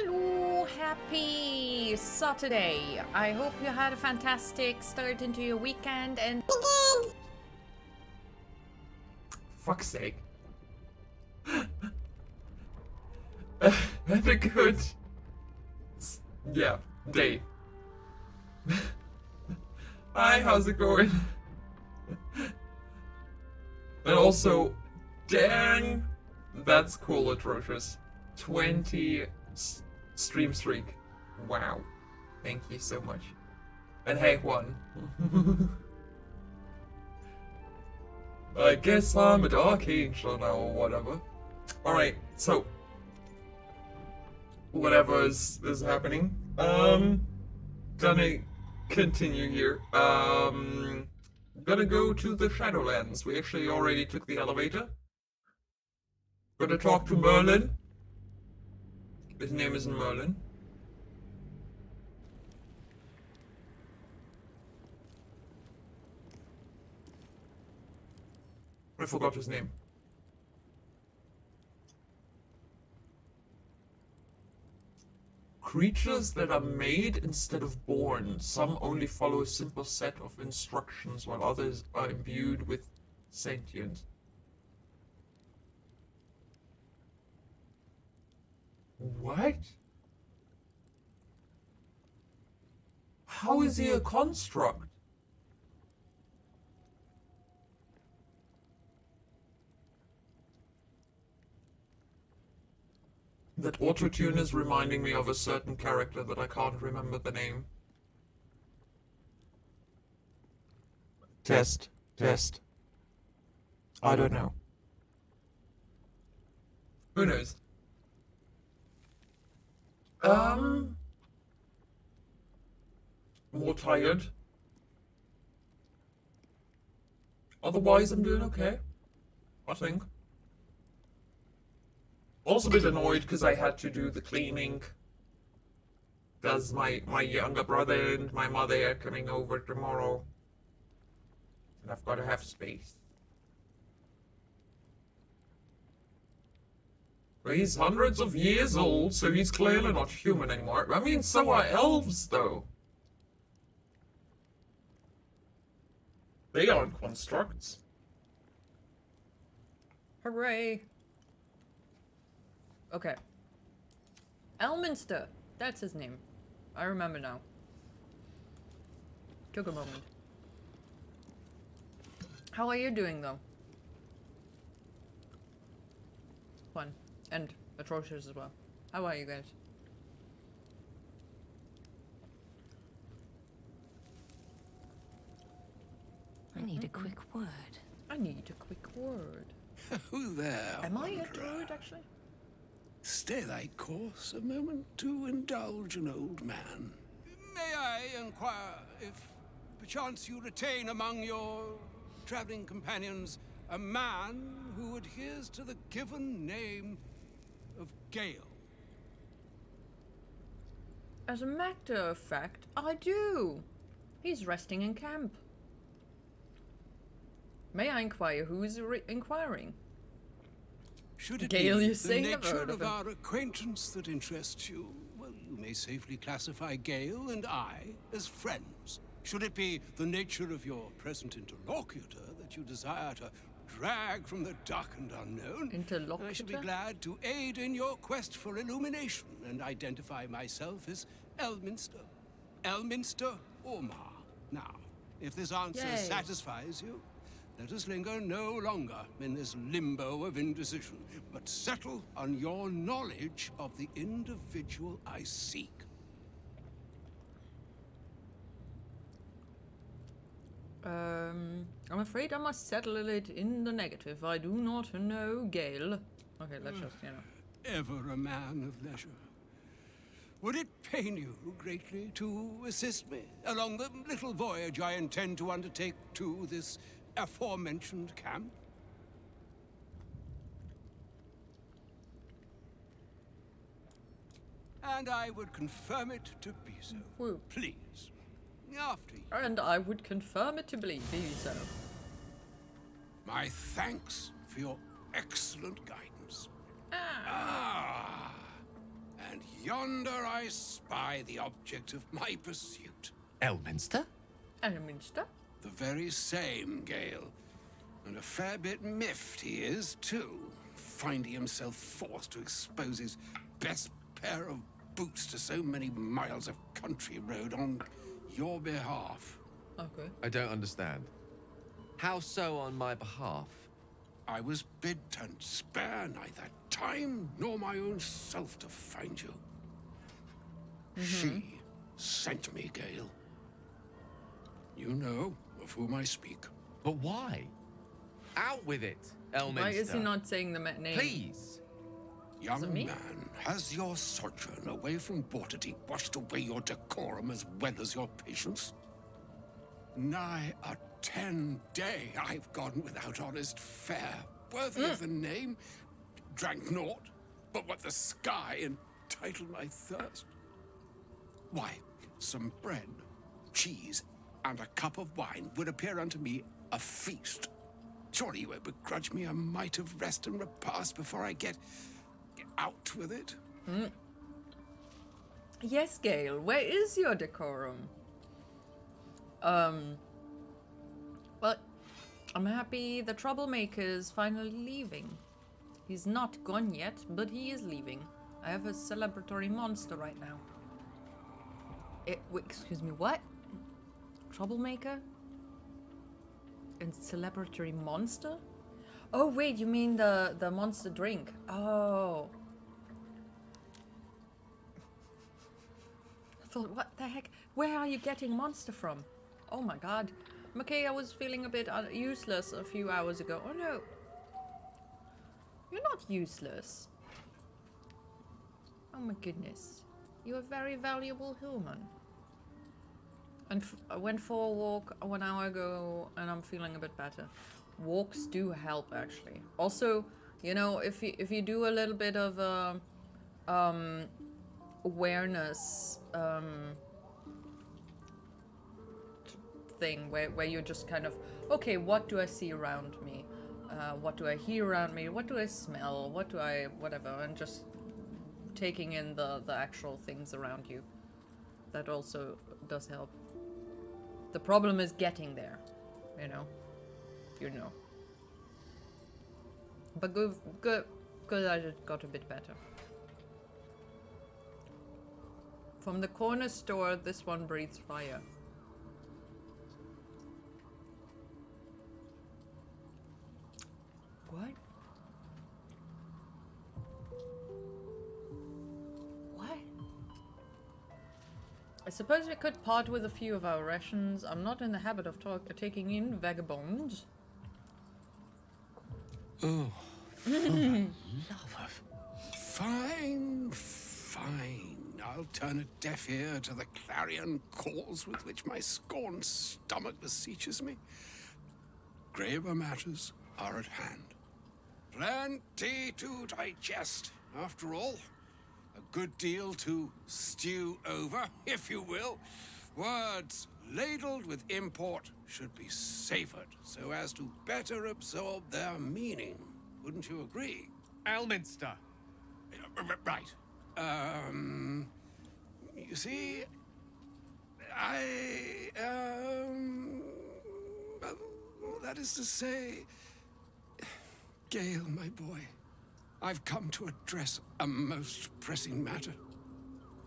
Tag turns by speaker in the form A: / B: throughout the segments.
A: Hello, happy Saturday. I hope you had a fantastic start into your weekend and
B: Fuck's sake. And a good day. Hi, how's it going? And also, dang, that's cool, Atrocious. 20 stream streak. Wow. Thank you so much. And hey, one. I guess I'm a dark angel now or whatever. Alright, so whatever is happening. Gonna continue here. Gonna go to the Shadowlands. We actually already took the elevator. Gonna talk to Merlin. His name isn't Merlin. I forgot his name. Creatures that are made instead of born. Some only follow a simple set of instructions, while others are imbued with sentience. What? How is he a construct? That autotune is reminding me of a certain character that I can't remember the name. Test. I don't know. Who knows? More tired. Otherwise, I'm doing okay. I think. Also a bit annoyed because I had to do the cleaning. Because my younger brother and my mother are coming over tomorrow. And I've got to have space. But he's hundreds of years old, so he's clearly not human anymore. I mean, so are elves, though. They aren't constructs.
A: hooray. Okay. Elminster. That's his name. I remember now. Took a moment. How are you doing, though? Fun. And atrocious as well. How are you guys?
C: I need a quick word.
A: I need a quick word.
D: Who there?
A: Am I a
D: wanderer?
A: druid, actually?
D: Stay thy course a moment to indulge an old man.
E: May I inquire if perchance you retain among your traveling companions a man who adheres to the given name of Gale?
A: As a matter of fact, I do. He's resting in camp. May I inquire who is inquiring?
E: Should it
A: Gale,
E: be
A: you
E: the
A: say never
E: nature
A: heard of
E: of
A: him.
E: our acquaintance that interests you, well, you may safely classify Gale and I as friends. Should it be the nature of your present interlocutor that you desire to drag from the dark and unknown, I should be
A: Interlocutor?
E: glad to aid in your quest for illumination and identify myself as Elminster. Elminster Ormar. Now, if this answer
A: Yay.
E: satisfies you, let us linger no longer in this limbo of indecision, but settle on your knowledge of the individual I seek.
A: I'm afraid I must settle it in the negative. I do not know Gale. Okay, let's just,
E: Ever a man of leisure. Would it pain you greatly to assist me along the little voyage I intend to undertake to this aforementioned camp? And I would confirm it to be so.
A: Woo.
E: Please. After you.
A: And I would confirm it to be so.
E: My thanks for your excellent guidance. And Yonder I spy the object of my pursuit.
F: Elminster?
A: Elminster?
E: The very same, Gale. And a fair bit miffed he is, too, finding himself forced to expose his best pair of boots to so many miles of country road on your behalf.
A: Okay.
F: I don't understand. How so on my behalf?
E: I was bid to spare neither time nor my own self to find you. She sent me, Gale. You know of whom I speak.
F: But why? Out with it, Elminster.
A: Why is he not saying the name?
F: Please.
E: Young
A: me?
E: man, has your sojourn away from Waterdeep washed away your decorum as well as your patience? Nigh a 10-day I've gone without honest fare, worthy of the name. Drank naught, but what the sky entitled my thirst. Why, some bread, cheese, and a cup of wine would appear unto me a feast. Surely you would begrudge me a mite of rest and repast before I get out with it?
A: Yes, Gale, where is your decorum? Well, I'm happy the troublemaker is finally leaving. He's not gone yet, but he is leaving. I have a celebratory monster right now. Wait, excuse me, what? Troublemaker? And celebratory monster? Oh wait, you mean the monster drink? Oh. I thought, what the heck? Where are you getting monster from? Oh my god. Okay, I was feeling a bit useless a few hours ago. Oh no. You're not useless. Oh my goodness. You're a very valuable human. And I went for a walk 1 hour ago and I'm feeling a bit better. Walks do help actually. Also, you know, if you do a little bit of awareness thing where you're just kind of, okay, what do I see around me? What do I hear around me? What do I smell? What do I, whatever, and just taking in the actual things around you. That also does help. The problem is getting there, you know. But good, I just got a bit better. From the corner store, this one breathes fire. What? What? I suppose we could part with a few of our rations. I'm not in the habit of taking in vagabonds.
F: Oh, love of...
E: Fine, fine. I'll turn a deaf ear to the clarion calls with which my scorned stomach beseeches me. Graver matters are at hand. Plenty to digest, after all. A good deal to stew over, if you will. Words ladled with import should be savored so as to better absorb their meaning. Wouldn't you agree?
F: Elminster!
E: Right. You see, well, that is to say, Gale, my boy, I've come to address a most pressing matter.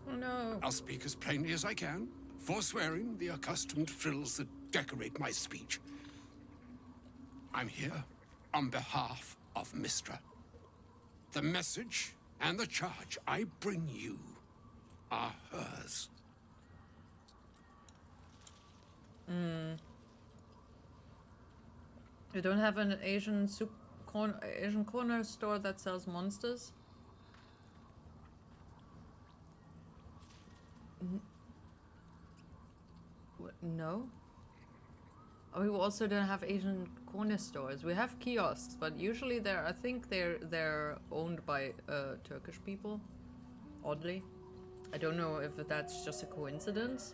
A: Oh no.
E: I'll speak as plainly as I can, forswearing the accustomed frills that decorate my speech. I'm here on behalf of Mistra. The message and the charge I bring you are hers.
A: You don't have an Asian corner store that sells monsters? No. We also don't have Asian corner stores. We have kiosks, but usually I think they're owned by Turkish people. Oddly, I don't know if that's just a coincidence.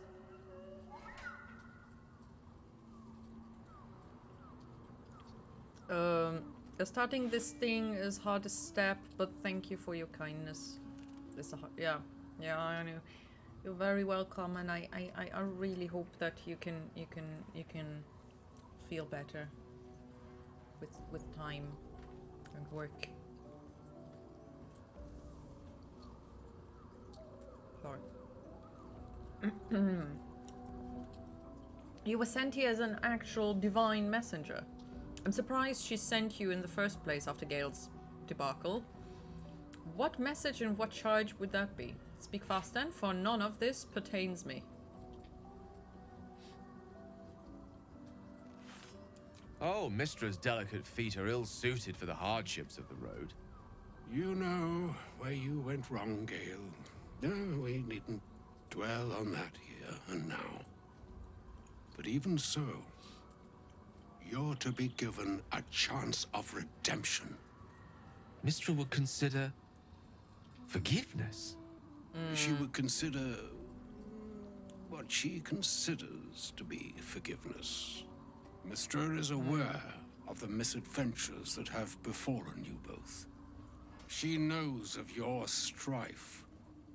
A: Starting this thing is hard to step, but thank you for your kindness. Yeah, Yeah, I know. You're very welcome, and I really hope that you can feel better with time and work. Sorry. You were sent here as an actual divine messenger. I'm surprised she sent you in the first place after Gale's debacle. What message and what charge would that be? Speak fast then, for none of this pertains me.
F: Oh, Mistra's delicate feet are ill-suited for the hardships of the road.
D: You know where you went wrong, Gale. No, we needn't dwell on that here and now. But even so, you're to be given a chance of redemption.
F: Mistra would consider forgiveness.
D: She would consider what she considers to be forgiveness. Mistra is aware of the misadventures that have befallen you both. She knows of your strife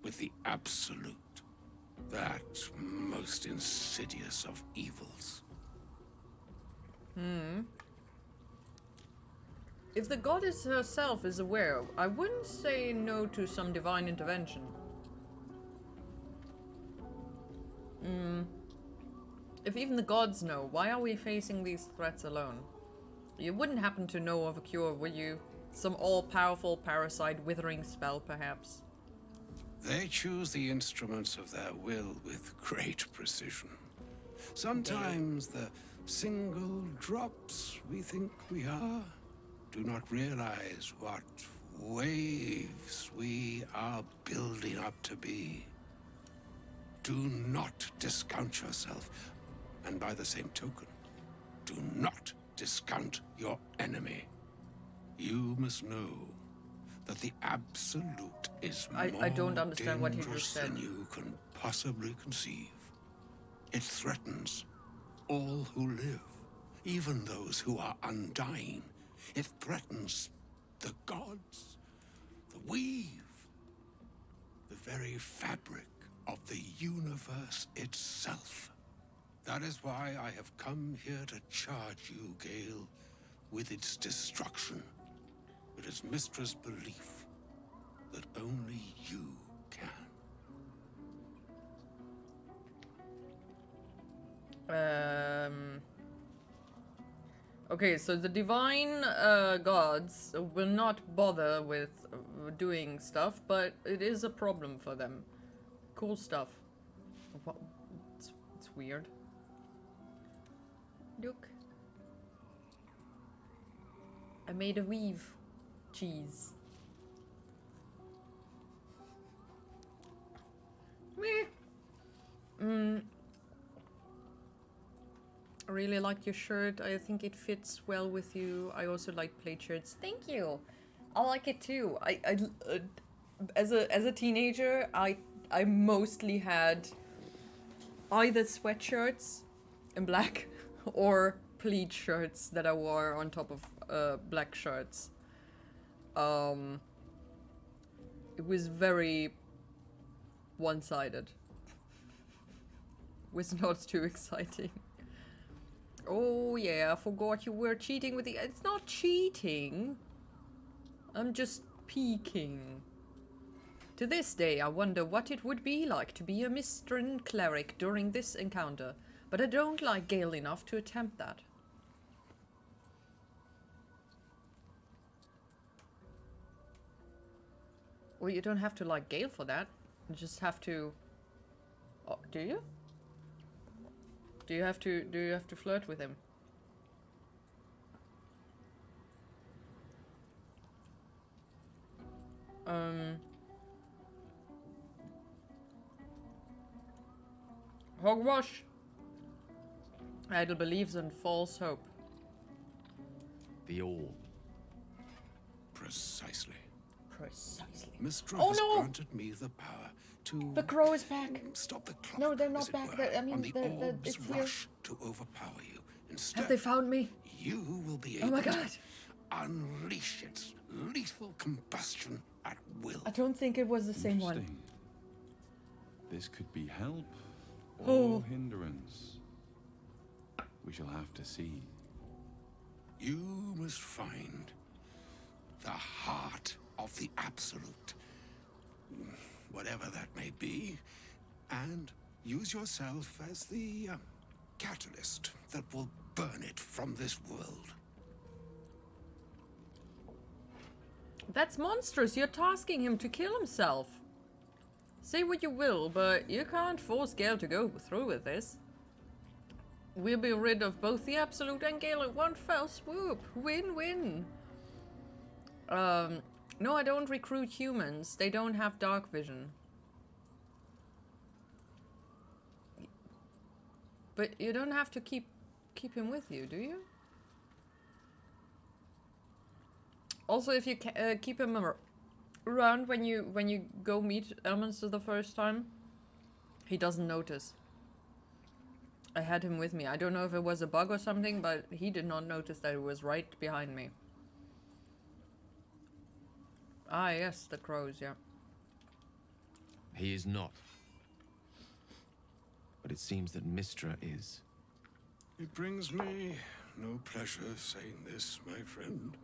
D: with the Absolute, that most insidious of evils.
A: If the goddess herself is aware, I wouldn't say no to some divine intervention. If even the gods know, why are we facing these threats alone? You wouldn't happen to know of a cure, would you? Some all-powerful parasite withering spell, perhaps?
D: They choose the instruments of their will with great precision. Sometimes the single drops we think we are do not realize what waves we are building up to be. Do not discount yourself, and by the same token, do not discount your enemy. You must know that the Absolute is
A: I don't understand what you just
D: dangerous
A: said.
D: than you can possibly conceive. It threatens all who live, even those who are undying. It threatens the gods, the weave, the very fabric of the universe itself. That is why I have come here to charge you, Gale, with its destruction. It is Mistra's belief that only you can.
A: Okay, so the divine gods will not bother with doing stuff, but it is a problem for them. Cool stuff. What? It's weird. Look. I made a weave cheese. Meh. I really like your shirt. I think it fits well with you. I also like plaid shirts. Thank you. I like it too. As a teenager, I mostly had either sweatshirts in black or pleat shirts that I wore on top of black shirts. It was very one-sided. Was not too exciting. Oh yeah, I forgot you were cheating with the... It's not cheating. I'm just peeking. To this day, I wonder what it would be like to be a Mistran cleric during this encounter, but I don't like Gale enough to attempt that. Well, you don't have to like Gale for that. You just have to... Oh, do you? Do you have to flirt with him? Hogwash! Idle believes in false hope.
F: The orb.
D: Precisely.
A: Precisely.
D: Mistra
A: Oh,
D: has
A: no!
D: granted me the power to
A: The crow is back.
D: stop the clock.
A: No, they're not
D: as it
A: back.
D: were,
A: They're- I mean,
D: on the
A: they're-
D: orb's
A: it's here.
D: rush to overpower you. Instead,
A: Have they found me?
D: you will be
A: Oh
D: able
A: my
D: to
A: god.
D: unleash its lethal combustion at will.
A: I don't think it was the same one.
G: This could be help or
A: Oh.
G: hindrance. We shall have to see.
D: You must find the heart of the Absolute, whatever that may be, and use yourself as the catalyst that will burn it from this world.
A: That's monstrous. You're tasking him to kill himself. Say what you will, but you can't force Gale to go through with this. We'll be rid of both the Absolute and Gale at one fell swoop. Win-win. No, I don't recruit humans. They don't have dark vision. But you don't have to keep him with you, do you? Also, if you keep him around when you go meet Elminster the first time, he doesn't notice. I had him with me. I don't know if it was a bug or something, but he did not notice that it was right behind me. Ah, yes, the crows, yeah.
F: He is not. But it seems that Mistra is.
D: It brings me no pleasure saying this, my friend.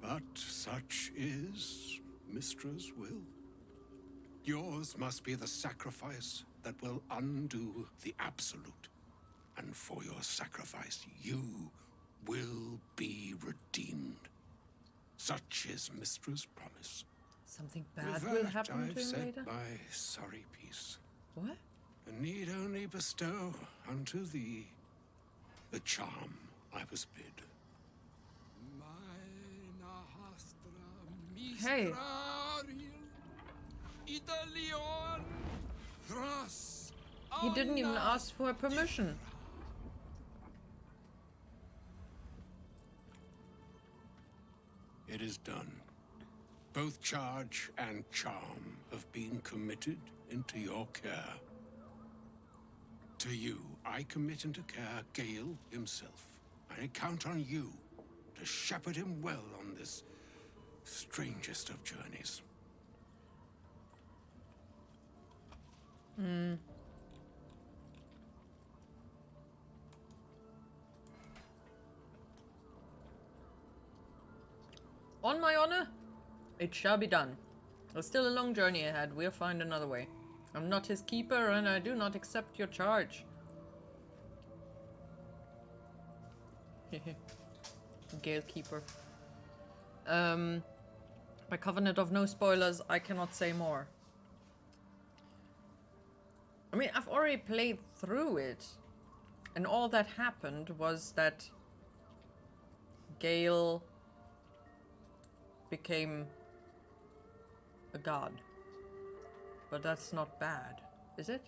D: But such is Mistra's will. Yours must be the sacrifice that will undo the Absolute. And for your sacrifice, you will be redeemed. Such is Mistra's promise.
A: Something
D: With
A: bad
D: that,
A: will happen
D: I've
A: to him
D: said
A: later?
D: my sorry piece.
A: What?
D: And need only bestow unto thee the charm I was bid.
A: Hey. He didn't even ask for permission.
D: It is done. Both charge and charm have been committed into your care. To you, I commit into care Gale himself. I count on you to shepherd him well on this strangest of journeys.
A: On my honor, it shall be done. There's still a long journey ahead. We'll find another way. I'm not his keeper, and I do not accept your charge. Galekeeper. By covenant of no spoilers, I cannot say more. I mean, I've already played through it, and all that happened was that Gale became a god. But that's not bad, is it?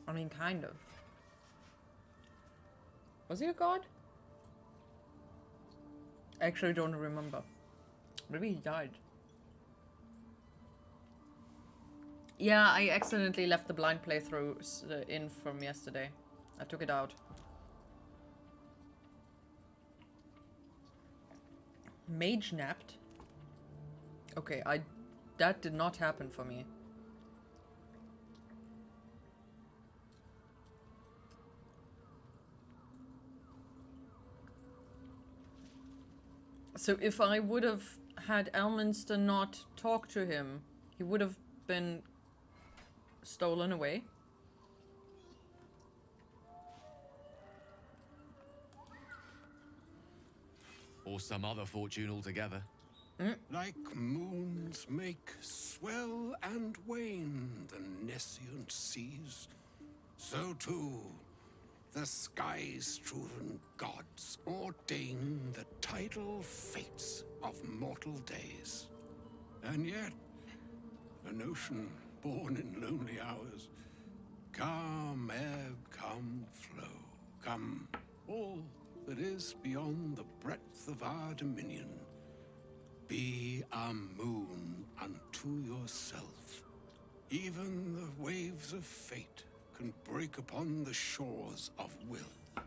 A: I mean, kind of. Was he a god? I actually don't remember. Maybe he died. Yeah, I accidentally left the blind playthrough in from yesterday. I took it out. Mage napped? Okay, that did not happen for me. So if I would have had Elminster not talk to him, he would have been stolen away.
F: Or some other fortune altogether.
D: Like moons make swell and wane the nescient seas, so too the sky-strewn gods ordain the tidal fates of mortal days. And yet, an ocean born in lonely hours, come ebb, come flow, come all that is beyond the breadth of our dominion. Be a moon unto yourself. Even the waves of fate can break upon the shores of will.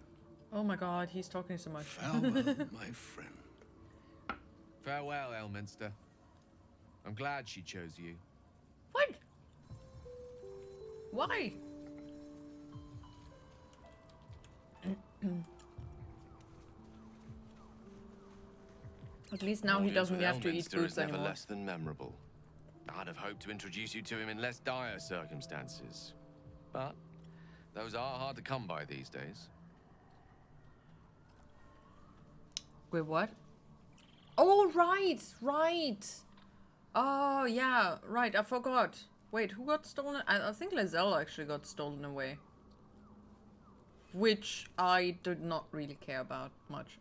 A: Oh my god, he's talking so much.
D: Farewell, my friend.
F: Farewell, Elminster. I'm glad she chose you.
A: What? Why? At least now he
F: Audience
A: doesn't
F: with
A: have to eat
F: Elminster
A: boots
F: is never
A: anymore.
F: less than memorable. I'd have hoped to introduce you to him in less dire circumstances. But those are hard to come by these days.
A: Wait, what? Oh, right, right. Oh, yeah, right, I forgot. Wait, who got stolen? I think Lizelle actually got stolen away. Which I did not really care about much.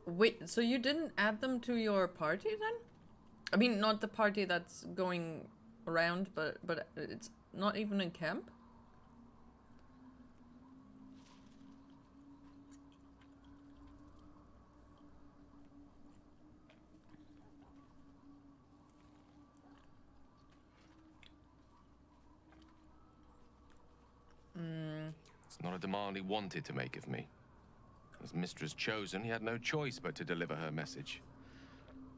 A: Wait, so you didn't add them to your party then? I mean, not the party that's going around, but it's not even in camp?
F: It's not a demand he wanted to make of me. As Mistress chosen, he had no choice but to deliver her message.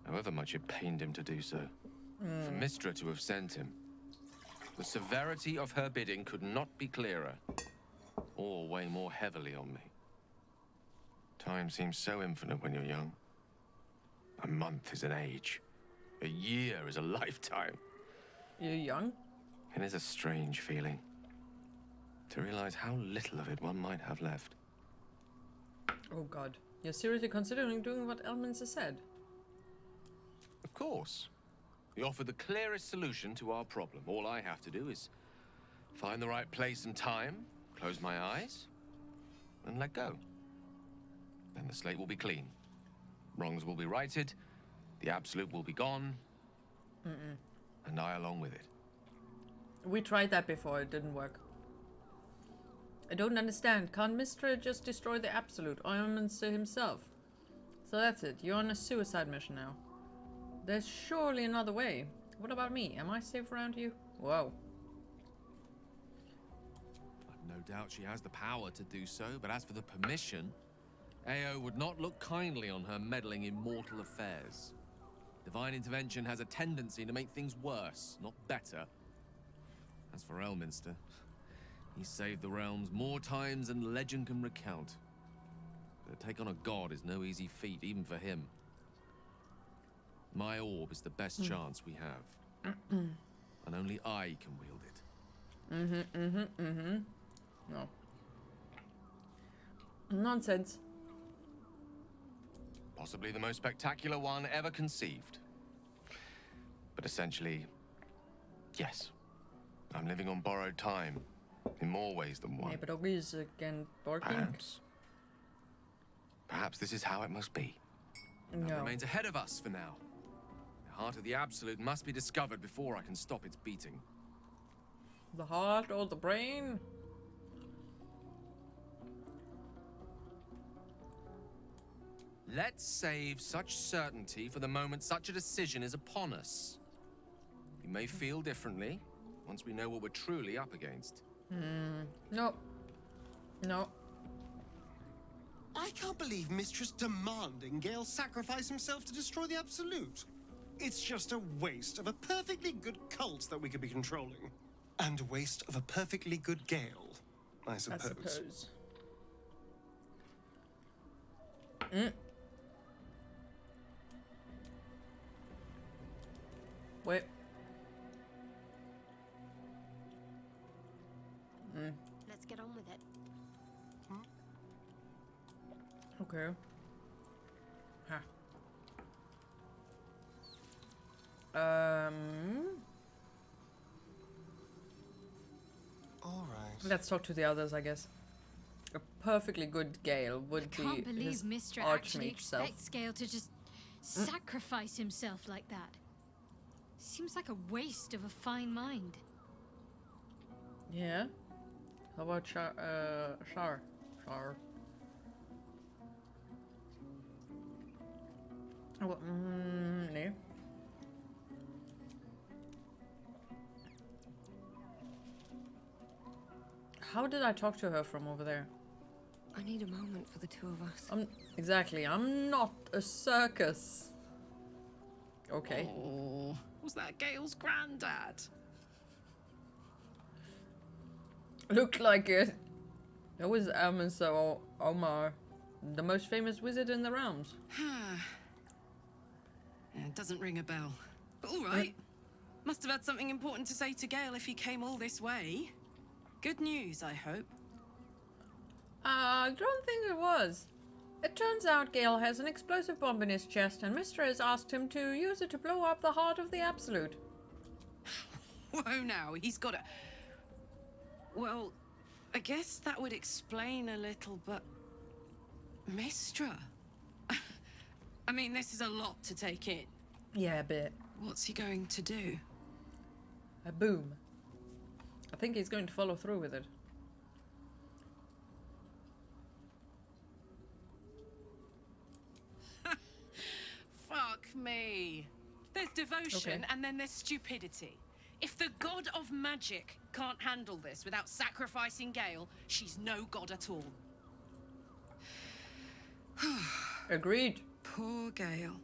F: However much it pained him to do so. For Mistra to have sent him, the severity of her bidding could not be clearer, or weigh more heavily on me. Time seems so infinite when you're young. A month is an age. A year is a lifetime.
A: You're young?
F: It is a strange feeling to realize how little of it one might have left.
A: Oh god. You're seriously considering doing what Elminster said?
F: Of course. He offered the clearest solution to our problem. All I have to do is find the right place and time, close my eyes, and let go. Then the slate will be clean. Wrongs will be righted, the absolute will be gone, and I along with it.
A: We tried that before, it didn't work. I don't understand. Can't Mistra just destroy the absolute? Elminster himself. So that's it. You're on a suicide mission now. There's surely another way. What about me? Am I safe around you? Whoa.
F: I've no doubt she has the power to do so, but as for the permission, Ao would not look kindly on her meddling in mortal affairs. Divine intervention has a tendency to make things worse, not better. As for Elminster, he saved the realms more times than legend can recount. But to take on a god is no easy feat, even for him. My orb is the best chance we have. And only I can wield it.
A: No. Nonsense.
F: Possibly the most spectacular one ever conceived. But essentially, yes. I'm living on borrowed time. In more ways than one.
A: Nee, but dog is again barking.
F: Perhaps this is how it must be. That
A: No.
F: remains ahead of us for now. The heart of the Absolute must be discovered before I can stop its beating.
A: The heart or the brain?
F: Let's save such certainty for the moment such a decision is upon us. We may feel differently once we know what we're truly up against.
A: No. No.
H: I can't believe Mistress demanding Gale sacrifice himself to destroy the Absolute. It's just a waste of a perfectly good cult that we could be controlling. And a waste of a perfectly good Gale, I
A: I
H: suppose.
A: Wait.
C: Let's get on with it.
A: Okay. Huh.
H: All right.
A: Let's talk to the others, I guess. A perfectly good Gale would
I: I can't
A: be
I: believe
A: his
I: Mistra actually
A: archmage self.
I: expects Gale to just sacrifice himself like that. Seems like a waste of a fine mind.
A: Yeah. How about Shar? Shar. Oh, nee. How did I talk to her from over there?
C: I need a moment for the two of us.
A: Exactly. I'm not a circus. Okay.
J: Oh, was that Gale's granddad?
A: Looked like it. That was Amasa Omar, the most famous wizard in the realms.
J: It doesn't ring a bell. But all right. Must have had something important to say to Gale if he came all this way. Good news, I hope.
A: I don't think it was. It turns out Gale has an explosive bomb in his chest, and Mystra has asked him to use it to blow up the heart of the Absolute.
J: Whoa, now, he's got a... Well, I guess that would explain a little, but... Mystra? I mean, this is a lot to take in.
A: Yeah, a bit.
J: What's he going to do?
A: A boom. I think he's going to follow through with it.
J: Fuck me. There's devotion
A: Okay.
J: and then there's stupidity. If the god of magic can't handle this without sacrificing Gale, she's no god at all.
A: Agreed.
J: Poor Gale.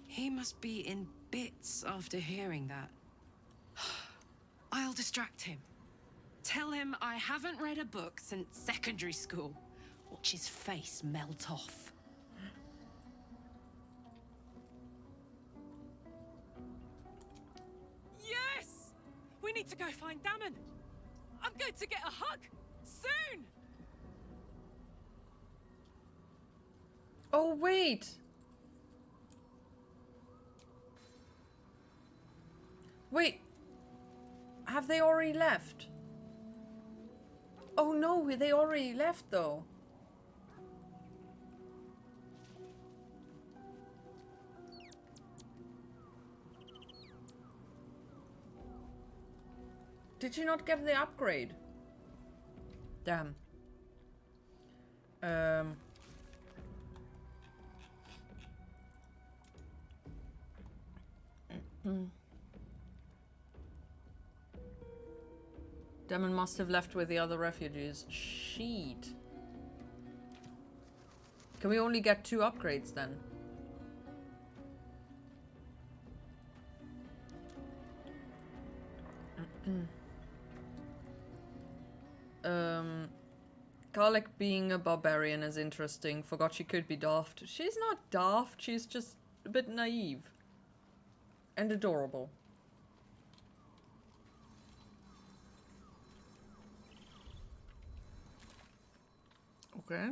J: He must be in bits after hearing that. I'll distract him. Tell him I haven't read a book since secondary school. Watch his face melt off. Yes! We need to go find Damon. I'm going to get a hug soon.
A: Oh, wait. Wait. Have they already left? Oh no, they already left though. Did you not get the upgrade? Damn. Demon must have left with the other refugees. Sheet. Can we only get 2 upgrades then? Garlic being a barbarian is interesting. Forgot she could be daft. She's not daft, she's just a bit naive. And adorable. Okay.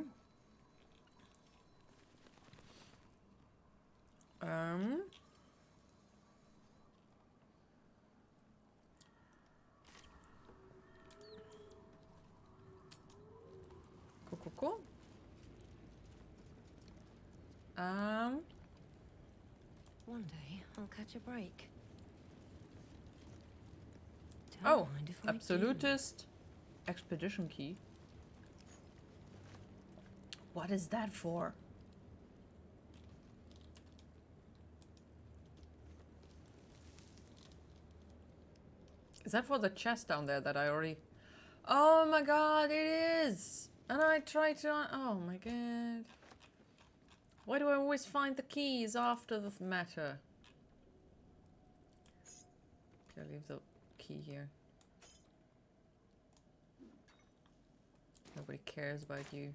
A: Cool.
C: One day I'll catch a break. Don't
A: Oh,
C: mind if I do.
A: Absolutist expedition key. What is that for? Is that for the chest down there that I already... Oh my god, it is! And I tried to... Oh my god. Why do I always find the keys after the matter? Okay, I'll leave the key here. Nobody cares about you.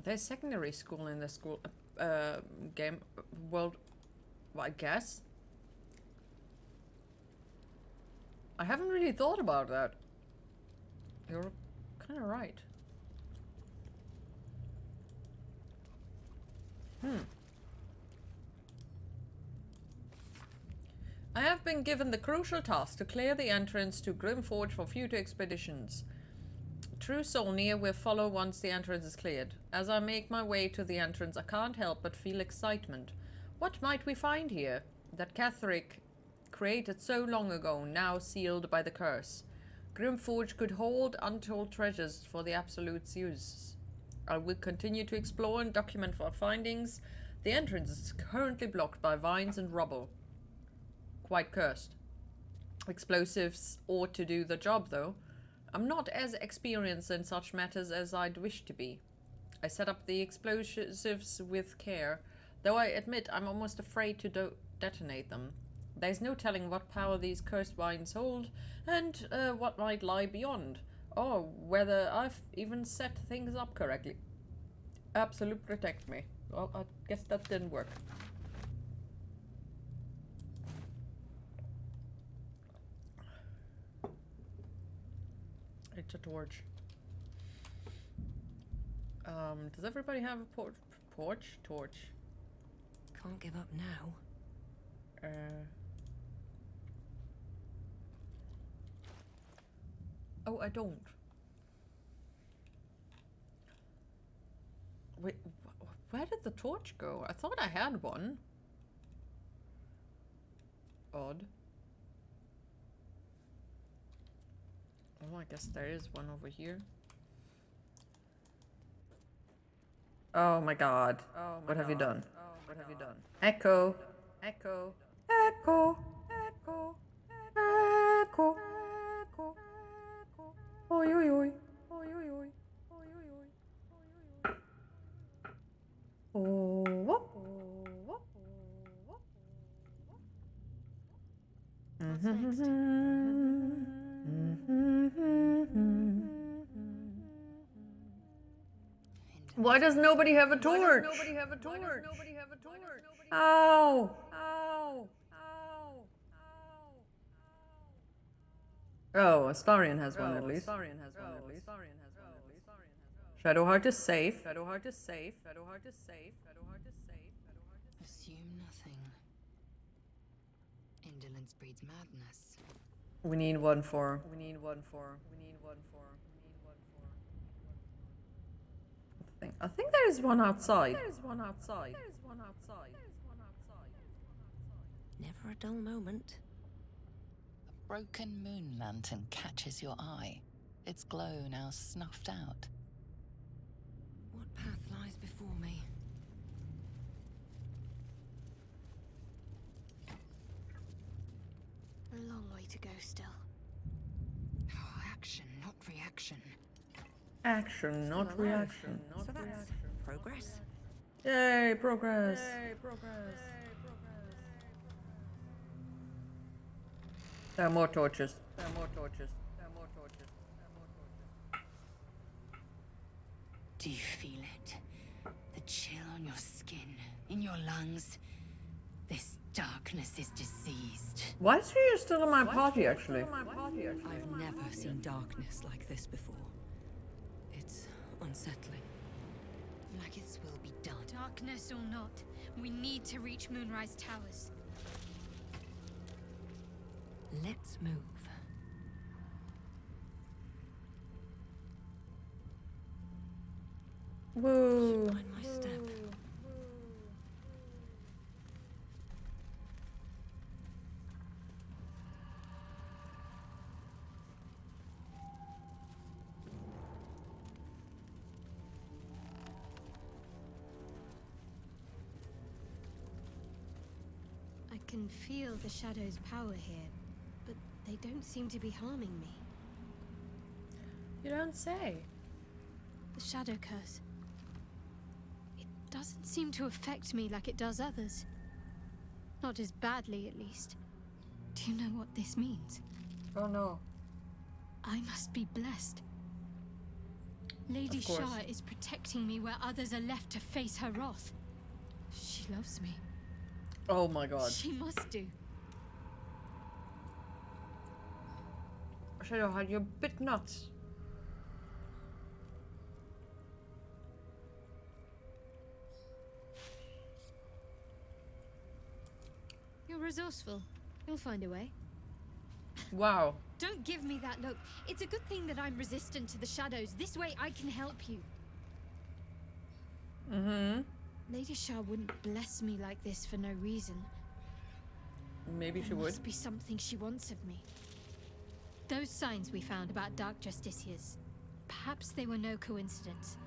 A: There's secondary school in the school game world. Well, I guess. I haven't really thought about that. You're kind of right. I have been given the crucial task to clear the entrance to Grimforge for future expeditions. True Solnir will follow once the entrance is cleared. As I make my way to the entrance, I can't help but feel excitement. What might we find here? That Catholic created so long ago, now sealed by the curse. Grimforge could hold untold treasures for the Absolute's use. I will continue to explore and document our findings. The entrance is currently blocked by vines and rubble. Quite cursed. Explosives ought to do the job, though. I'm not as experienced in such matters as I'd wish to be. I set up the explosives with care, though I admit I'm almost afraid to detonate them. There's no telling what power these cursed vines hold, and what might lie beyond, or whether I've even set things up correctly. Absolute protect me. Well, I guess that didn't work. It's a torch. Does everybody have a torch?
C: Can't give up now.
A: Oh, I don't. Wait, where did the torch go? I thought I had one. Odd. Oh, I guess there is one over here. Oh my god. What have you done? What have you done? Echo. Echo. Echo. Echo. Echo. Echo. Oi, oi, oi. Oi, oi, oi. Oi, oi, oi. Oh, whoop.
C: What's next?
A: Why does nobody have a torch? Ow! Ow! Ow! Oh, Astarion has one at least. Shadowheart is safe.
J: Assume nothing. Indolence breeds madness.
A: We need one for. I think there is one outside.
C: Never a dull moment.
K: A broken moon lantern catches your eye. Its glow now snuffed out.
C: What path lies before me? A long way to go still.
J: Oh, action, not reaction.
A: Action, not
C: Still alive.
A: reaction.
C: So that's progress.
A: Yay, progress. There are more torches.
J: Do you feel it? The chill on your skin, in your lungs. This darkness is diseased.
A: Why is she still in my party, actually?
C: I've never seen darkness like this before. It's unsettling.
J: Like its will be done.
I: Darkness or not, we need to reach Moonrise Towers.
C: Let's move.
A: Woo.
C: Mind my step.
I: I can feel the shadow's power here, but they don't seem to be harming me.
A: You don't say.
I: The shadow curse. It doesn't seem to affect me like it does others. Not as badly, at least. Do you know what this means?
A: Oh no.
I: I must be blessed. Lady
A: Of course.
I: Shah is protecting me where others are left to face her wrath. She loves me.
A: Oh my god.
I: She must do.
A: Shadowheart, you're a bit nuts.
I: You're resourceful. You'll find a way.
A: Wow.
I: Don't give me that look. It's a good thing that I'm resistant to the shadows. This way I can help you.
A: Mm-hmm.
I: Lady Shah wouldn't bless me like this for no reason.
A: maybe she
I: There
A: would.
I: must be something she wants of me. Those signs we found about dark justiciars, perhaps they were no coincidence.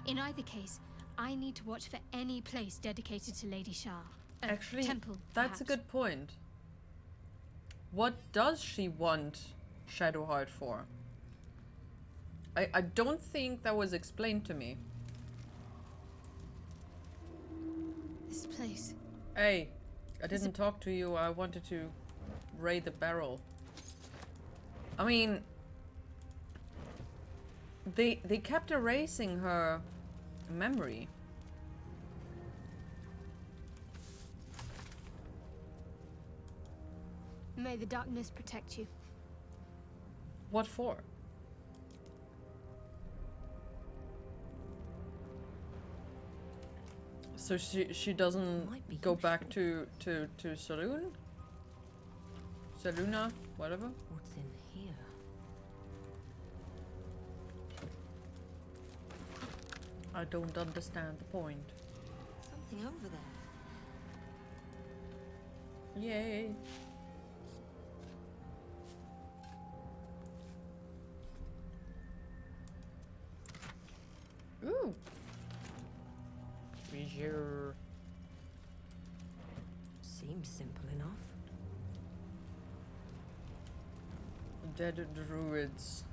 I: In either case, I need to watch for any place dedicated to Lady Shah. A
A: Actually,
I: temple,
A: that's a
I: perhaps.
A: good point. What does she want Shadowheart for? I don't think that was explained to me.
I: This place.
A: Hey, I didn't talk to you. I wanted to raid the barrel. I mean, they kept erasing her memory.
I: May the darkness protect you.
A: What for? So she doesn't
C: Might be
A: go back
C: useful.
A: to Saloon? Saluna, whatever.
C: What's in here?
A: I don't understand the point.
C: Something over there.
A: Yay. Ooh. Treasure.
C: Seems simple enough.
A: Dead Druid's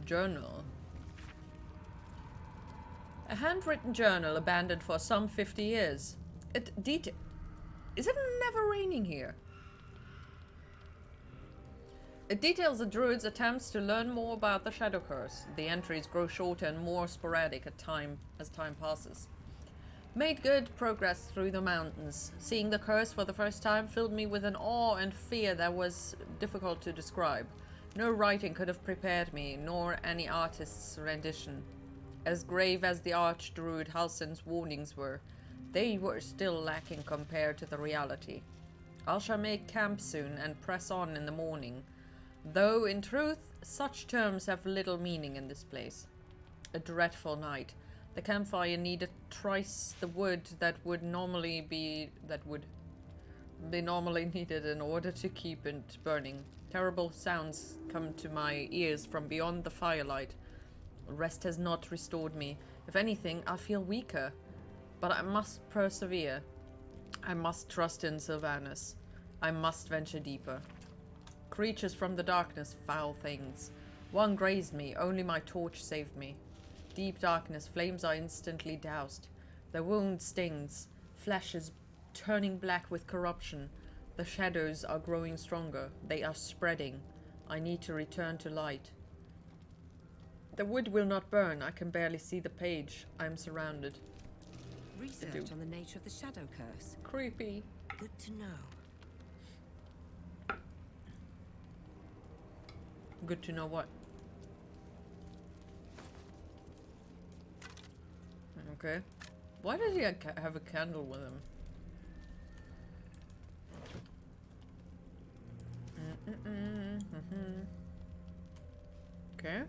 A: journal. A handwritten journal abandoned for some 50 years. Is it never raining here? It details the druid's attempts to learn more about the Shadow Curse. The entries grow shorter and more sporadic as time passes. Made good progress through the mountains. Seeing the curse for the first time filled me with an awe and fear that was difficult to describe. No writing could have prepared me, nor any artist's rendition. As grave as the Archdruid Halsin's warnings were, they were still lacking compared to the reality. I shall make camp soon and press on in the morning, though in truth such terms have little meaning in this place. A dreadful night. The campfire needed thrice the wood that would be normally needed in order to keep it burning. Terrible sounds come to my ears from beyond the firelight. Rest has not restored me. If anything, I feel weaker. But I must persevere. I must trust in Sylvanas. I must venture deeper. Creatures from the darkness, foul things. One grazed me, only my torch saved me. Deep darkness, flames are instantly doused. The wound stings. Flesh is turning black with corruption. The shadows are growing stronger. They are spreading. I need to return to light. The wood will not burn. I can barely see the page. I am surrounded.
C: Research on the nature of the Shadow Curse.
A: Creepy.
C: Good to know.
A: Good to know what? Okay. Why does he have a candle with him? Okay.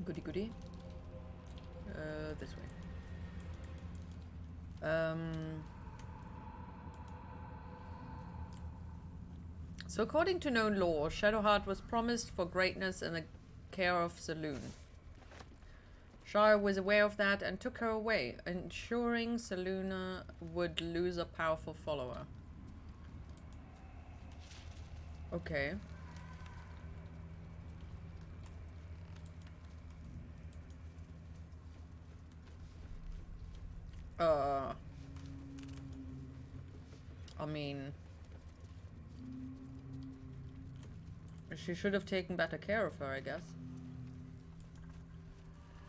A: Goody goody. This way. So according to known lore, Shadowheart was promised for greatness in the care of Saloon. Shire was aware of that and took her away, ensuring Saluna would lose a powerful follower. Okay. I mean, she should have taken better care of her, I guess.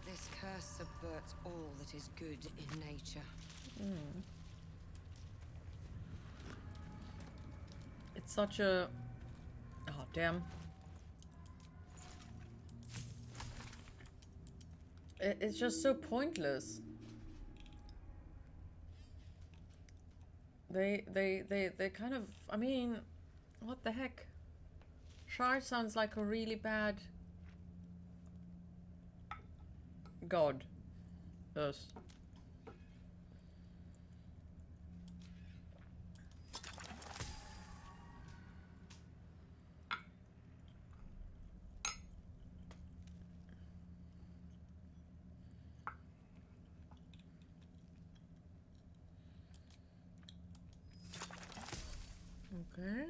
C: This curse subverts all that is good in nature.
A: It's such a... Oh, damn. It's just so pointless. They kind of... I mean, what the heck? Shard sounds like a really bad... god. Yes. Okay.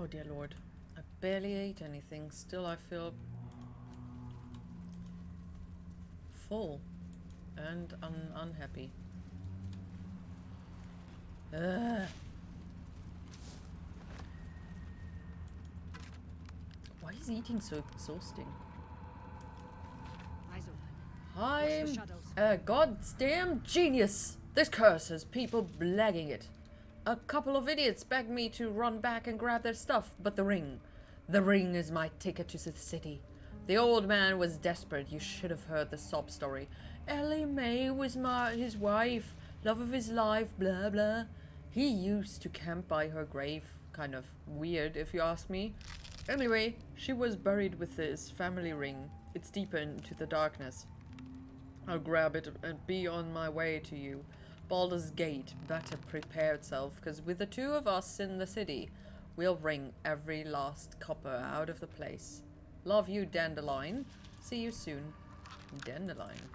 A: Oh dear Lord. I barely ate anything. Still I feel full and unhappy. Ugh. Why is eating so exhausting?
C: Eyes open.
A: I'm
C: Watch the shadows.
A: a goddamn genius. This curse has people blagging it. A couple of idiots begged me to run back and grab their stuff, but the ring is my ticket to the city. The old man was desperate. You should have heard the sob story. Ellie Mae was his wife, love of his life, blah blah. He used to camp by her grave. Kind of weird, if you ask me. Anyway, she was buried with this family ring. It's deeper into the darkness. I'll grab it and be on my way to you. Baldur's Gate better prepare itself, because with the two of us in the city, we'll wring every last copper out of the place. Love you, Dandelion. See you soon. Dandelion.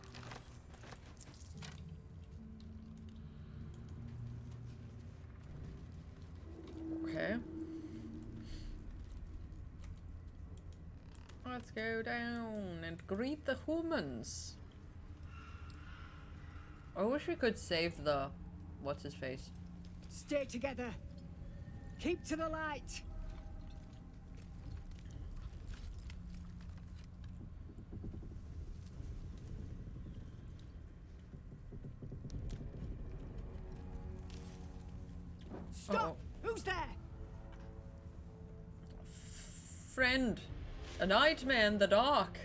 A: Okay. Let's go down and greet the humans. I wish we could save the... what's his face?
L: Stay together. Keep to the light. Stop! Who's there?
A: Friend. A nightmare in the dark.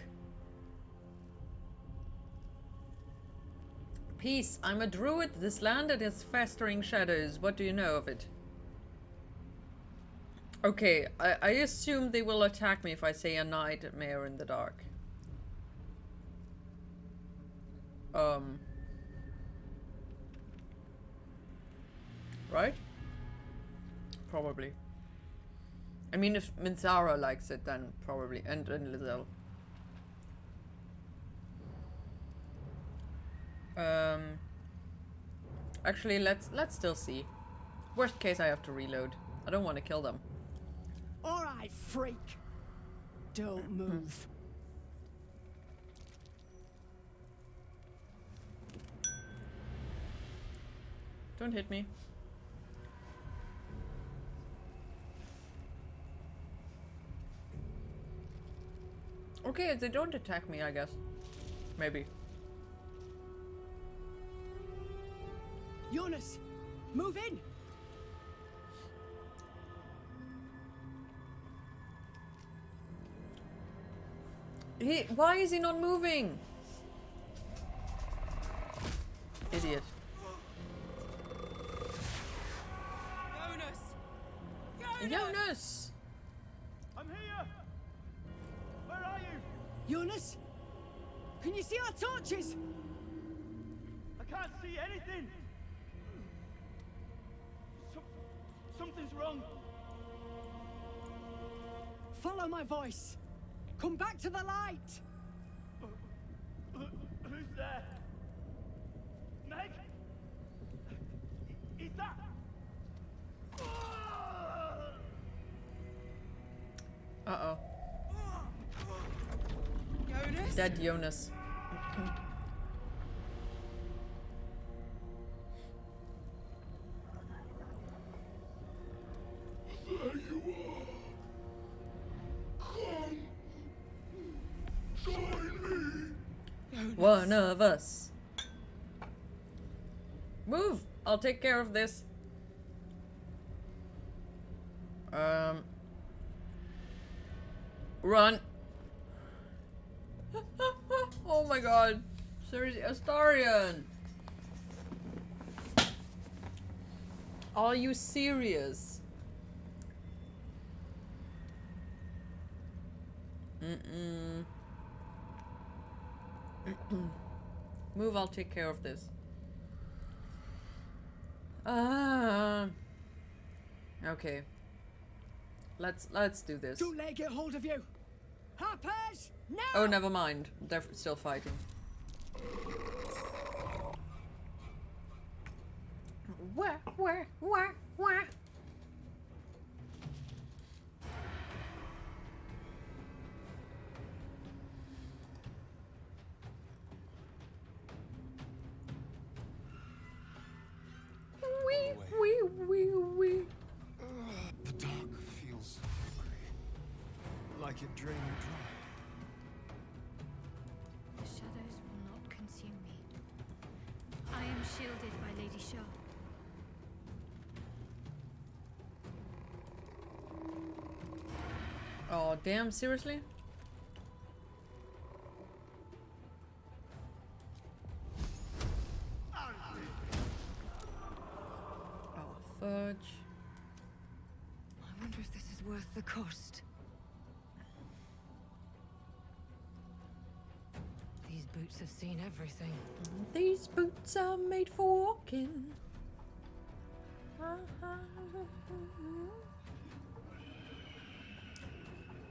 A: Peace, I'm a druid. This land has festering shadows. What do you know of it? Okay, I assume they will attack me if I say a nightmare in the dark. Right? Probably. I mean, if Minthara likes it, then probably. And Lizelle. Actually, let's still see. Worst case, I have to reload. I don't want to kill them.
L: All right, freak. Don't move.
A: Don't hit me. Okay, they don't attack me, I guess. Maybe.
L: Jonas, move in.
A: Why is he not moving? Idiot. Jonas!
L: I'm here. Where are you? Jonas? Can you see our torches? I can't see anything. Something's wrong. Follow my voice. Come back to the light. Who's there? Meg? Is that?
A: Uh-oh.
L: Jonas?
A: Dead Jonas.
B: There you are. Come. Join me.
A: One of us. Move! I'll take care of this. Run. Oh my god. Seriously, Astarion. Are you serious? Move, I'll take care of this. Okay. Let's do this.
L: Don't let it get hold of you. Harpers, no!
A: Oh, never mind. They're still fighting. Where? Wee.
H: The dark feels hungry. Like it drained you dry.
I: The shadows will not consume me. I am shielded by Lady Shah.
A: Oh, damn, seriously? Oh, fudge.
C: I wonder if this is worth the cost. These boots have seen everything.
A: These boots are made for walking.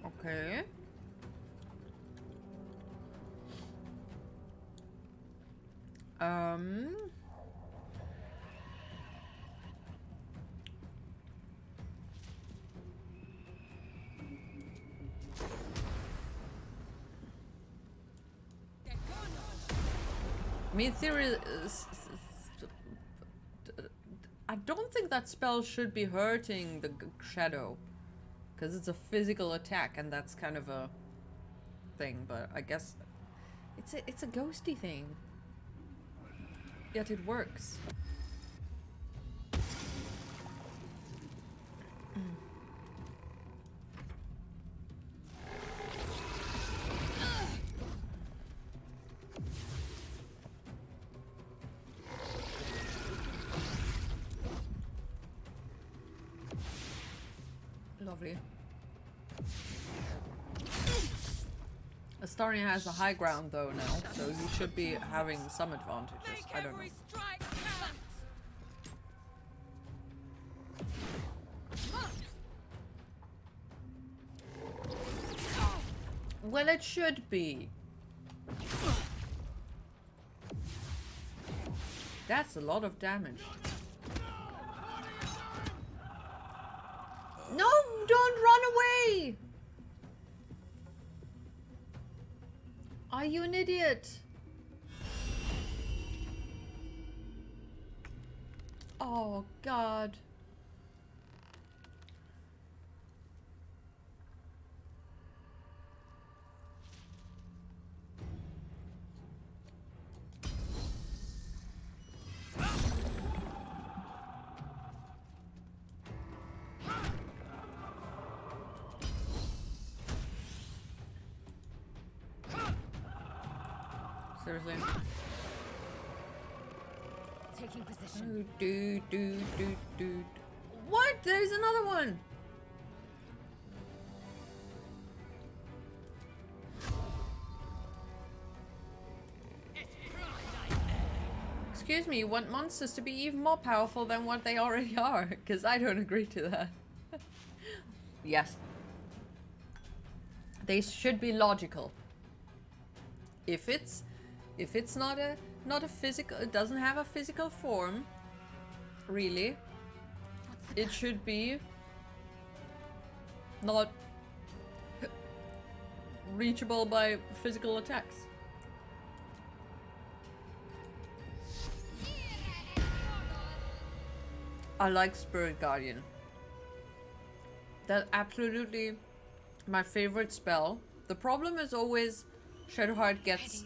A: Okay. I mean, theory is, I don't think that spell should be hurting the shadow, because it's a physical attack, and that's kind of a thing. But I guess it's a ghosty thing. Yet it works. Lovely. Astaria has the high ground though now, so you should be having some advantages. I don't know. Well, it should be. That's a lot of damage. No, don't run away! Are you an idiot? Oh, God. Seriously.
C: Taking position.
A: Dude. What? There's another one. Excuse me, you want monsters to be even more powerful than what they already are? Because I don't agree to that. Yes. They should be logical. If it's not a physical, it doesn't have a physical form, really, it should be not reachable by physical attacks. I like Spirit Guardian. That's absolutely my favorite spell. The problem is always Shadowheart gets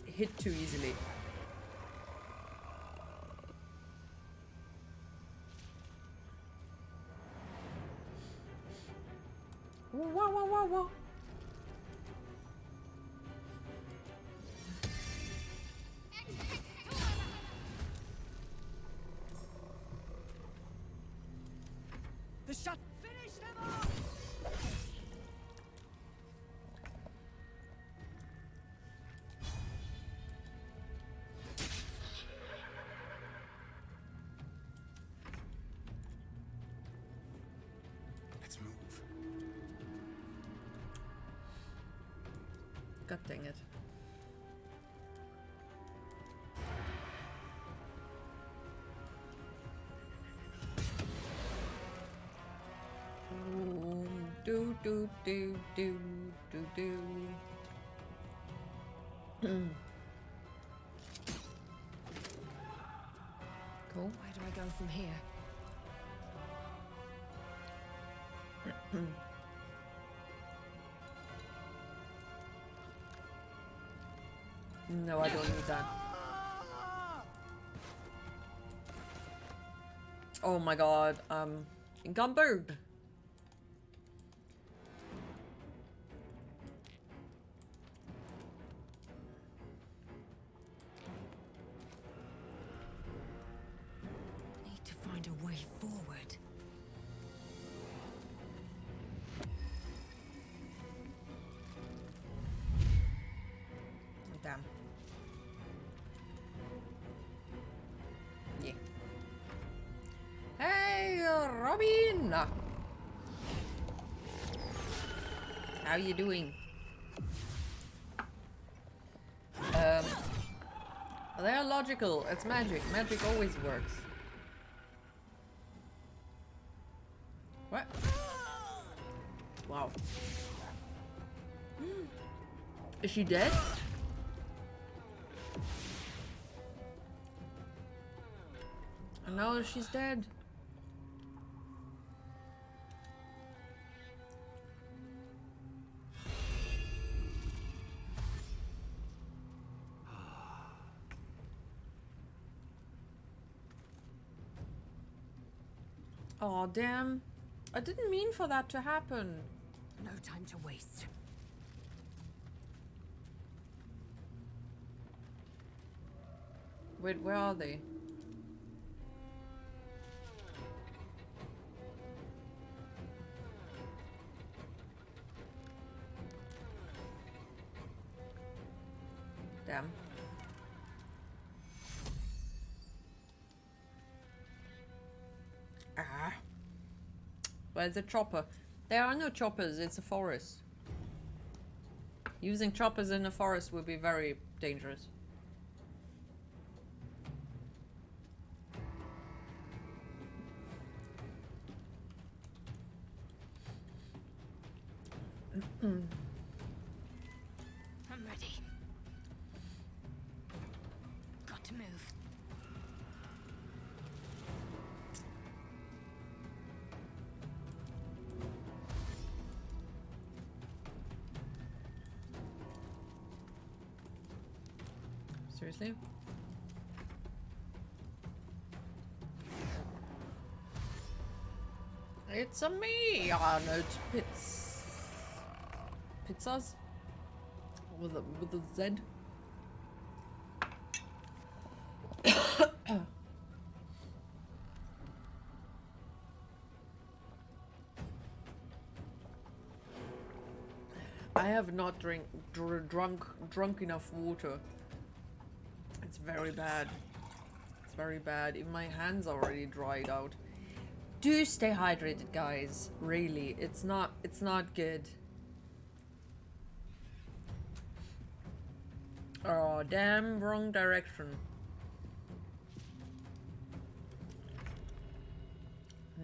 A: hit too easily. Whoa.
L: The shot. Finish them off.
A: God dang it. Do do do do do do. Cool.
C: Where do I go from here?
A: No, I don't need that. Oh my god, encumbered.
C: Need to find a way forward.
A: Damn. Yeah. Hey, Robin! How you doing? They're logical. It's magic. Magic always works. What? Wow. Is she dead? And now she's dead. Oh damn. I didn't mean for that to happen.
C: No time to waste.
A: Wait, where are they? Damn. Ah. Where's the chopper? There are no choppers, it's a forest. Using choppers in a forest would be very dangerous.
I: I'm ready. Got to move.
A: Seriously? It's a me! Ah, no, it's Pizzas? With a Z? I have not drunk enough water. It's very bad. It's very bad. Even my hands are already dried out. Do stay hydrated, guys. Really, it's not good. Oh, damn, wrong direction.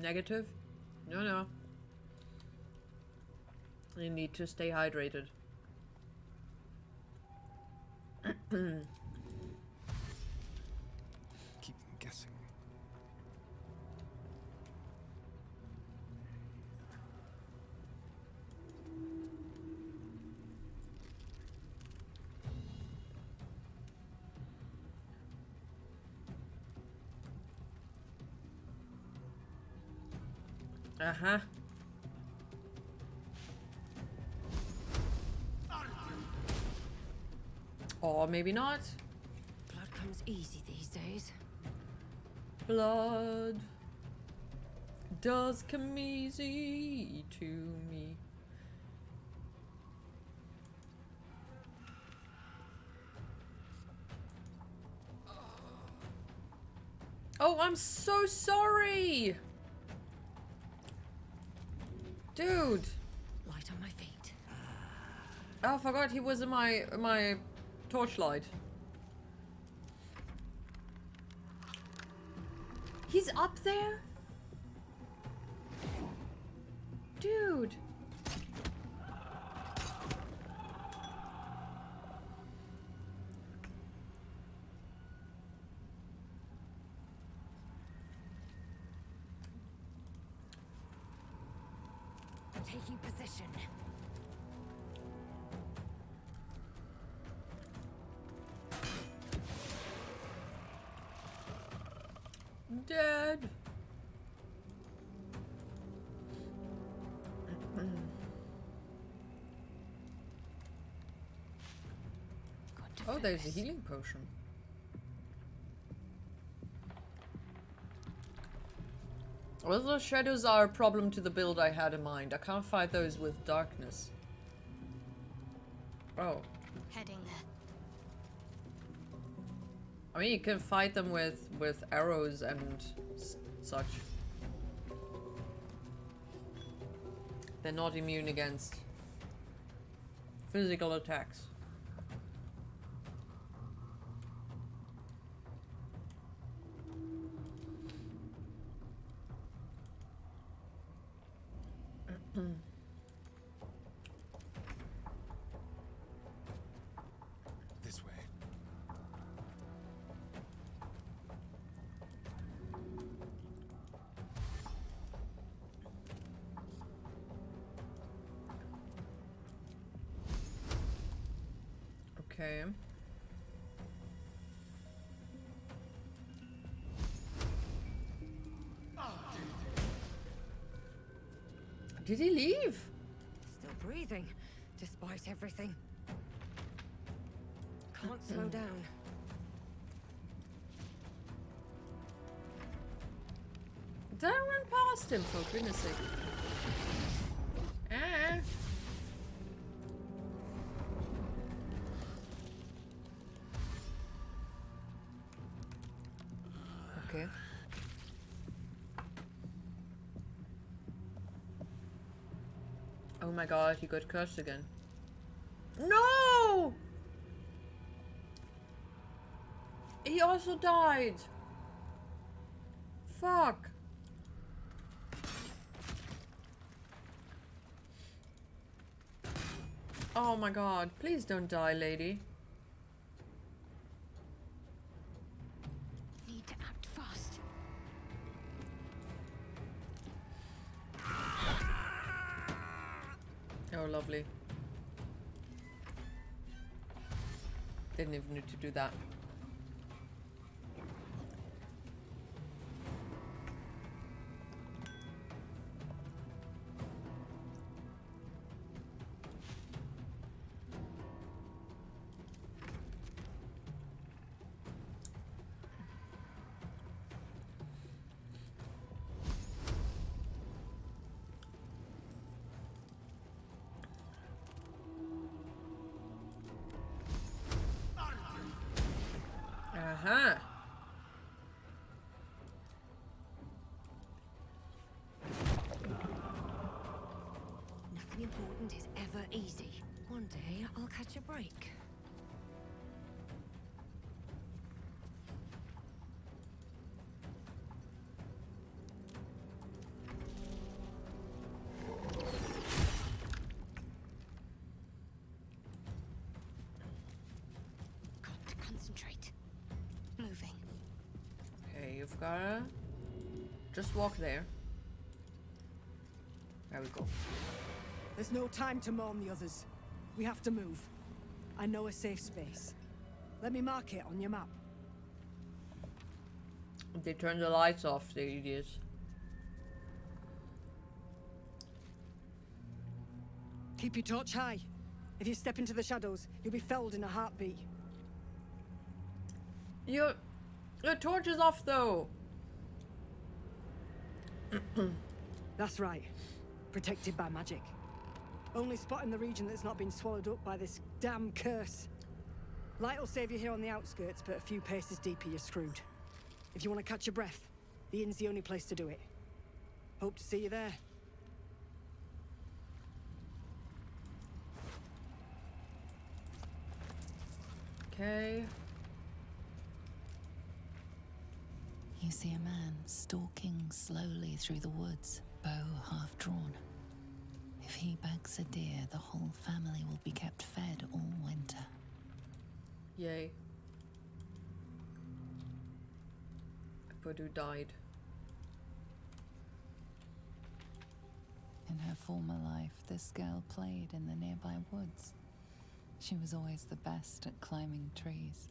A: Negative? No, no. You need to stay hydrated.
E: Keep them guessing.
A: Uh-huh. Or maybe not.
C: Blood comes easy these days.
A: Blood does come easy to me. Oh, I'm so sorry! Dude!
C: Light on my feet.
A: Oh, I forgot he was in my torchlight. He's up there? Dude.
C: Taking position.
A: Dead. Oh, there's a healing potion. Well, the shadows are a problem to the build I had in mind. I can't fight those with darkness. Oh.
I: Heading there.
A: I mean, you can fight them with arrows and such. They're not immune against physical attacks.
H: This way.
A: Okay. Did he leave?
C: Still breathing, despite everything. Can't slow down.
A: Did I run past him, for goodness sake? Ah. Okay. Oh my god, he got cursed again. No! He also died. Fuck. Oh my god, please don't die, lady.
I: Need to act fast.
A: Oh, lovely. Didn't even need to do that. Uh-huh.
C: Nothing important is ever easy. One day I'll catch a break.
I: Got to concentrate. Moving.
A: Okay, you've gotta just walk there. There we go.
M: There's no time to mourn the others. We have to move. I know a safe space. Let me mark it on your map.
A: They turned the lights off, the idiots.
M: Keep your torch high. If you step into the shadows, you'll be felled in a heartbeat.
A: Your torch is off, though.
M: That's right. Protected by magic. Only spot in the region that's not been swallowed up by this damn curse. Light will save you here on the outskirts, but a few paces deeper, you're screwed. If you want to catch your breath, the inn's the only place to do it. Hope to see you there.
A: Okay.
K: You see a man stalking slowly through the woods, bow half drawn. If he bags a deer, the whole family will be kept fed all winter.
A: Yay. But who died?
K: In her former life, this girl played in the nearby woods. She was always the best at climbing trees.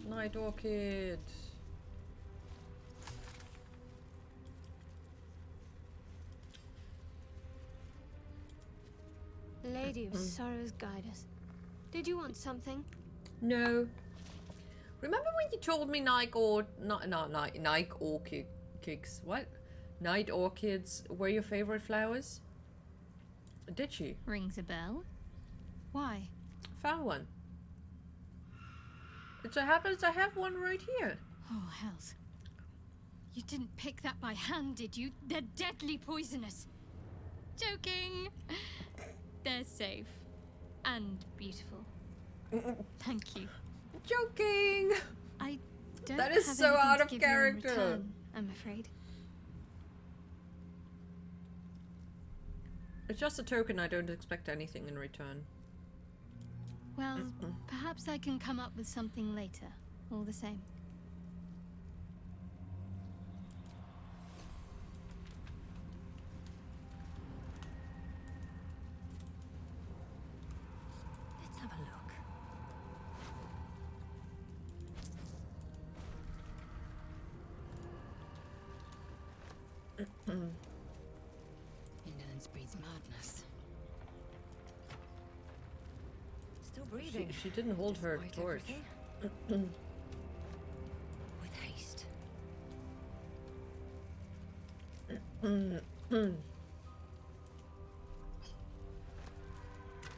A: Night Orchid.
I: Lady of Sorrows, guide us. Did you want something?
A: No. Remember when you told me night orchids? What? Night orchids were your favorite flowers? Did she?
I: Rings a bell. Why?
A: Found one. It so happens I have one right here.
I: Oh, hells. You didn't pick that by hand, did you? They're deadly poisonous. Joking. They're safe. And beautiful. Thank you.
A: Joking!
I: I don't
A: That is
I: have
A: so
I: anything
A: out
I: to
A: of
I: give you in
A: character.
I: return, I'm afraid.
A: It's just a token. I don't expect anything in return.
I: Well, perhaps I can come up with something later, all the same.
C: Let's have a look. Indolence breeds madness. Still breathing.
A: She didn't hold her
C: Despite
A: torch.
C: everything. With haste.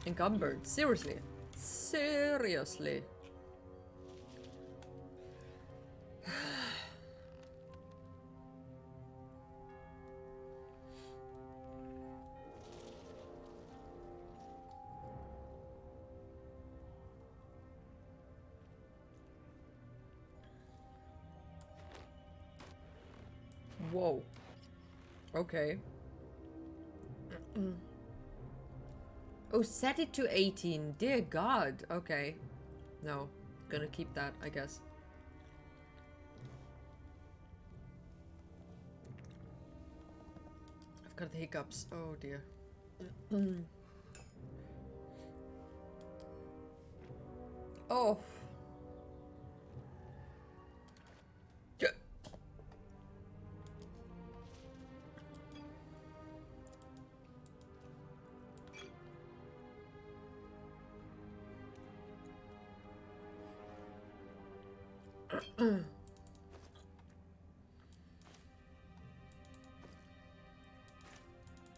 A: Encumbered. Seriously. Seriously. Whoa. Okay. Oh, set it to 18. Dear God. Okay. No. Gonna keep that, I guess. I've got the hiccups. Oh dear. Oh. Yeah.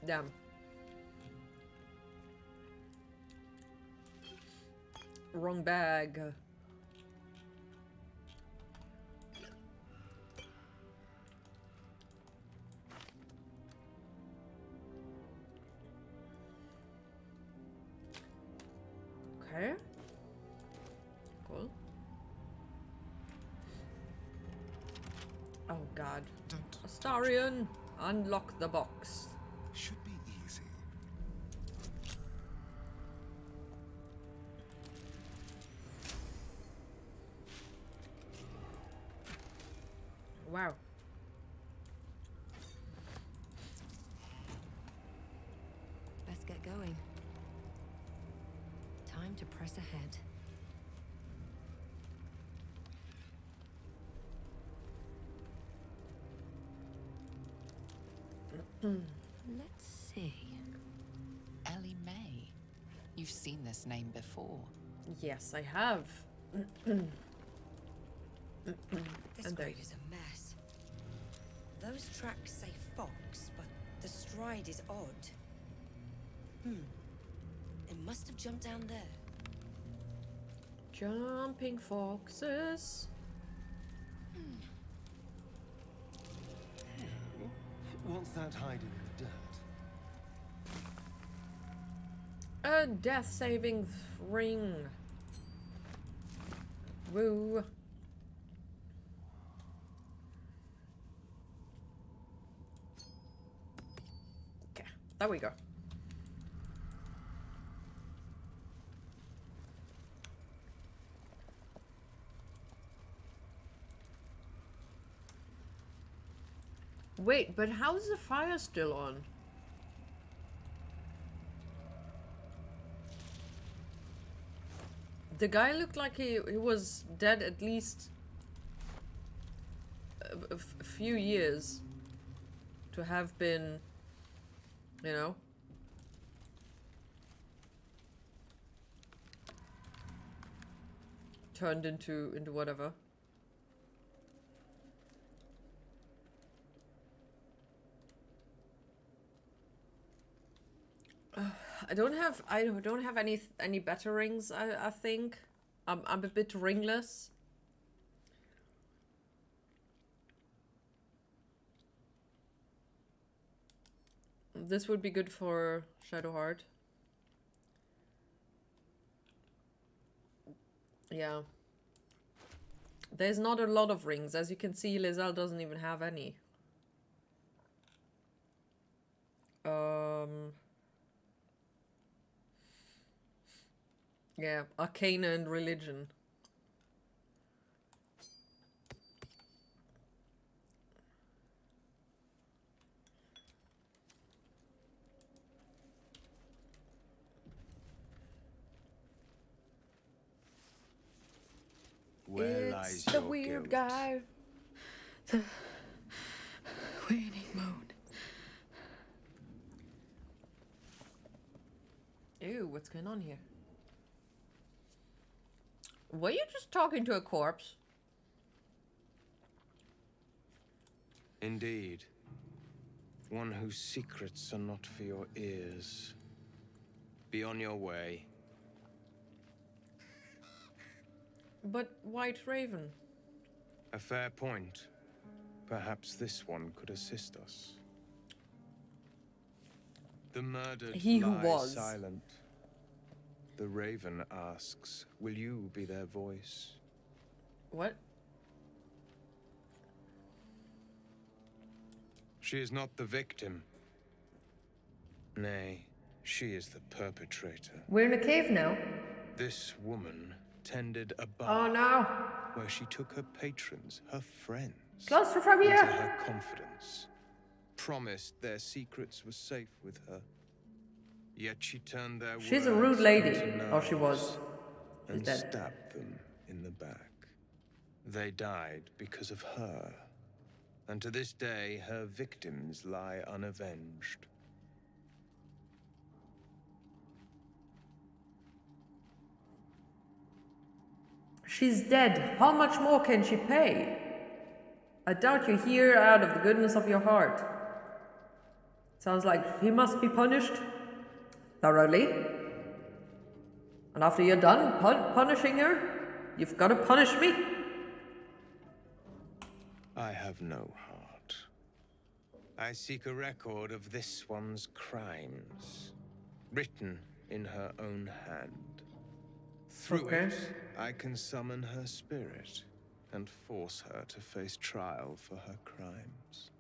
A: Damn. Wrong bag. Okay. Cool. Oh God. Astarion, unlock the box.
H: Should be easy.
A: Wow.
C: Best get going. Time to press ahead. Let's see.
K: Ellie May. You've seen this name before.
A: Yes, I have.
C: This
A: And
C: grave is a mess. Those tracks say fox, but the stride is odd. It must have jumped down there.
A: Jumping foxes.
H: What's that hiding in the dirt?
A: A death saving ring. Woo. Okay, there we go. Wait, but how is the fire still on? The guy looked like he was dead at least a few years to have been, you know. Turned into whatever. I don't have any better rings. I think I'm a bit ringless. This would be good for Shadowheart. Yeah. There's not a lot of rings. As you can see, Lizelle doesn't even have any. Yeah, Arcana and Religion.
D: Where
A: It's
D: lies
A: the
D: your
A: weird
D: guilt?
A: guy.
C: The waning moon.
A: Ew, what's going on here? Were you just talking to a corpse?
N: Indeed. One whose secrets are not for your ears. Be on your way.
A: But White Raven.
N: A fair point. Perhaps this one could assist us. The murdered
A: He who
N: lie
A: was.
N: silent. The Raven asks, will you be their voice?
A: What?
N: She is not the victim. Nay, she is the perpetrator.
A: We're in a cave now.
N: This woman tended a
A: Oh
N: bar
A: no.
N: where she took her patrons, her friends,
A: Claustrophobia.
N: into her confidence, promised their secrets were safe with her. Yet she turned their
A: She's a
N: words
A: rude lady.
N: into
A: Or she was.
N: nerves
A: She's
N: and
A: dead.
N: stabbed them in the back. They died because of her. And to this day, her victims lie unavenged.
A: She's dead. How much more can she pay? I doubt you hear out of the goodness of your heart. Sounds like he must be punished thoroughly. And after you're done punishing her, you've got to punish me.
N: I have no heart. I seek a record of this one's crimes, written in her own hand. Through
A: Okay.
N: it, I can summon her spirit and force her to face trial for her crimes.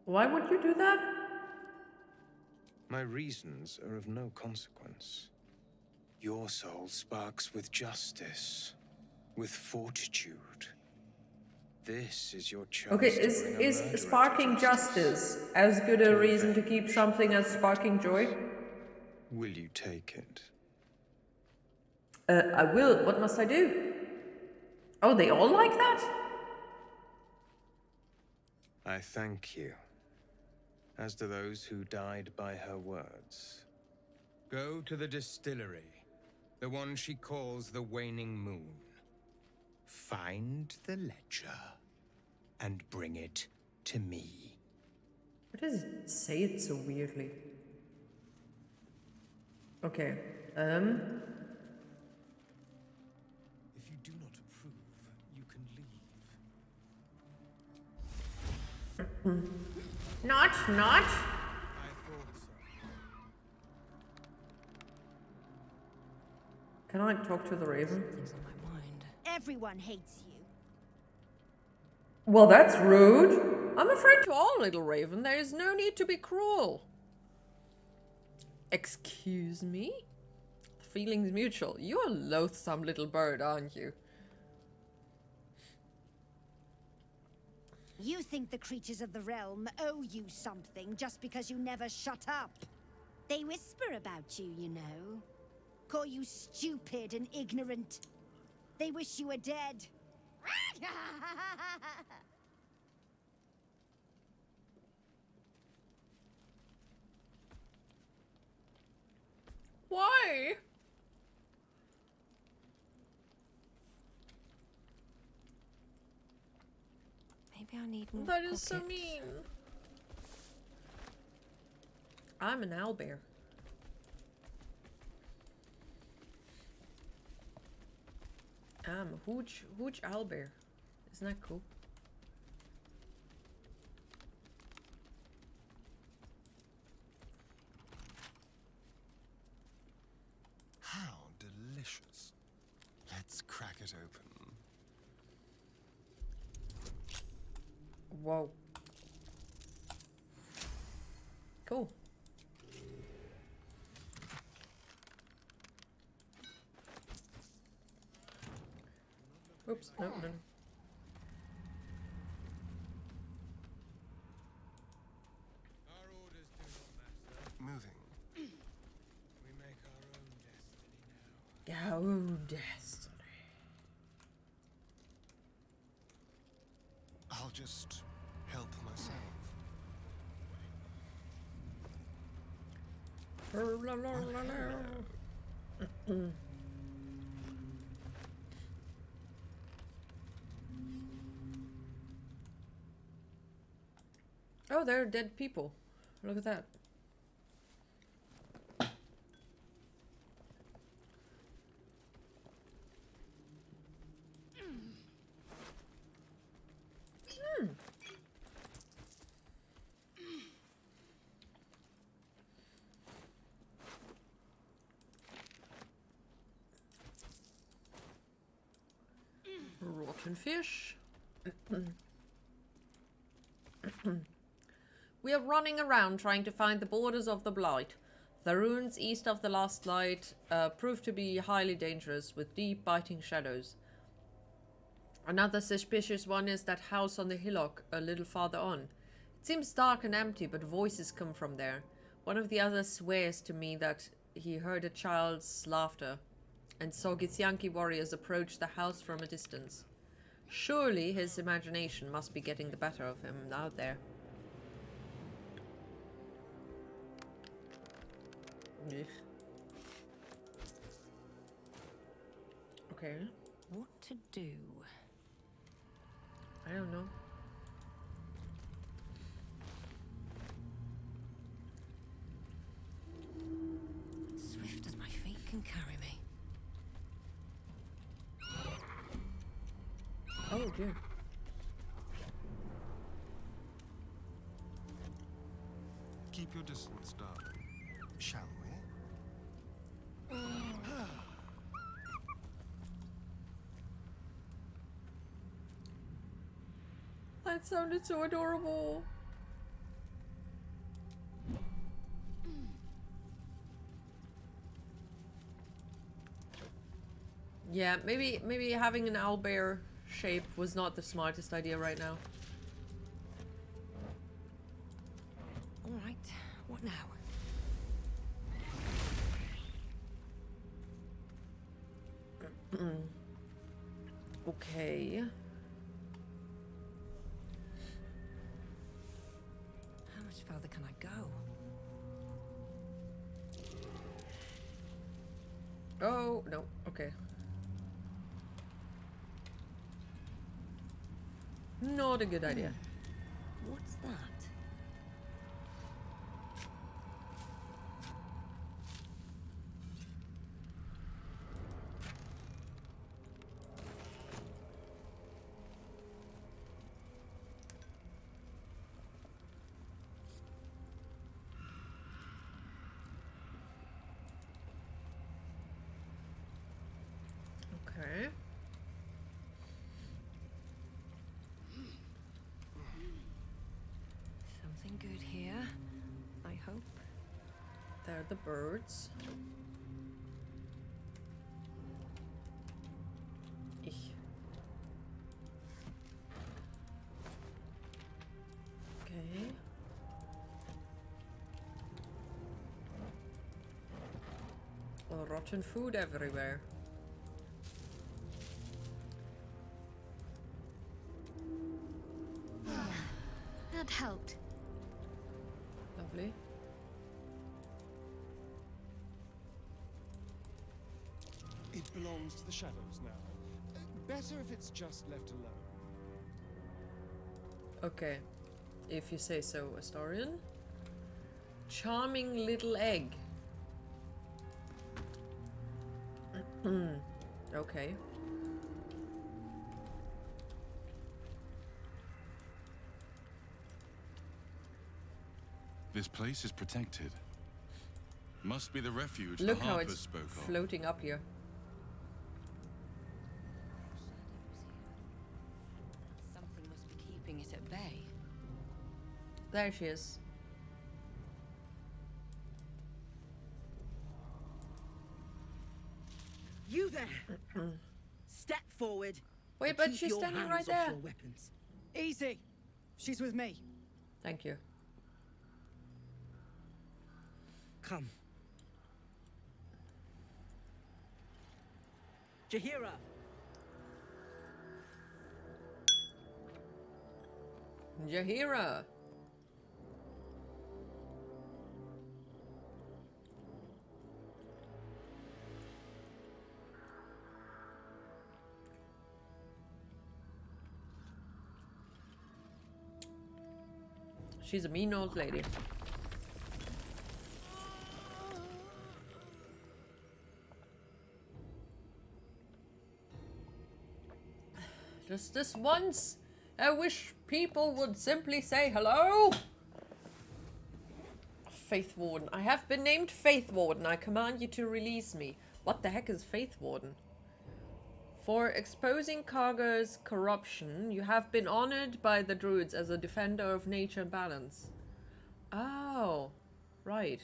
A: Why would you do that?
N: My reasons are of no consequence. Your soul sparks with justice, with fortitude. This is your chance.
A: Okay,
N: to bring a
A: is
N: murderer to
A: sparking justice as good a reason to keep something as sparking joy?
N: Will you take it?
A: I will. What must I do? Oh, they all like that?
N: I thank you. As do those who died by her words. Go to the distillery, the one she calls the Waning Moon. Find the ledger and bring it to me.
A: Why does it say it so weirdly? Okay.
N: If you do not approve, you can leave.
A: Not. Can I talk to the raven?
C: Something's on my mind.
O: Everyone hates you.
A: Well, that's rude. I'm a friend to all, little raven. There is no need to be cruel. Excuse me? The feeling's mutual. You're a loathsome little bird, aren't you?
O: You think the creatures of the realm owe you something just because you never shut up. They whisper about you, you know. Call you stupid and ignorant. They wish you were dead.
A: Why?
C: Maybe I need more
A: That is so
C: pockets.
A: mean. I'm an owlbear. I'm a huge owlbear. Isn't that cool?
H: How delicious. Let's crack it open.
A: Whoa. Cool. Oops, no.
H: Moving.
N: We make our own destiny now.
A: Our own destiny.
H: I'll just help myself.
A: Oh, there are dead people. Look at that. Rotten fish. We are running around trying to find the borders of the Blight. The ruins east of the last light proved to be highly dangerous with deep biting shadows. Another suspicious one is that house on the hillock a little farther on. It seems dark and empty, but voices come from there. One of the others swears to me that he heard a child's laughter and saw Githyanki warriors approach the house from a distance. Surely his imagination must be getting the better of him out there. Ugh. Okay.
C: What to do?
A: I don't know.
C: Swift as my feet can carry me.
A: Oh dear.
H: Keep your distance, darling. Shall we?
A: That sounded so adorable. Yeah, maybe having an owlbear shape was not the smartest idea right now.
C: All right, what now?
A: Okay.
C: How much further can I go?
A: Oh, no. Okay. Not a good idea.
C: What's that?
A: Okay.
C: Something good here, I hope.
A: There are the birds. Ich. Okay. Well, rotten food everywhere.
I: That helped.
A: Lovely.
P: It belongs to the shadows now. Better if it's just left alone.
A: Okay. If you say so, Astarion. Charming little egg. Okay.
G: This place is protected. Must be the refuge
A: Look
G: the
A: how
G: Harpers
A: it's
G: spoke of.
A: floating up here.
C: Something must be keeping it at bay.
A: There she is.
M: You there! Step forward.
A: Wait,
M: and
A: but
M: keep
A: she's
M: your
A: standing
M: hands
A: right
M: off
A: there.
M: your weapons. Easy. She's with me.
A: Thank you.
M: Come. Jahira.
A: Jahira. She's a mean old lady. Just this once, I wish people would simply say hello. Faith Warden. I have been named Faith Warden. I command you to release me. What the heck is Faith Warden? For exposing Karga's corruption, you have been honored by the Druids as a defender of nature and balance. Oh, right.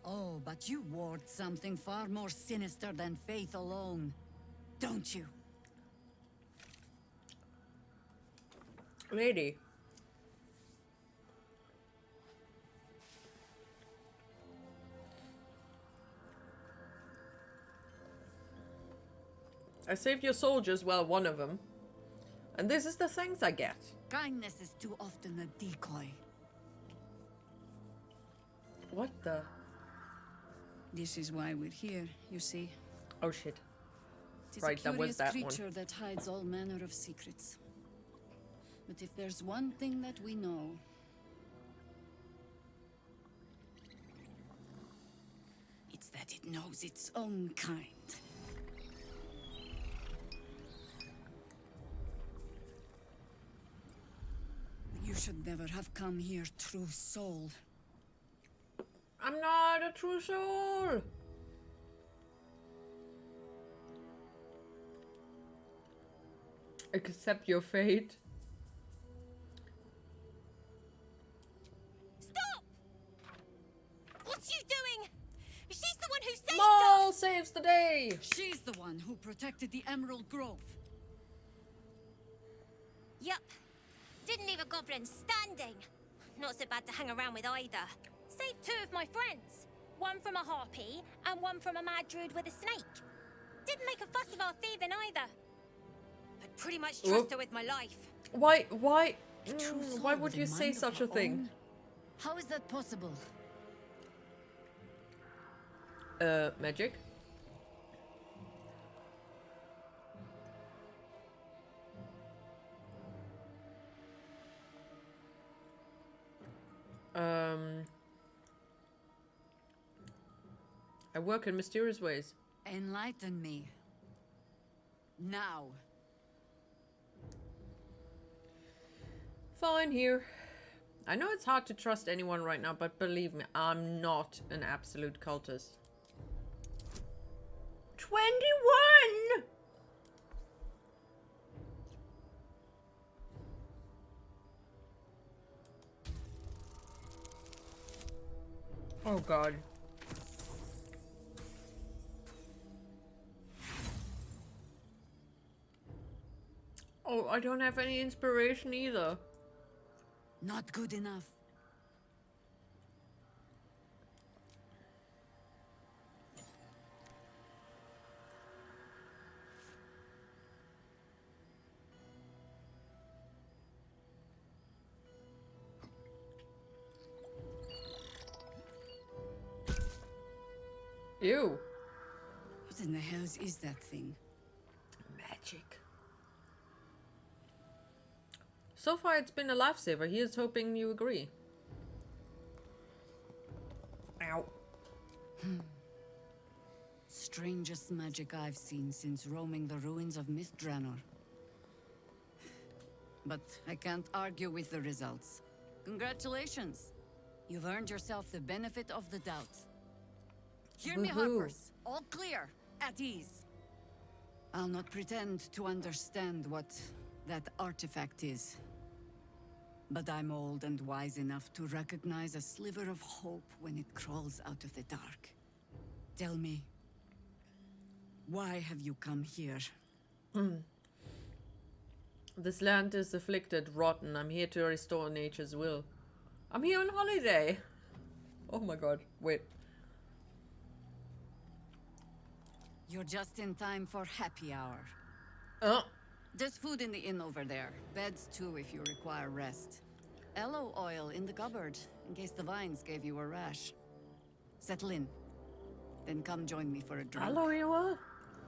Q: Oh, but you ward something far more sinister than faith alone, don't you?
A: Lady. I saved your soldiers, well, one of them. And this is the thanks I get.
Q: Kindness is too often a decoy.
A: What the?
Q: This is why we're here, you see.
A: Oh shit.
Q: It is
A: Right,
Q: a
A: that was
Q: curious
A: that
Q: creature
A: one.
Q: that hides all manner of secrets. But if there's one thing that we know, it's that it knows its own kind. You should never have come here, true soul.
A: I'm not a true soul. Accept your fate.
R: Stop! What's you doing? She's the one who saved
A: Maul
R: us!
A: saves the day.
Q: She's the one who protected the Emerald Grove.
R: Yup. Didn't leave a goblin standing. Not so bad to hang around with either. Saved two of my friends. One from a harpy and one from a mad druid with a snake. Didn't make a fuss of our thieving either. I'd pretty much trust her with my life.
A: Why
Q: Why
A: would you say such a thing?
Q: How is that possible?
A: Magic? I work in mysterious ways.
Q: Enlighten me. Now.
A: Fine, here. I know it's hard to trust anyone right now, but believe me, I'm not an absolute cultist. 21! Oh god. Oh, I don't have any inspiration either.
Q: Not good enough.
A: Ew.
Q: What in the hells is that thing?
A: Magic. So far, it's been a lifesaver. Here's hoping you agree. Ow.
Q: Strangest magic I've seen since roaming the ruins of Mythdraenor. But I can't argue with the results. Congratulations. You've earned yourself the benefit of the doubt. Hear me, Harpers. All clear. At ease. I'll not pretend to understand what that artifact is. But I'm old and wise enough to recognize a sliver of hope when it crawls out of the dark. Tell me, why have you come here?
A: This land is afflicted, rotten. I'm here to restore nature's will. I'm here on holiday. Oh my god, wait.
Q: You're just in time for happy hour.
A: Oh.
Q: There's food in the inn over there. Beds too if you require rest. Aloe oil in the cupboard, in case the vines gave you a rash. Settle in. Then come join me for a drink.
A: Aloe oil?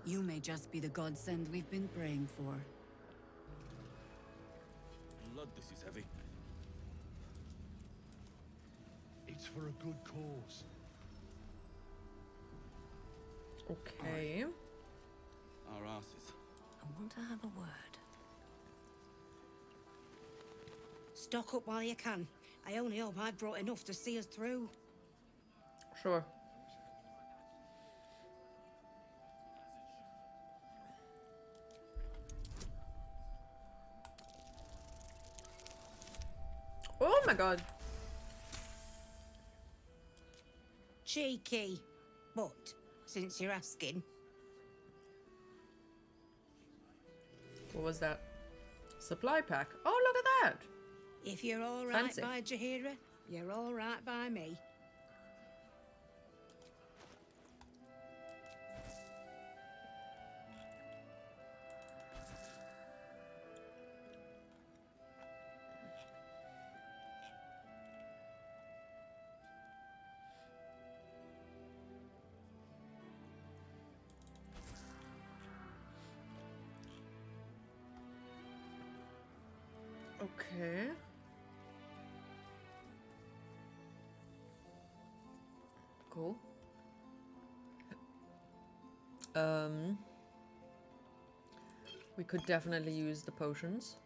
Q: You may just be the godsend we've been praying for.
L: Blood, this is heavy. It's for a good cause.
A: Okay.
G: Our asses.
C: I want to have a word.
O: Stock up while you can. I only hope I've brought enough to see us through.
A: Sure. Oh my god.
O: Cheeky. But, since you're asking.
A: What was that? Supply pack. Oh, look at that.
O: If you're all right
A: Fancy.
O: by Jaheira, you're all right by me.
A: Okay. Cool. We could definitely use the potions.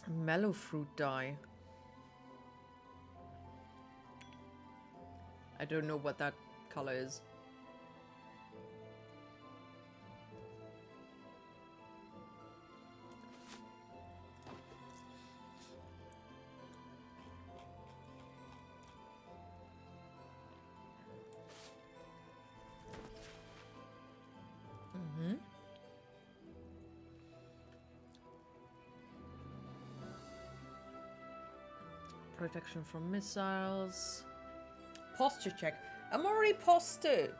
A: Mellow fruit dye. I don't know what that color is. Protection from missiles. Posture check. I'm already postured.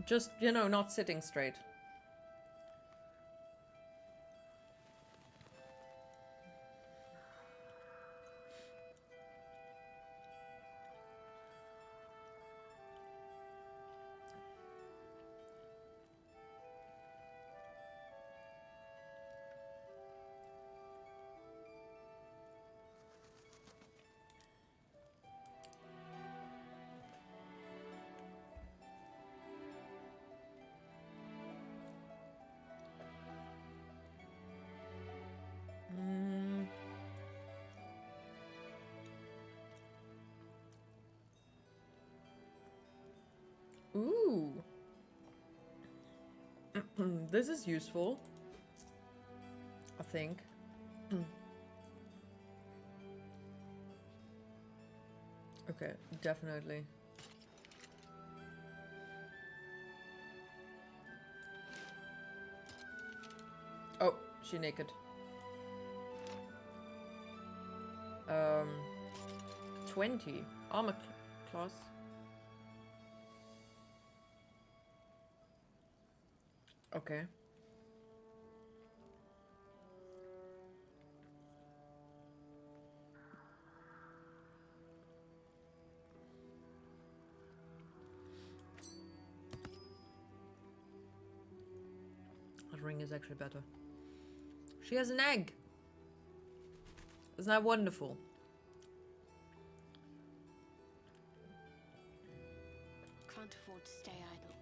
A: Just, you know, not sitting straight. Ooh. This is useful. I think. Okay, definitely. Oh, she naked. 20 armor class. Okay. That ring is actually better. She has an egg. Isn't that wonderful?
I: Can't afford to stay idle.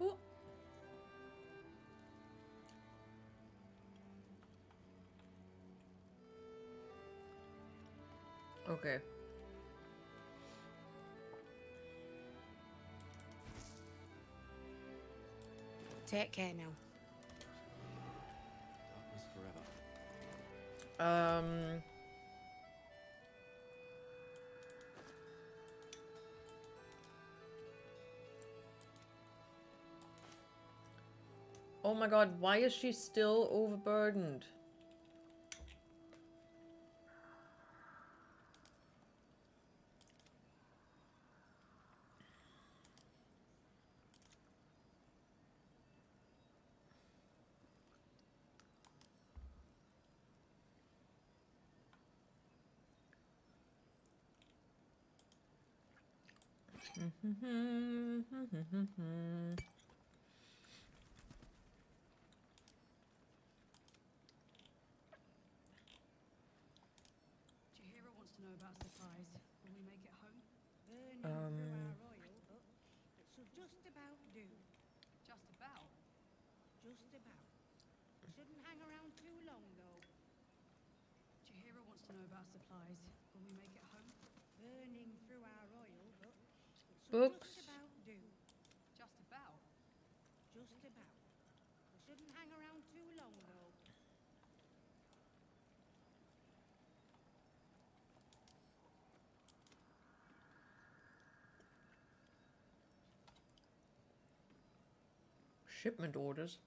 A: Ooh. Okay.
M: Take care now.
G: Darkness forever.
A: Oh my god, why is she still overburdened?
C: Chihiro wants to know about supplies. Will we make it home?
S: It should just about do.
C: Just about.
S: Just about. Shouldn't hang around too long, though.
C: Chihiro wants to know about supplies. Will we make it home?
S: Burning through our oil, but it should
A: Books.
S: just about do.
C: Just about.
S: Just about. We shouldn't hang around too long, though.
A: Shipment orders.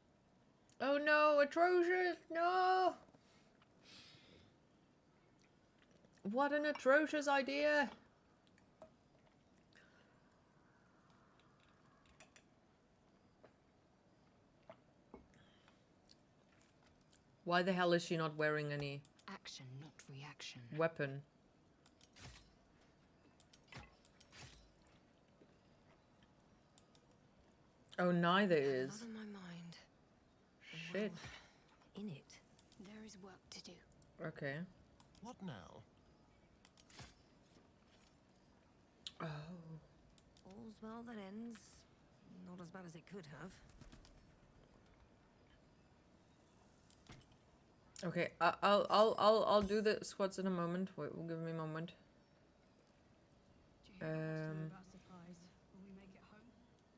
A: Oh no, atrocious! No! What an atrocious idea! Why the hell is she not wearing any
C: Action, not reaction.
A: weapon? Oh, neither is.
C: Not on my mind.
A: Shit.
C: In it.
I: There is work to do.
A: Okay.
H: What now?
A: Oh.
C: All's well that ends. Not as bad as it could have.
A: Okay, I'll do the squats in a moment. Wait, give me a moment.
C: About supplies. Will we make it home?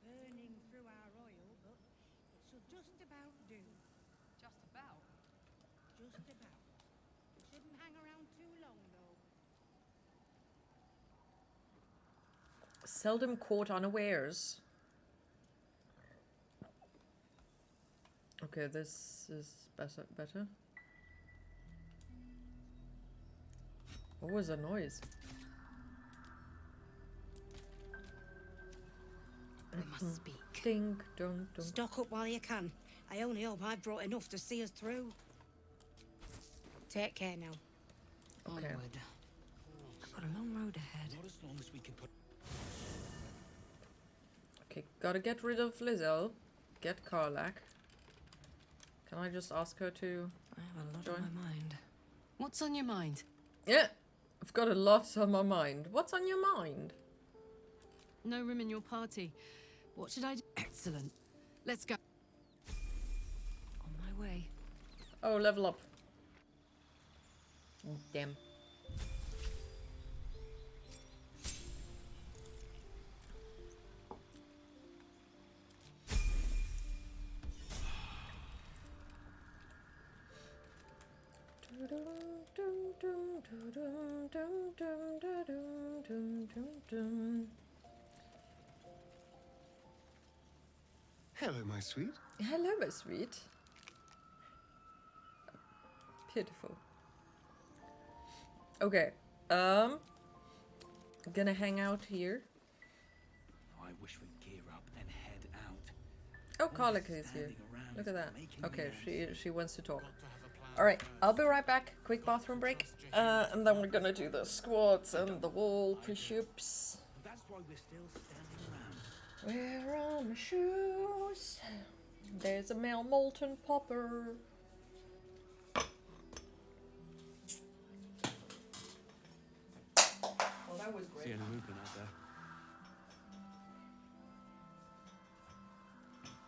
S: Burning through our oil, but it should just about do.
C: Just about.
S: Just about. We shouldn't hang around too long, though.
A: Seldom caught unawares. Okay, this is better. What was the noise?
C: We must speak.
A: Ding dong dong.
S: Stock up while you can. I only hope I've brought enough to see us through. Take care now.
A: Okay.
C: Onward. I've got a long road ahead.
E: Not as long as we can put.
A: Okay, gotta get rid of Lizelle. Get Karlak. Can I just ask her to
C: I have a lot
A: join?
C: on my mind. What's on your mind?
A: Yeah, I've got a lot on my mind. What's on your mind?
J: No room in your party. What should I do? Excellent. Let's go. On my way.
A: Oh, level up. Oh, damn.
H: Hello, my sweet.
A: Hello, my sweet. Beautiful. Okay. Gonna hang out here.
L: I wish we'd gear up and head out.
A: Oh, Karlika is here. Look at that. Okay, she wants to talk. Alright, I'll be right back. Quick bathroom break. And then we're gonna do the squats and the wall push-ups.
L: That's why we're still standing around.
A: Where are my shoes? There's a male molten popper. Well, that was great.
L: See any movement out there?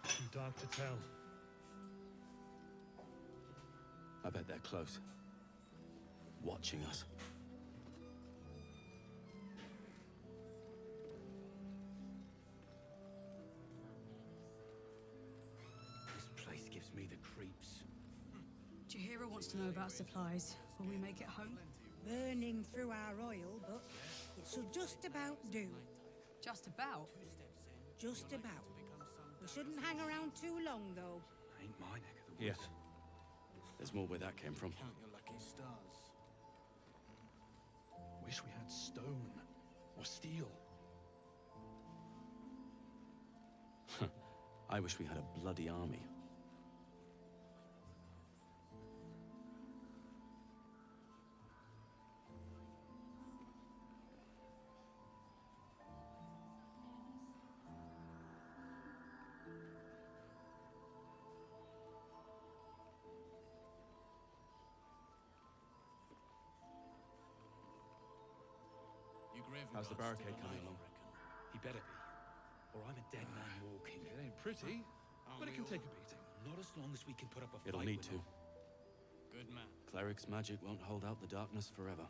L: Too dark to tell.
T: I bet they're close. Watching us.
L: This place gives me the creeps.
C: Jahira wants to know about supplies. Will we make it home?
S: Burning through our oil, but it should just about do.
C: Just about?
S: Just about. We shouldn't hang around too long, though.
T: Ain't my neck of the woods. Yeah. There's more where that came from.
L: Count your lucky stars. Wish we had stone or steel.
T: I wish we had a bloody army.
L: How's the barricade coming along? He better be, or I'm a dead man walking. It ain't pretty, but it can take a beating. Not as long as we can put up a fight.
T: It'll need to.
L: Good man.
T: Cleric's magic won't hold out the darkness forever.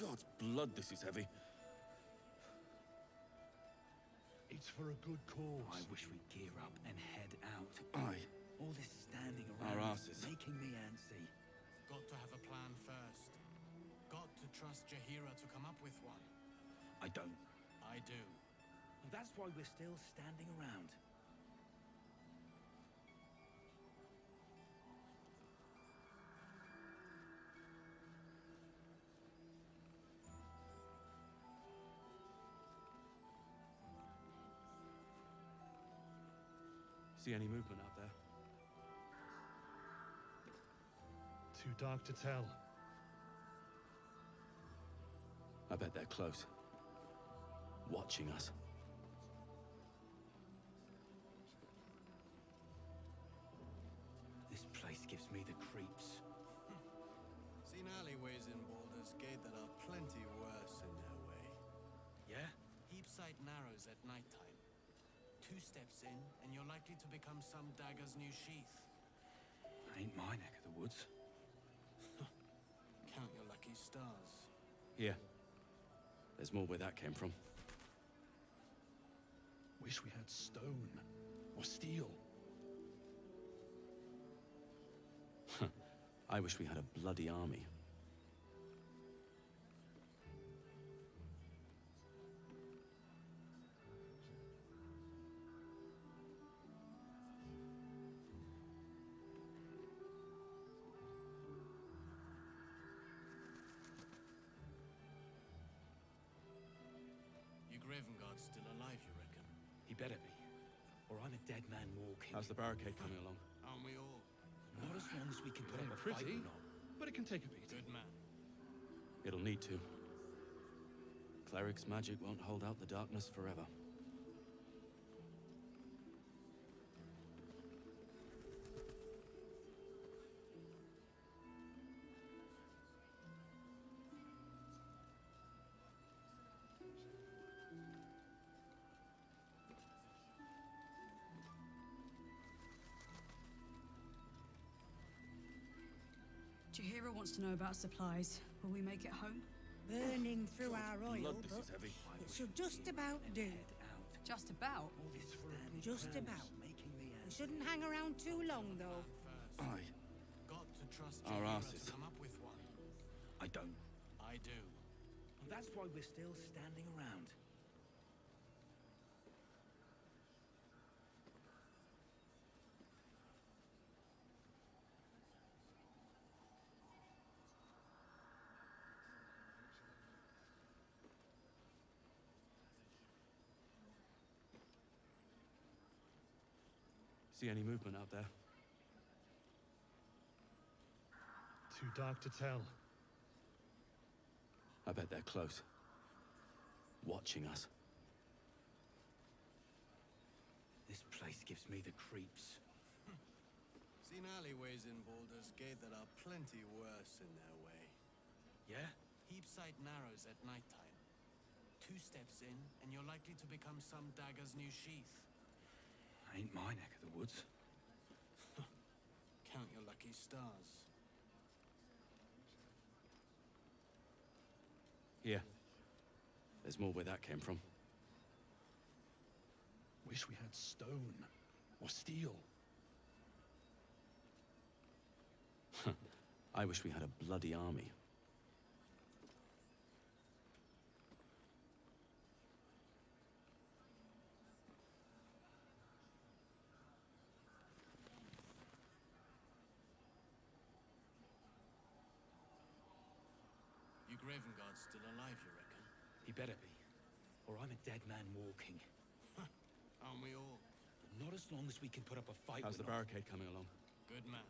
T: God's blood, this is heavy.
L: It's for a good cause. I wish we'd gear up and head out.
T: Aye.
L: All this standing
T: Our
L: around
T: asses.
L: making me antsy.
U: Got to have a plan first. Got to trust Jahira to come up with one.
L: I don't.
U: I do.
L: That's why we're still standing around.
T: See any movement out there?
L: Too dark to tell.
T: I bet they're close. Watching us.
L: This place gives me the creeps.
U: Seen alleyways in Baldur's Gate that are plenty worse in their way.
L: Yeah?
U: Heapside narrows at nighttime. 2 steps in, and you're likely to become some dagger's new sheath.
T: Ain't my neck of the woods.
U: Count your lucky stars.
T: Here. There's more where that came from.
L: Wish we had stone or steel.
T: I wish we had a bloody army.
U: Gravenguard's still alive, you reckon?
L: He better be, or I'm a dead man walking.
T: How's the barricade coming along?
U: Aren't we all?
T: Not as long as we can put up a fight, we're not.
F: But it can take a beat.
U: Good man.
T: It'll need to. Cleric's magic won't hold out the darkness forever.
V: Jahira wants to know about supplies. Will we make it home?
S: Burning through our oil,
T: Blood, this
S: but
T: is heavy.
S: it should just about do.
V: Just about?
S: Just about. We shouldn't hang around too long, though.
T: Aye.
U: Got to trust
T: Our
U: Jahira
T: asses.
U: to come up with one.
T: I don't.
U: I do.
T: That's why we're still standing around. See any movement out there?
F: Too dark to tell.
T: I bet they're close. Watching us. This place gives me the creeps.
U: Seen alleyways in Baldur's Gate that are plenty worse in their way.
T: Yeah?
U: Heapside narrows at nighttime. 2 steps in, and you're likely to become some dagger's new sheath.
T: Ain't my neck of the woods.
U: Count your lucky stars.
T: Here. There's more where that came from.
F: Wish we had stone or steel.
T: I wish we had a bloody army.
U: You Gravenguard's still alive, you reckon?
T: He better be. Or I'm a dead man walking.
U: Aren't we all?
T: Not as long as we can put up a fight.
U: How's
T: the barricade coming along?
U: Good man.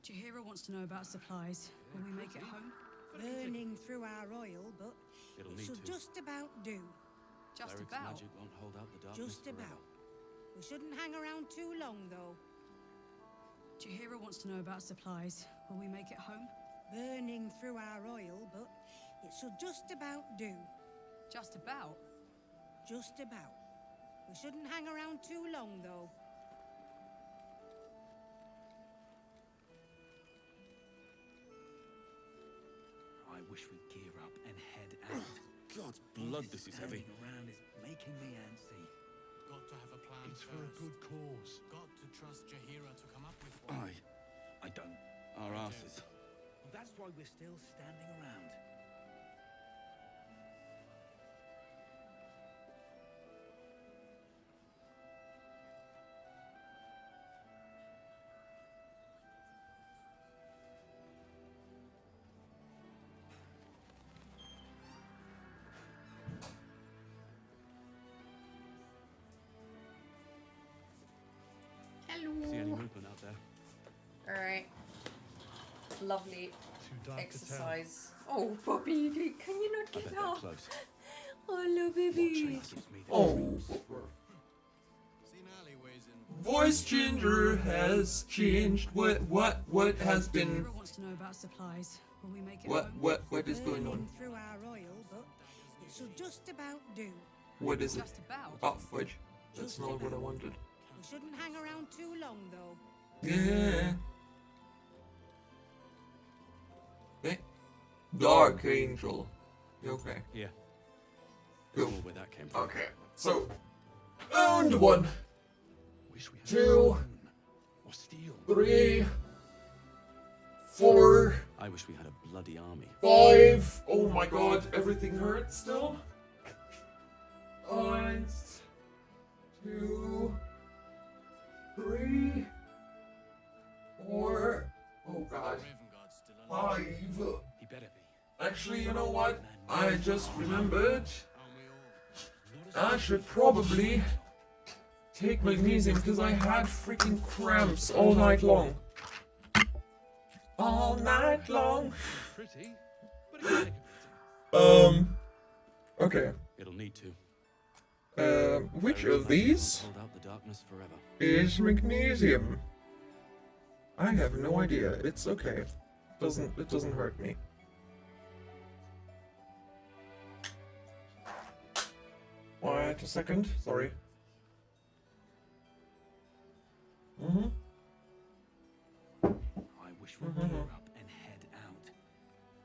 V: Jahira wants to know about supplies. Will we make it home?
S: Burning through our oil, but
T: It'll
S: it
T: need
S: should
T: to.
S: just about do.
V: Just
T: Cleric's
V: about?
T: magic won't hold out the darkness
S: Just
T: forever.
S: about. We shouldn't hang around too long, though.
V: Jahira wants to know about supplies. Will we make it home?
S: Burning through our oil, but it should just about do.
V: Just about?
S: Just about. We shouldn't hang around too long, though.
T: I wish we'd gear up and head out. God's blood, this is heavy.
F: Standing around is making me antsy.
U: Got to have a plan
F: It's
U: first.
F: for a good cause.
U: Got to trust Jahira to come up with one.
T: I don't. Our asses.
F: That's why we're still standing around.
A: Hello.
T: See any movement out there?
A: Alright. Lovely
F: Too dark
A: exercise. Oh, Bobby, can you not
T: I bet
A: get
T: they're
A: up?
T: close.
A: Oh, little baby.
B: Oh.
U: Seen alleyways in
B: Voice changer has changed. What has been?
V: Jahira wants to know about supplies. Will we make it
B: What
V: home?
B: what is going on?
S: Burning through our oil, but it should just about do.
B: What is it?
V: Just about?
B: Oh, fudge. That's
S: Just
B: not what I
S: about.
B: wanted.
S: We shouldn't hang around too long, though.
B: Yeah. Okay. Dark Angel. You okay?
T: Yeah.
B: Cool.
T: There's more where that came from.
B: Okay. So, round 1,
F: Wish we had
B: 2,
F: stone or steel.
B: 3, 4,
T: I wish we had a bloody army.
B: 5. Oh my god, everything hurts still. 1, 2, 3, 4. Oh god.
U: Gravenguard's still alive.
B: 5.
T: He better be.
B: Actually, you know what? I just remembered.
U: Aren't we all?
B: I should probably take magnesium because I had freaking cramps all night long. All night long.
F: Pretty, but it can make a pretty.
B: Okay.
T: It'll need to.
B: Which of these
T: Hold out the darkness forever.
B: is magnesium? I have no idea. It's okay. It doesn't hurt me. Wait a second. Sorry.
F: I wish we'd gear up and head out.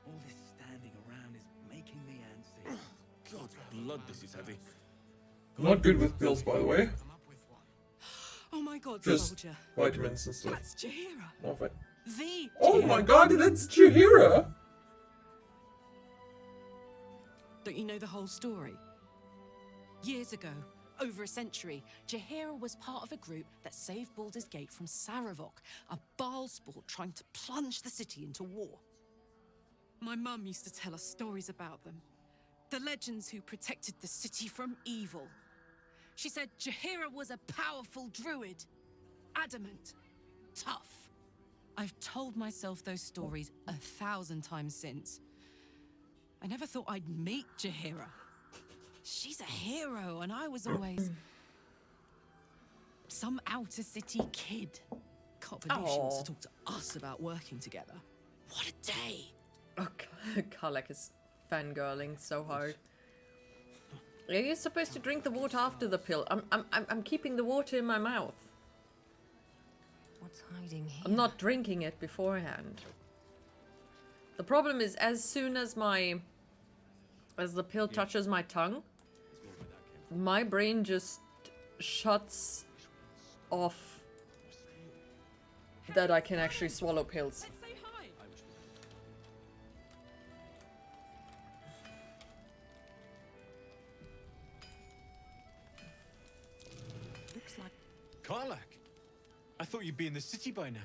F: All this standing around is making me antsy.
T: God's blood, this is heavy.
B: Not good with pills, by the way.
C: Oh my god,
B: Just
C: soldier.
B: vitamins and stuff.
C: That's Jaheira.
B: Not vi-
C: The
B: Oh
C: Jaheira.
B: my god, that's Jaheira!
C: Don't you know the whole story? Years ago, over a century, Jaheira was part of a group that saved Baldur's Gate from Saravok, a Baal sport trying to plunge the city into war. My mum used to tell us stories about them. The legends who protected the city from evil. She said Jaheira was a powerful druid. Adamant. Tough. I've told myself those stories 1,000 times since. I never thought I'd meet Jaheira. She's a hero, and I was always some outer city kid. Can't believe she wants to talk to us about working together. What a day!
A: Oh, Karlak is fangirling so hard. Are you supposed to drink the water after the pill? I'm keeping the water in my mouth.
C: What's hiding here?
A: I'm not drinking it beforehand. The problem is, as soon as the pill touches my tongue, my brain just shuts off that I can actually swallow pills.
C: Looks like
D: Karlak, I thought you'd be in the city by now.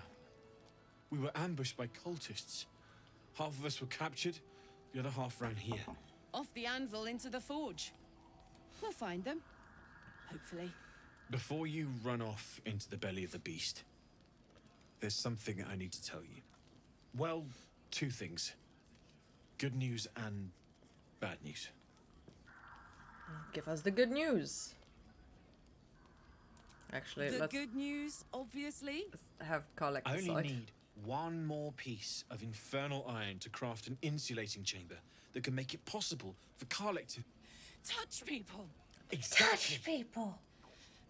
D: We were ambushed by cultists. Half of us were captured, the other half ran here.
C: off the anvil into the forge. We'll find them. Hopefully.
D: Before you run off into the belly of the beast, there's something I need to tell you. Well, two things. Good news and bad news.
A: Give us the good news. Actually,
C: The
A: let's
C: good news, obviously.
A: have Karlak
D: I only
A: decide.
D: need one more piece of infernal iron to craft an insulating chamber that can make it possible for Karlak to
C: Touch people.
D: Exactly.
A: people.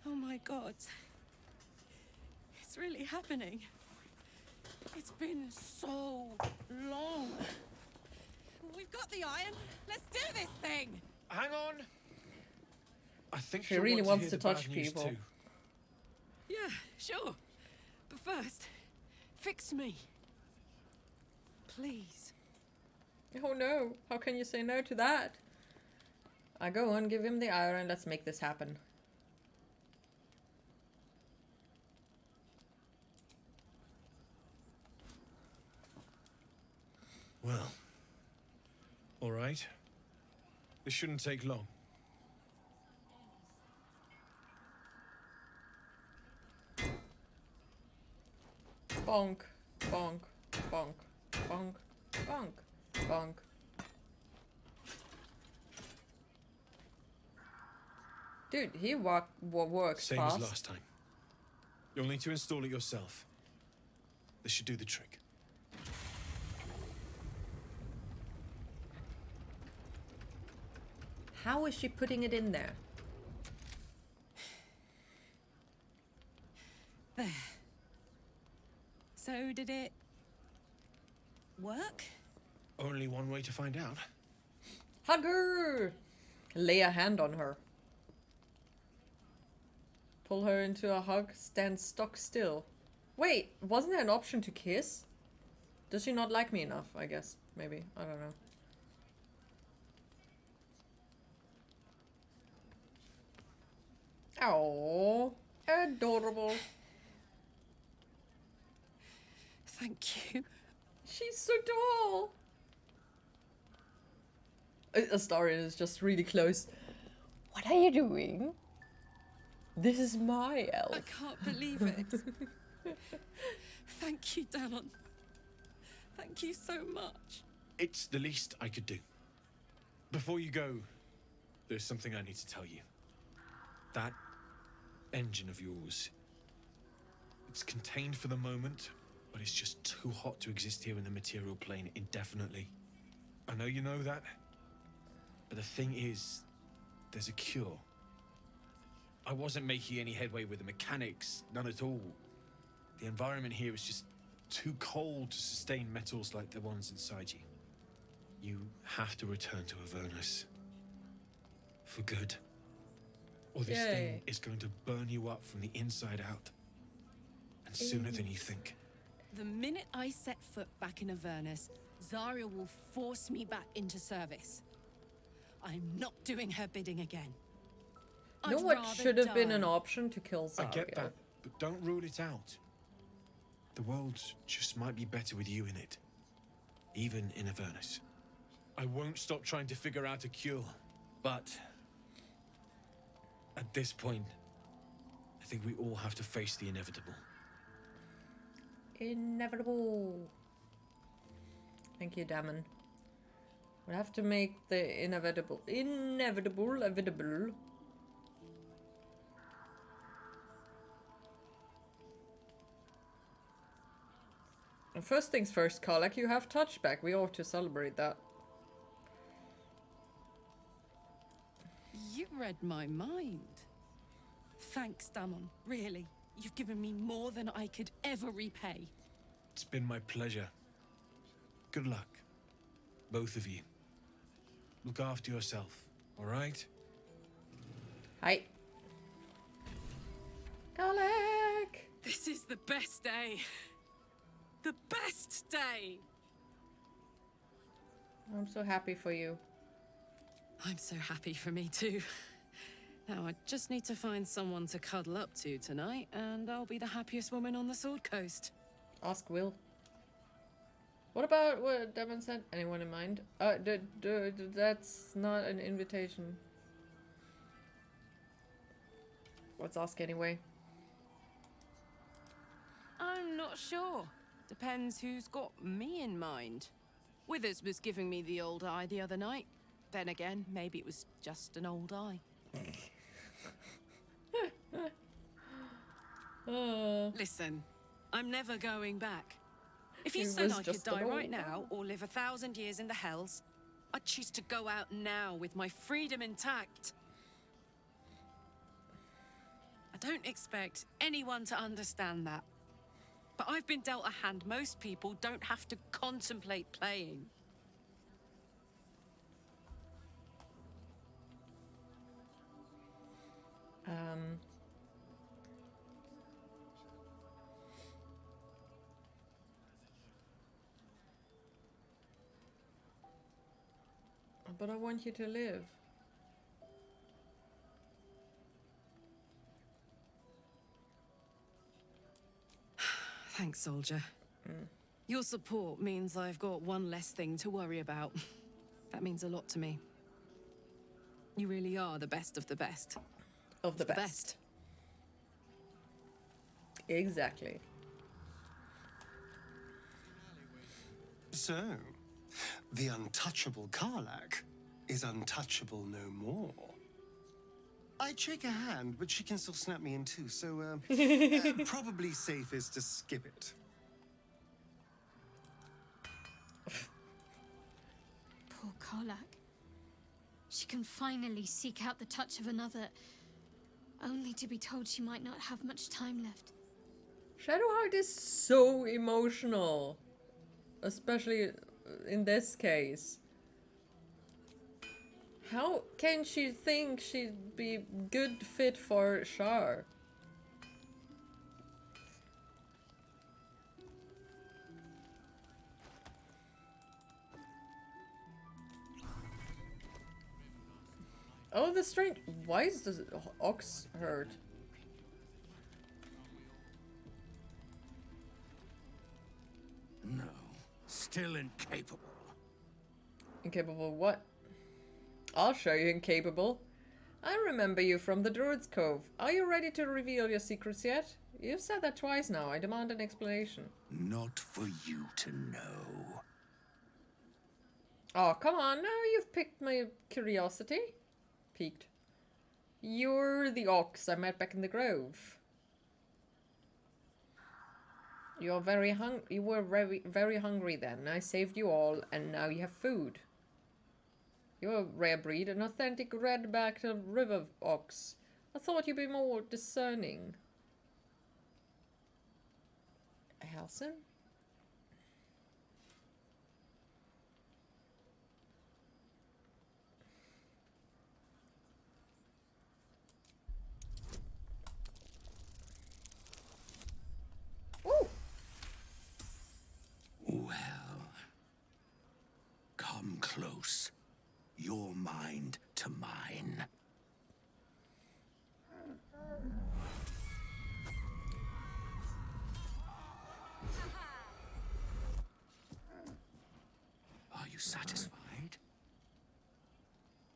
C: Oh my god. It's really happening. It's been so long. We've got the iron. Let's do this thing.
D: Hang on. I think
A: She
D: you'll
A: really
D: want
A: wants
D: hear
A: to
D: the
A: touch
D: bad news
A: people.
D: too.
C: Yeah, sure. But first, fix me. Please.
A: Oh no, how can you say no to that? I go on, give him the iron, let's make this happen.
D: Well, all right. This shouldn't take long.
A: Bonk, bonk, bonk, bonk, bonk, bonk. Dude, he works
D: Same
A: fast.
D: as last time. You'll need to install it yourself. This should do the trick.
A: How is she putting it in there?
C: There. So did it work?
D: Only one way to find out.
A: Hug her! Lay a hand on her. Pull her into a hug, stand stock still. Wait, wasn't there an option to kiss? Does she not like me enough, I guess? Maybe. I don't know. Oh, adorable.
C: Thank you.
A: She's so tall. Astarion is just really close. What are you doing? This is my elf.
C: I can't believe it. Thank you, Danon. Thank you so much.
D: It's the least I could do. Before you go, there's something I need to tell you. That engine of yours, it's contained for the moment, but it's just too hot to exist here in the material plane indefinitely. I know you know that, but the thing is, there's a cure. I wasn't making any headway with the mechanics, none at all. The environment here is just too cold to sustain metals like the ones inside you. You have to return to Avernus. For good. Or this thing is going to burn you up from the inside out. And sooner than you think.
C: The minute I set foot back in Avernus, Zarya will force me back into service. I'm not doing her bidding again.
A: You know what should have been an option to kill Zarya?
D: I get that, but don't rule it out. The world just might be better with you in it. Even in Avernus. I won't stop trying to figure out a cure, but at this point, I think we all have to face the inevitable.
A: Inevitable. Thank you, Damon. We'll have to make the inevitable. Inevitable. And first things first, Karlak, you have touchback. We ought to celebrate that.
C: You read my mind. Thanks, Damon. Really. You've given me more than I could ever repay.
D: It's been my pleasure. Good luck. Both of you. Look after yourself, all right?
A: Hi. Karlak!
C: This is the best day. The best day!
A: I'm so happy for you.
C: I'm so happy for me too. Now I just need to find someone to cuddle up to tonight, and I'll be the happiest woman on the Sword Coast.
A: Ask Will. What about what Damon said? Anyone in mind? That's not an invitation. Let's ask anyway.
C: I'm not sure. Depends who's got me in mind. Withers was giving me the old eye the other night. Then again, maybe it was just an old eye. Listen, I'm never going back. If you said I could die right now or live 1,000 years in the Hells, I'd choose to go out now with my freedom intact. I don't expect anyone to understand that. But I've been dealt a hand most people don't have to contemplate playing.
A: But I want you to live.
C: Thanks, soldier. Your support means I've got one less thing to worry about. That means a lot to me. You really are the best of the best.
A: Of the best. Exactly.
H: So, the untouchable Karlak is untouchable no more. I'd shake her hand, but she can still snap me in two, so probably safest to skip it.
I: Poor Karlak. She can finally seek out the touch of another, only to be told she might not have much time left.
A: Shadowheart is so emotional. Especially in this case. How can she think she'd be good fit for Shar? Oh, the strange. Why is the ox hurt?
E: No, still incapable.
A: Incapable of what? I'll show you incapable. I remember you from the Druid's Cove. Are you ready to reveal your secrets yet? You've said that twice now. I demand an explanation.
K: Not for you to know.
A: Oh, come on. Now you've piqued my curiosity. Piqued. You're the ox I met back in the grove. You were very hungry then. I saved you all, and now you have food. You're a rare breed, an authentic red-backed river ox. I thought you'd be more discerning. Halson? Ooh.
K: Well, come close. Your mind to mine. Are you satisfied?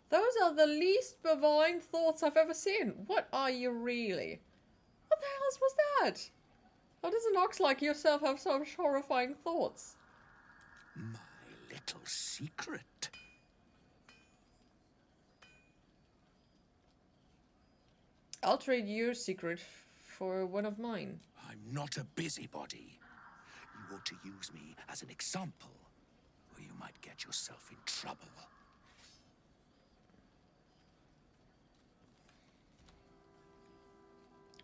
A: Those are the least bovine thoughts I've ever seen. What are you really? What the hell was that? How does an ox like yourself have such horrifying thoughts?
K: My little secret.
A: I'll trade your secret for one of mine.
K: I'm not a busybody. You ought to use me as an example, or you might get yourself in trouble.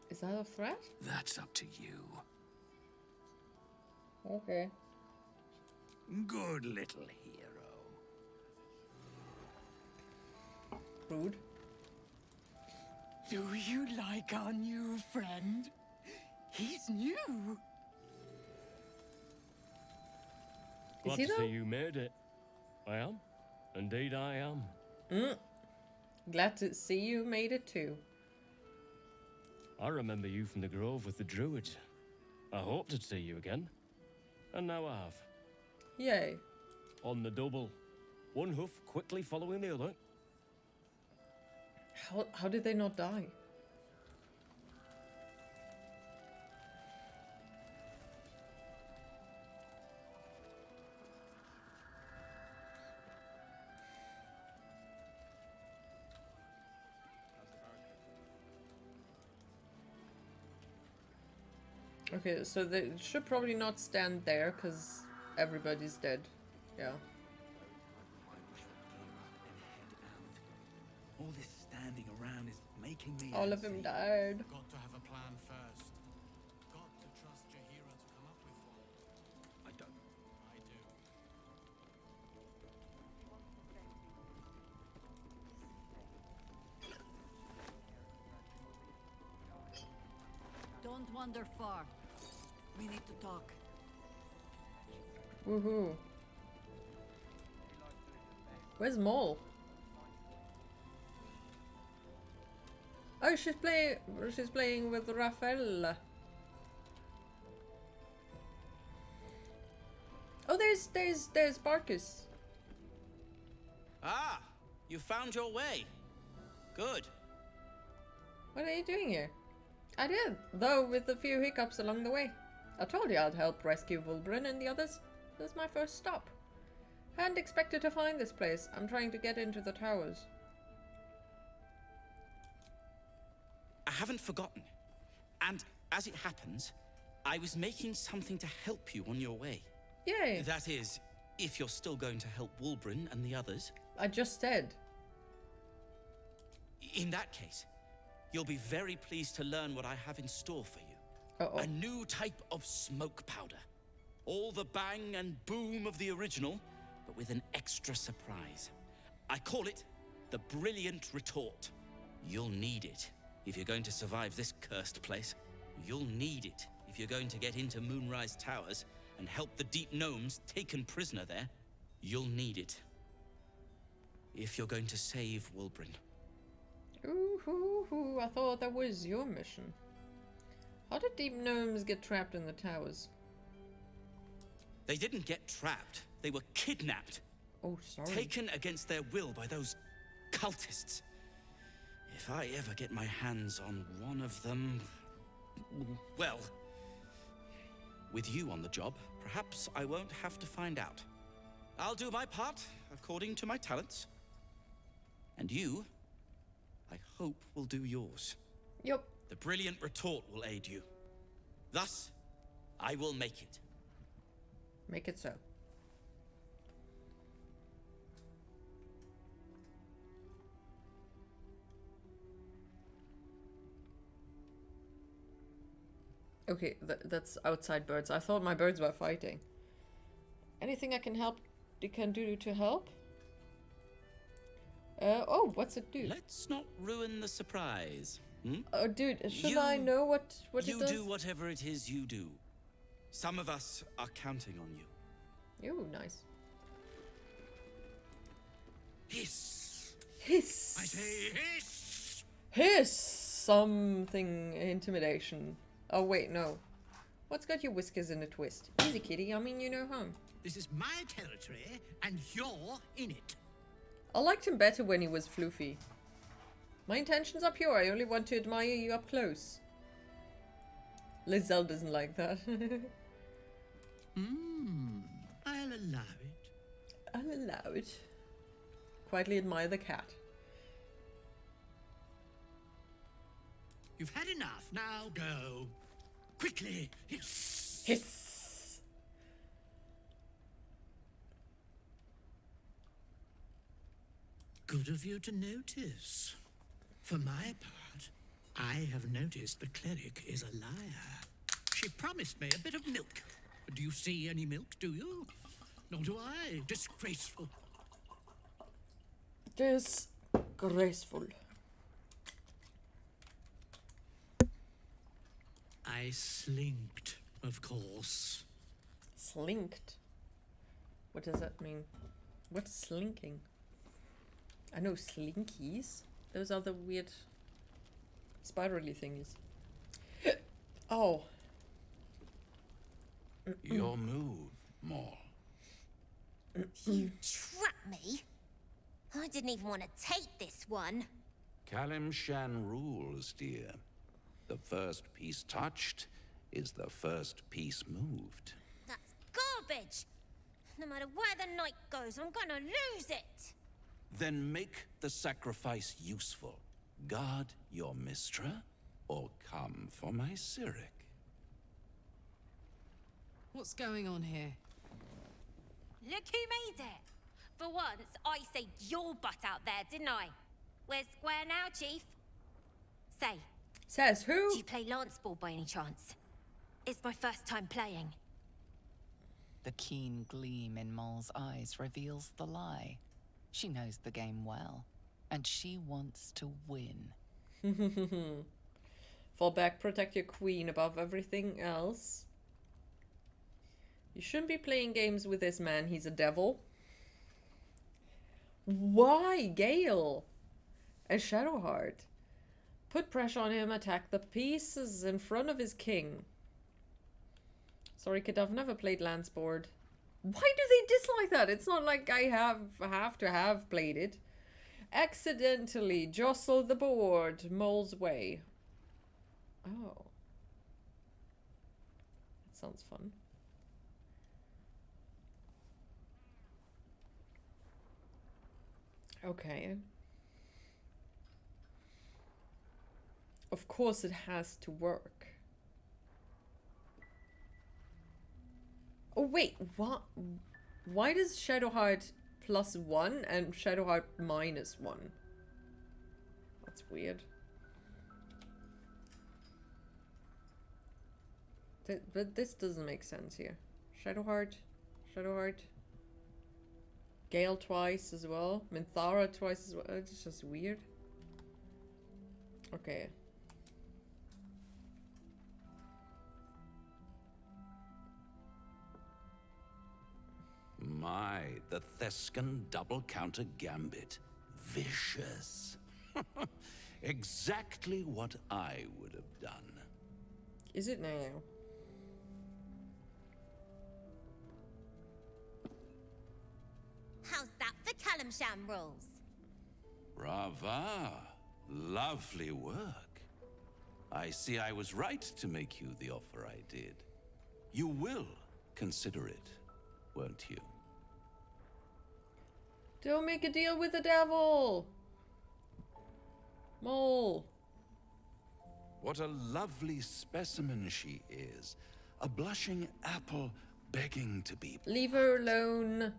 A: Is that a threat?
K: That's up to you.
A: Okay.
K: Good little hero.
A: Rude.
L: Do you like our new friend? He's new.
N: Glad to see you made it. I am. Indeed I am.
A: Glad to see you made it too.
N: I remember you from the Grove with the Druids. I hoped to see you again. And now I have.
A: Yay.
N: On the double. One hoof quickly following the other.
A: How did they not die? Okay, so they should probably not stand there because everybody's dead. Yeah.
F: All this standing around is making me
A: All of them died.
U: Got to have a plan first. Got to trust Jaheira to come up with one.
F: I don't.
U: I do.
Q: Don't wander far. We need to talk.
A: Woohoo. Where's Mole? Oh, she's playing with Raphael. Oh, there's Barkus.
W: Ah, you found your way. Good.
A: What are you doing here? I did, though with a few hiccups along the way. I told you I'd help rescue Wulbren and the others. This is my first stop. Hadn't expected to find this place. I'm trying to get into the towers.
W: I haven't forgotten. And as it happens, I was making something to help you on your way.
A: Yay!
W: That is, if you're still going to help Wulbren and the others.
A: I just said.
W: In that case, you'll be very pleased to learn what I have in store for you.
A: Uh-oh.
W: A new type of smoke powder. All the bang and boom of the original, but with an extra surprise. I call it the Brilliant Retort. You'll need it if you're going to survive this cursed place. You'll need it if you're going to get into Moonrise Towers and help the Deep Gnomes taken prisoner there. You'll need it if you're going to save Wulbren.
A: Ooh, I thought that was your mission. How did Deep Gnomes get trapped in the towers?
W: They didn't get trapped. They were kidnapped.
A: Oh, sorry.
W: Taken against their will by those cultists. If I ever get my hands on one of them... Well, with you on the job, perhaps I won't have to find out. I'll do my part according to my talents. And you, I hope, will do yours.
A: Yep.
W: The brilliant retort will aid you. Thus, I will make it.
A: Make it so. Okay, that's outside birds. I thought my birds were fighting. Anything I can do to help? Oh, what's it do?
W: Let's not ruin the surprise.
A: Oh, dude, should I know what it does?
W: You do whatever it is you do. Some of us are counting on you.
A: Ooh, nice.
K: Hiss.
A: Hiss.
K: I say hiss.
A: Hiss. Something intimidation. Oh wait, no. What's got your whiskers in a twist? Easy, kitty. I mean, you know home.
K: This is my territory, and you're in it.
A: I liked him better when he was floofy. My intentions are pure. I only want to admire you up close. Lizelle doesn't like that.
K: I'll allow it.
A: I'll allow it. Quietly admire the cat.
K: You've had enough. Now go. Quickly. Hiss.
A: Hiss.
K: Good of you to notice. For my part, I have noticed the cleric is a liar. She promised me a bit of milk. Do you see any milk, do you? Nor do I. Disgraceful.
A: Disgraceful.
K: I slinked, of course.
A: Slinked? What does that mean? What's slinking? I know slinkies. Those are the weird spirally thingies. Oh.
K: Your move, Maul.
O: You trapped me? I didn't even want to take this one.
K: Kalimshan rules, dear. The first piece touched is the first piece moved.
O: That's garbage. No matter where the night goes, I'm gonna lose it.
K: Then make the sacrifice useful. Guard your Mistra, or come for my Cyric.
C: What's going on here?
O: Look who made it. For once, I saved your butt out there, didn't I? We're square now, Chief. Say.
A: Says who?
O: Do you play lance ball by any chance? It's my first time playing.
P: The keen gleam in Moll's eyes reveals the lie. She knows the game well, and she wants to win.
A: Fall back, protect your queen above everything else. You shouldn't be playing games with this man, he's a devil. Why, Gale? A Shadowheart. Put pressure on him, attack the pieces in front of his king. Sorry, kid, I've never played lance board. Why do they dislike that? It's not like I have to have played it. Accidentally jostle the board Mole's way. Oh. That sounds fun. Okay. Of course it has to work. Oh wait, what? Why does Shadowheart +1 and Shadowheart -1? That's weird. But this doesn't make sense here. Shadowheart. Gale twice as well. Minthara twice as well. It's just weird. Okay.
K: My, the Thescan double counter gambit. Vicious. Exactly what I would have done.
A: Is it now?
O: How's that for Kalimshan rules?
K: Brava.
G: Lovely work. I see I was right to make you the offer I did. You will consider it, won't you?
A: Don't make a deal with the devil! Mole.
G: What a lovely specimen she is. A blushing apple begging to be...
A: Leave her alone.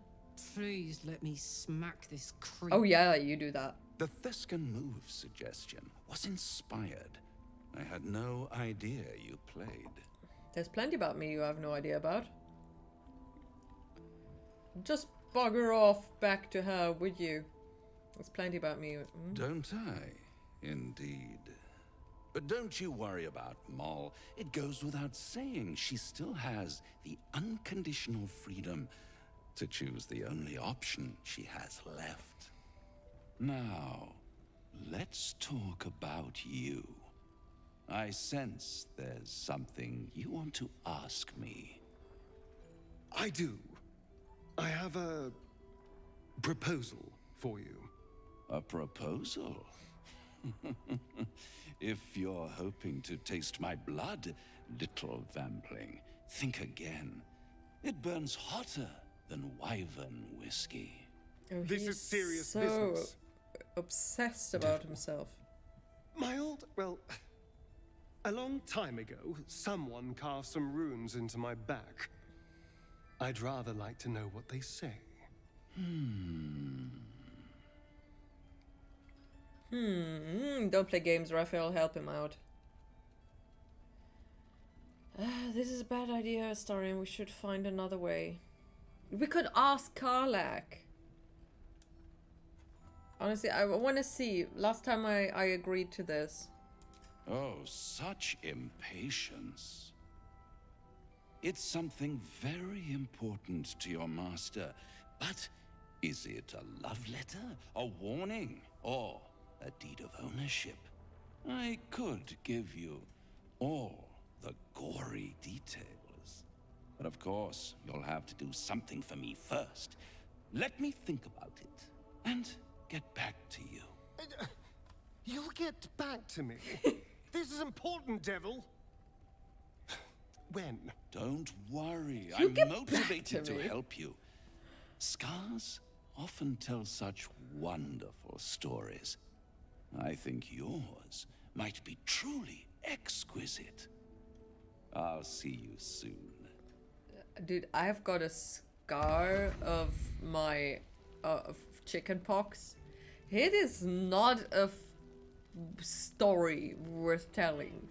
C: Please let me smack this creep.
A: Oh yeah, you do that.
G: The Thescan move suggestion was inspired. I had no idea you played.
A: There's plenty about me you have no idea about. Just bugger off back to her, would you? There's plenty about me.
G: Don't I? Indeed. But don't you worry about Moll. It goes without saying she still has the unconditional freedom to choose the only option she has left. Now, let's talk about you. I sense there's something you want to ask me.
H: I do. I have a proposal for you.
G: A proposal? If you're hoping to taste my blood, little vampling, think again. It burns hotter than wyvern whiskey.
A: Oh,
H: This is serious
A: so
H: business.
A: Obsessed about himself.
H: Well, a long time ago, someone carved some runes into my back. I'd rather like to know what they say.
A: Don't play games, Raphael. Help him out. This is a bad idea, Astarion. We should find another way. We could ask Karlak. Honestly, I want to see. Last time I agreed to this.
G: Oh, such impatience. It's something very important to your master. But is it a love letter, a warning, or a deed of ownership? I could give you all the gory details. But of course, you'll have to do something for me first. Let me think about it and get back to you.
H: You'll get back to me. This is important, devil. When?
G: Don't worry,
H: You
G: I'm
H: get back
G: motivated
H: to
G: to
H: me.
G: help you. Scars often tell such wonderful stories. I think yours might be truly exquisite. I'll see you soon.
A: Dude, I've got a scar of my of chicken pox. It is not a story worth telling.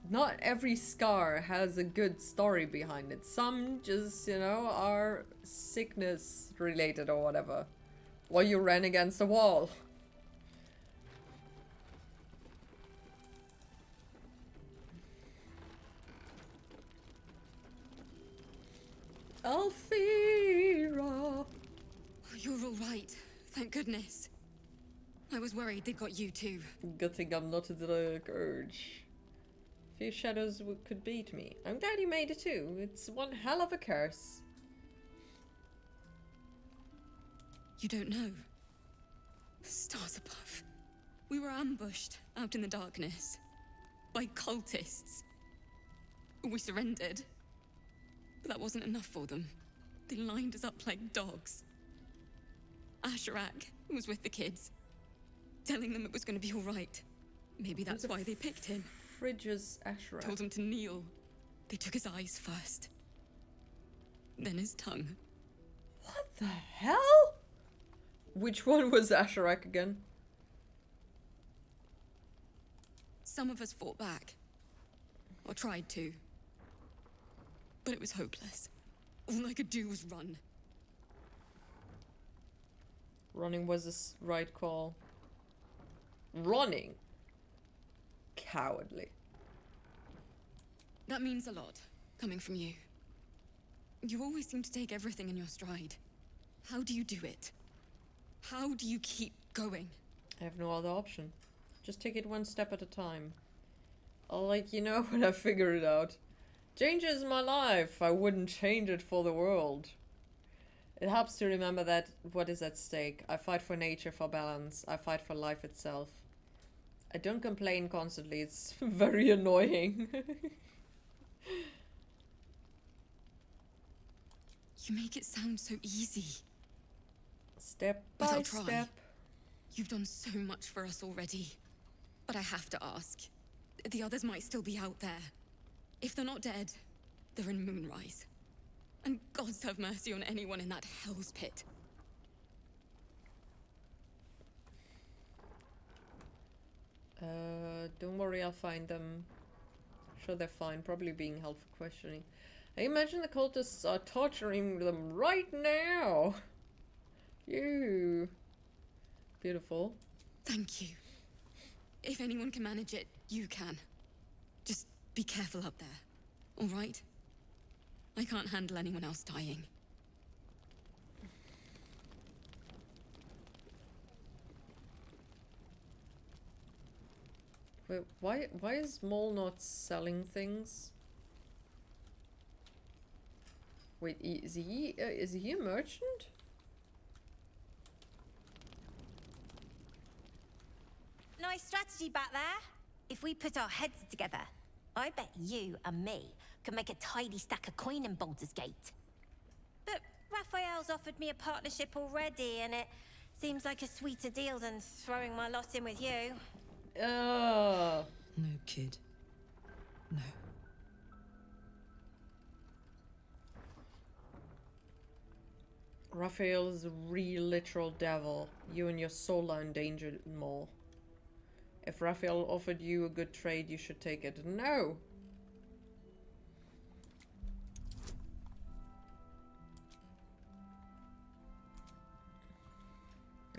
A: Not every scar has a good story behind it. Some just, you know, are sickness related or whatever. Or you ran against a wall. Althira!
M: You're all right. Thank goodness. I was worried they'd got you too.
A: Good thing I'm not a dark urge. Few shadows could beat me. I'm glad you made it too. It's one hell of a curse.
M: You don't know. Stars above. We were ambushed out in the darkness by cultists. We surrendered. But that wasn't enough for them. They lined us up like dogs. Asherak was with the kids, telling them it was going to be all right. Maybe that's why they picked him.
A: Fridge's Asherak.
M: Told him to kneel. They took his eyes first. Then his tongue.
A: What the hell? Which one was Asherak again?
M: Some of us fought back. Or tried to. But it was hopeless. All I could do was run.
A: Running was the right call. Running? Cowardly.
M: That means a lot, coming from you. You always seem to take everything in your stride. How do you do it? How do you keep going?
A: I have no other option. Just take it one step at a time. I'll let you know when I figure it out. Change is my life. I wouldn't change it for the world. It helps to remember that what is at stake. I fight for nature, for balance. I fight for life itself. I don't complain constantly. It's very annoying.
M: You make it sound so easy.
A: Step
M: But
A: by
M: I'll try.
A: step.
M: You've done so much for us already. But I have to ask. The others might still be out there. If they're not dead, they're in Moonrise. And gods have mercy on anyone in that hell's pit.
A: Don't worry, I'll find them. Sure, they're fine. Probably being held for questioning. I imagine the cultists are torturing them right now. Phew. Beautiful.
M: Thank you. If anyone can manage it, you can. Just be careful up there, all right? I can't handle anyone else dying.
A: Wait, why is Mole not selling things? Wait, is he a merchant?
O: Nice strategy back there. If we put our heads together, I bet you and me could make a tidy stack of coin in Baldur's Gate. But Raphael's offered me a partnership already, and it seems like a sweeter deal than throwing my lot in with you.
C: No, kid. No.
A: Raphael is a real literal devil. You and your soul are in danger, Mole. If Raphael offered you a good trade, you should take it. No!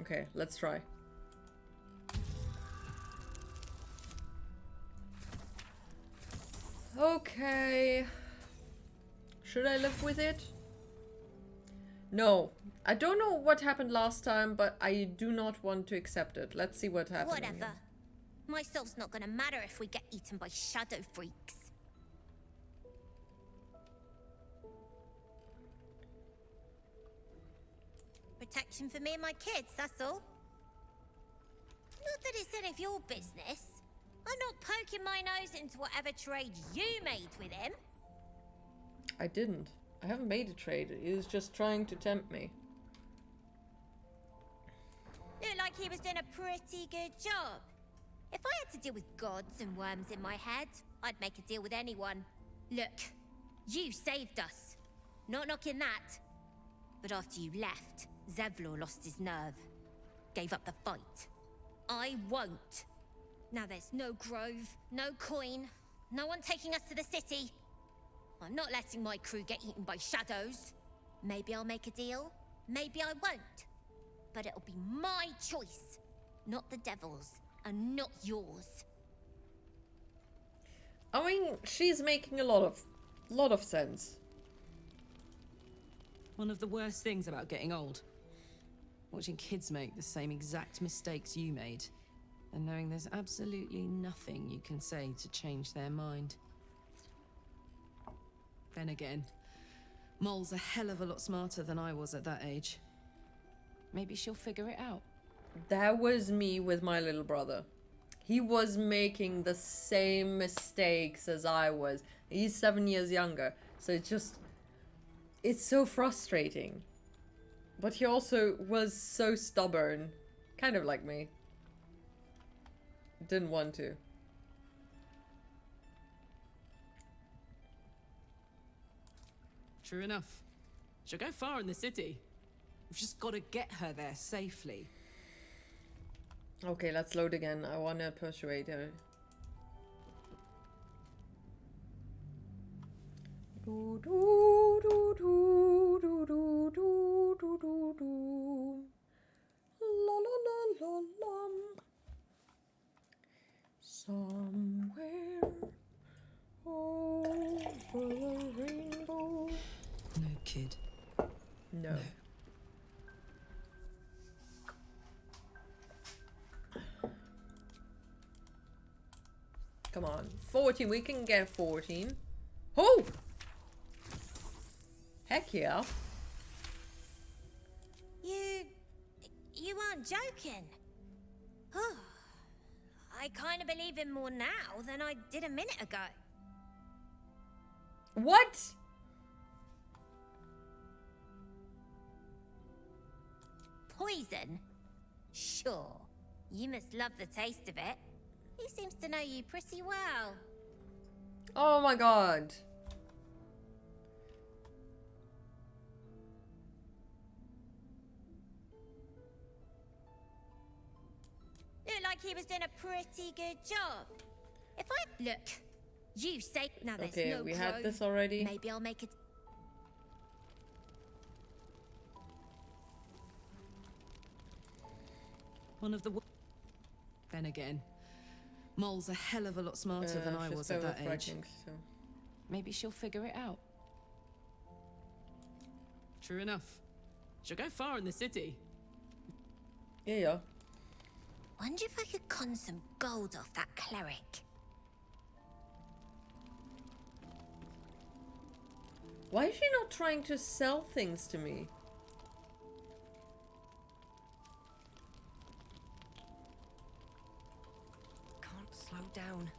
A: Okay, let's try. Okay. Should I live with it? No. I don't know what happened last time, but I do not want to accept it. Let's see what happens.
O: Whatever. My soul's not gonna matter if we get eaten by shadow freaks. Protection for me and my kids, that's all. Not that it's any of your business. I'm not poking my nose into whatever trade you made with him.
A: I didn't. I haven't made a trade. He was just trying to tempt me.
O: Looked like he was doing a pretty good job. If I had to deal with gods and worms in my head, I'd make a deal with anyone. Look, you saved us. Not knocking that. But after you left, Zevlor lost his nerve. Gave up the fight. I won't. Now there's no grove, no coin, no one taking us to the city. I'm not letting my crew get eaten by shadows. Maybe I'll make a deal, maybe I won't. But it'll be my choice, not the devil's, and not yours.
A: I mean, she's making a lot of sense.
C: One of the worst things about getting old. Watching kids make the same exact mistakes you made. And knowing there's absolutely nothing you can say to change their mind. Then again, Mole's a hell of a lot smarter than I was at that age. Maybe she'll figure it out.
A: That was me with my little brother. He was making the same mistakes as I was. He's 7 years younger. So it's so frustrating. But he also was so stubborn. Kind of like me. Didn't want to.
C: True enough. She'll go far in the city. We've just got to get her there safely.
A: Okay, let's load again. I want to persuade her. Do, do, do, do, do, do, do, do, do, do. La la la la la. Somewhere over the rainbow.
C: No, kid.
A: No. Come on. 14. We can get 14. Oh! Heck yeah.
O: You aren't joking. Oh, I kind of believe him more now than I did a minute ago.
A: What?
O: Poison? Sure. You must love the taste of it. He seems to know you pretty well.
A: Oh my god.
O: Looked like he was doing a pretty good job. If I look, you say now there's
A: Okay,
O: no
A: we
O: crow.
A: had this already.
O: Maybe I'll make it.
C: One of the. Then again, Mole's a hell of a lot smarter than I
A: she's
C: was at that age.
A: frightening, so.
P: Maybe she'll figure it out.
C: True enough. She'll go far in the city.
A: Yeah.
O: Wonder if I could con some gold off that cleric.
A: Why is she not trying to sell things to me?
C: Can't slow down.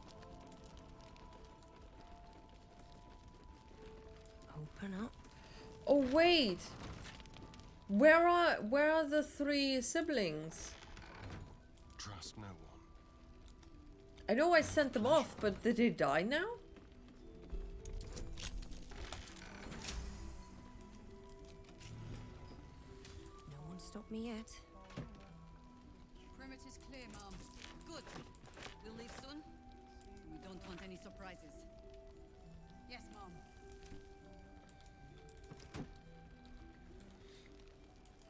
C: Open up.
A: Oh wait. Where are the 3 siblings?
H: Trust no one.
A: I know I sent them off, but did they die now?
C: No one stopped me yet.
Q: Perimeter's clear, Mom. Good. We'll leave soon. We don't want any surprises. Yes, Mom.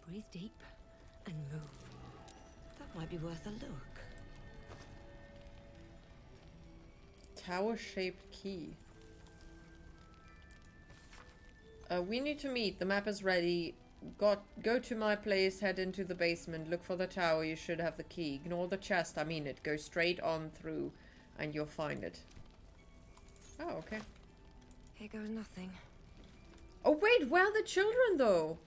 C: Breathe deep and move. That might be worth a look.
A: Tower-shaped key. We need to meet. The map is ready. Go to my place, head into the basement, look for the tower. You should have the key. Ignore the chest, I mean it. Go straight on through and you'll find it. Oh, okay.
C: Here goes nothing.
A: Oh wait, where are the children though?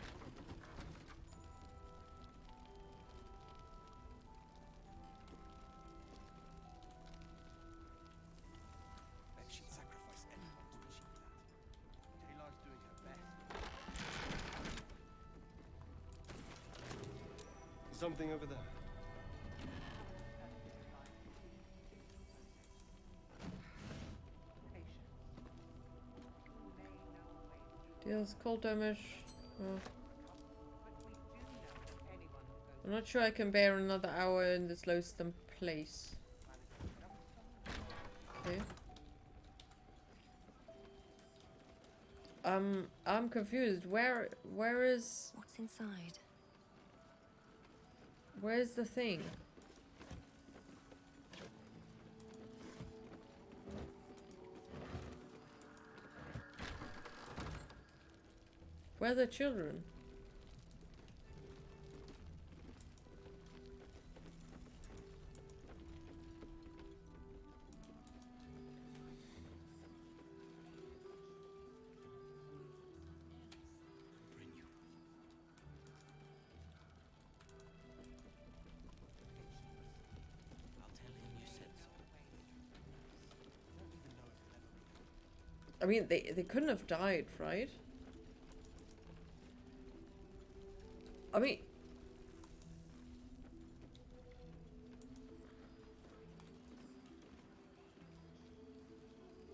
H: Something over there.
A: Deals cold damage. Oh. I'm not sure I can bear another hour in this loathsome place. Okay. I'm confused. Where is...
C: What's inside?
A: Where's the thing? Where are the children? I mean, they couldn't have died, right? I mean...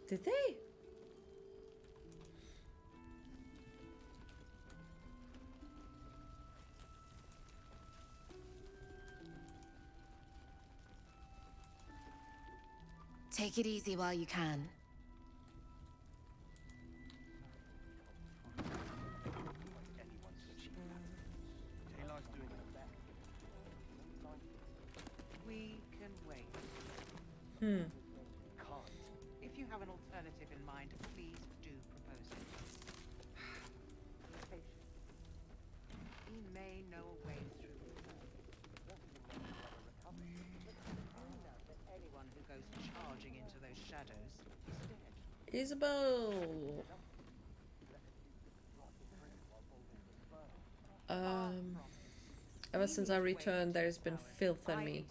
A: Did they?
M: Take it easy while you can.
J: We can wait.
A: Hmm.
J: Can't. If you have an alternative in mind, please do propose it. Patience. He may know a way through the anyone who goes charging into those shadows is dead.
A: Isabel. Ever since I returned, there's been filth in me.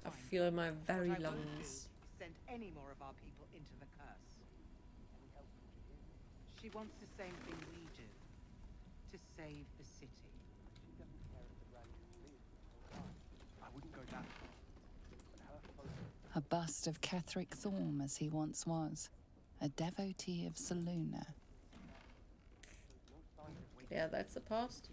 A: I feel in my very lungs.
J: Send any more of our people into the curse. She wants the same thing we do. To save the city.
L: She doesn't care if the brand lives or dies. I wouldn't go that far. But her focus...
P: A bust of Ketheric Thorm as he once was, a devotee of Selûne.
A: Yeah, that's the past.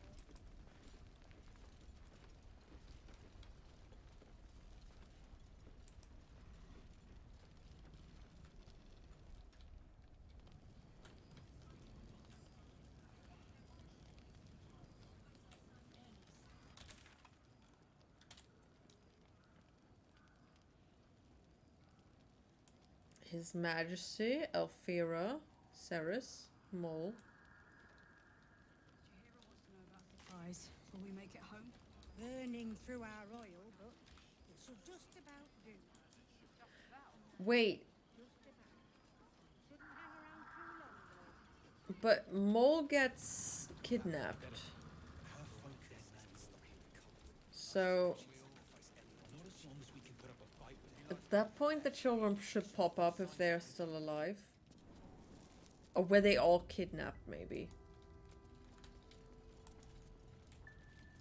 A: His Majesty, Elfira, Ceres, Mole.
Q: Surprise. Will we make it home? Burning through our oil, but this'll just about do.
A: Wait. But Mole gets kidnapped. So at that point the children should pop up if they're still alive. Or were they all kidnapped, maybe?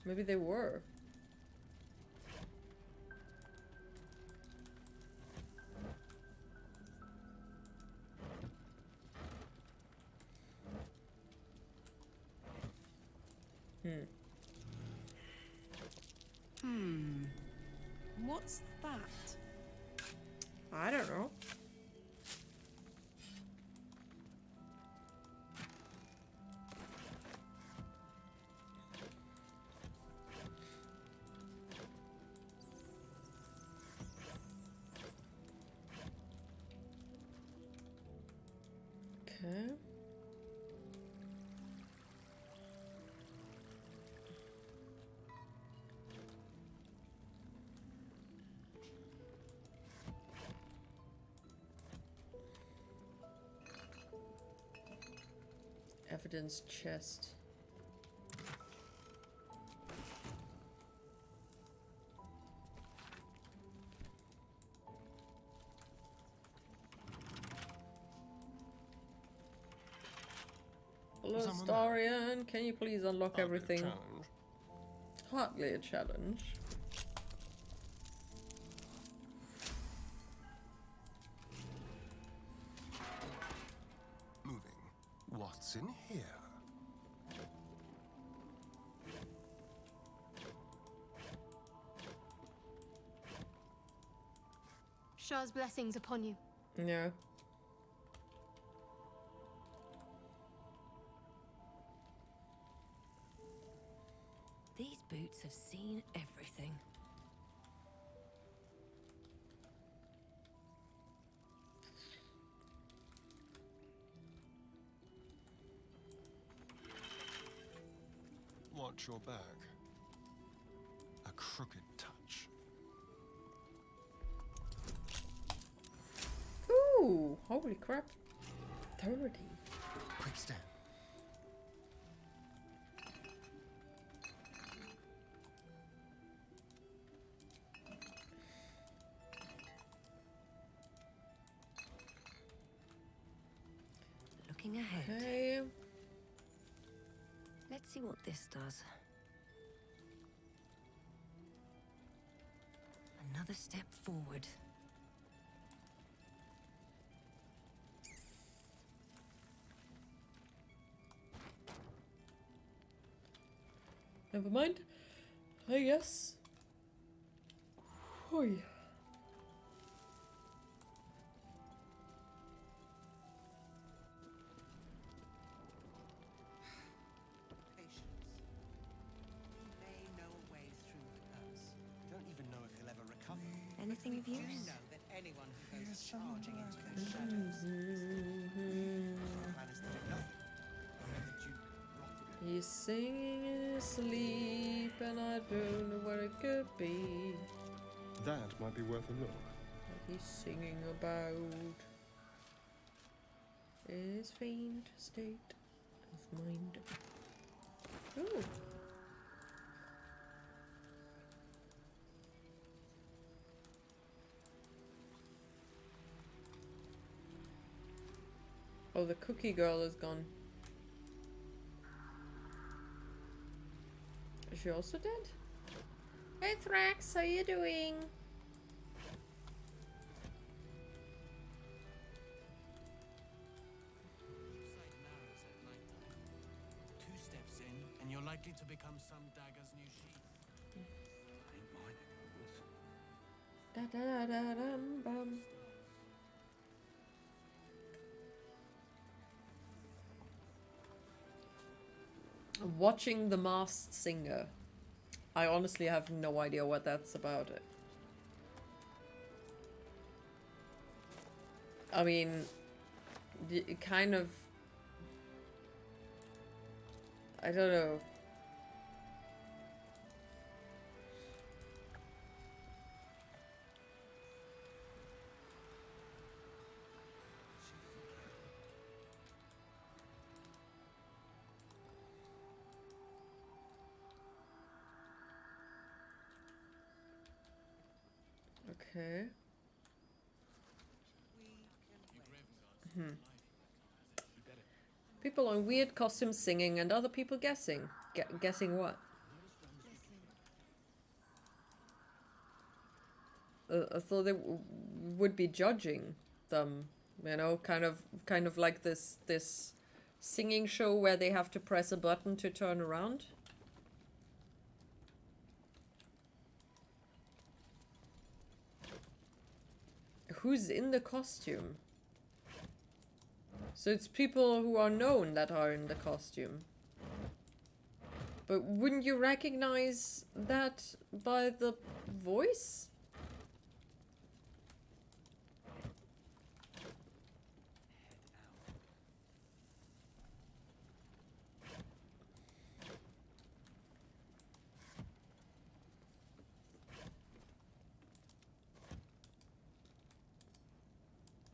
A: Maybe they were.
Q: What's that?
A: I don't know. Okay. Evidence chest. Hello, Starian. Can you please unlock everything? Hardly a challenge.
H: What's in here?
I: Shah's blessings upon you.
A: Yeah.
R: These boots have seen everything.
H: Watch your back. A crooked touch.
A: Ooh, holy crap. 30.
H: Quick step.
R: Looking ahead.
A: Okay.
R: Let's see what this does. Another step forward.
A: Never mind. I guess. Oh yeah.
R: Anything of use?
J: Know that anyone who goes charging into those shadows
A: He's singing in his sleep, and I don't know what it could be.
S: That might be worth a look.
A: What he's singing about his faint state of mind. Ooh. Oh, the cookie girl is gone. Is she also dead? Hey Thrax, how you doing?
L: Two steps in, and you're likely to become some dagger's new sheath.
F: Ain't my neck of the woods.
A: Da da da dum bum. Watching The Masked Singer. I honestly have no idea what that's about. I mean, it kind of... I don't know. Okay. People on weird costumes singing and other people guessing. Guessing what? I thought they would be judging them, you know, kind of like this singing show where they have to press a button to turn around. Who's in the costume? So it's people who are known that are in the costume. But wouldn't you recognize that by the voice?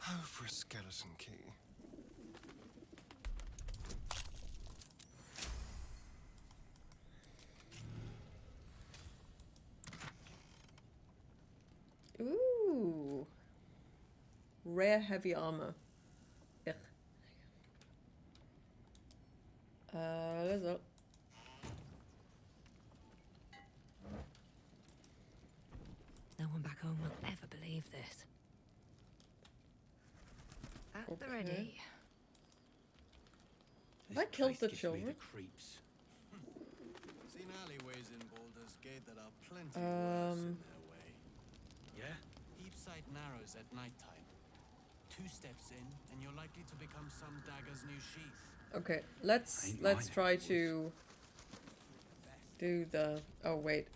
H: Oh, for a skeleton key.
A: Ooh. Rare heavy armor. Ugh. Let's go.
R: No one back home will ever believe this. At the ready.
A: Have I killed the children?
L: Creeps. Seen alleyways in Baldur's Gate that are plenty worse in their way. Yeah? Deep sight narrows at nighttime. Two steps in, and you're likely to become some dagger's new sheath.
A: Okay, let's try to do the... Oh wait,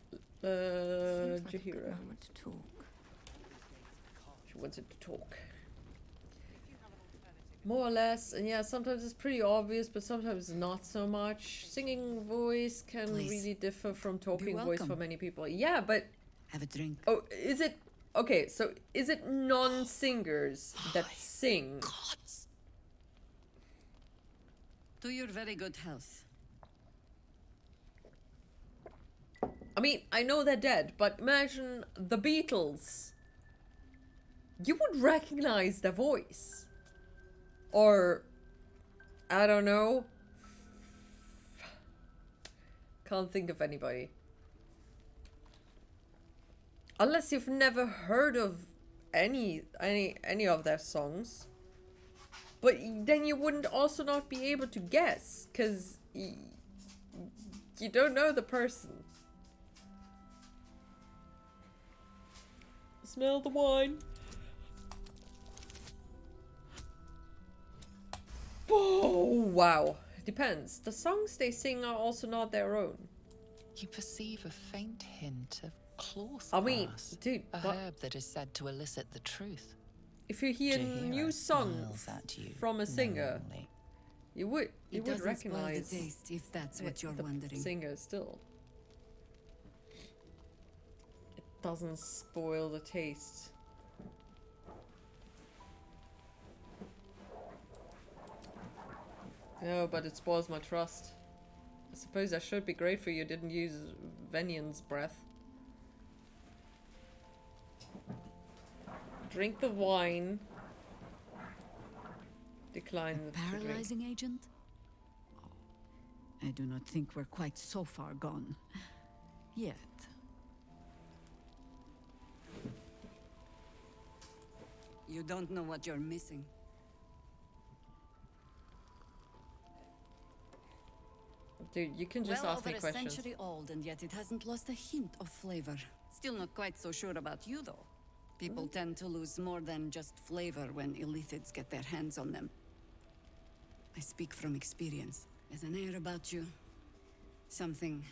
A: Jaheira. She wanted to talk. More or less, and yeah, sometimes it's pretty obvious, but sometimes not so much. Singing voice can really differ from talking voice for many people. Yeah, but...
Q: Have a drink.
A: Oh, is it... Okay, so is it non-singers that sing?
Q: Gods. To your very good health.
A: I mean, I know they're dead, but imagine the Beatles. You would recognize their voice. Or, I don't know. Can't think of anybody. Unless you've never heard of any of their songs. But then you wouldn't also not be able to guess, because you don't know the person. Smell the wine. Oh, wow. Depends. The songs they sing are also not their own.
P: You perceive a faint hint of cloth
A: I mean,
P: grass,
A: dude,
P: a herb that is said to elicit the truth.
A: If you hear
P: Jaheira
A: new songs
P: smiles at you
A: from a singer,
P: knowingly.
A: you would
Q: It doesn't
A: recognize
Q: spoil the taste, if that's what you're
A: the
Q: wondering.
A: singer still. It doesn't spoil the taste. No, but it spoils my trust. I suppose that should be great for you didn't use Venion's breath. Drink the wine. Decline
Q: A
A: the drink.
Q: paralyzing agent? Oh, I do not think we're quite so far gone. Yet. You don't know what you're missing.
A: Dude, you can just
Q: well,
A: ask me
Q: over a
A: questions.
Q: century old, and yet it hasn't lost a hint of flavor. Still not quite so sure about you, though. People tend to lose more than just flavor when illithids get their hands on them. I speak from experience. There's an air about you. Something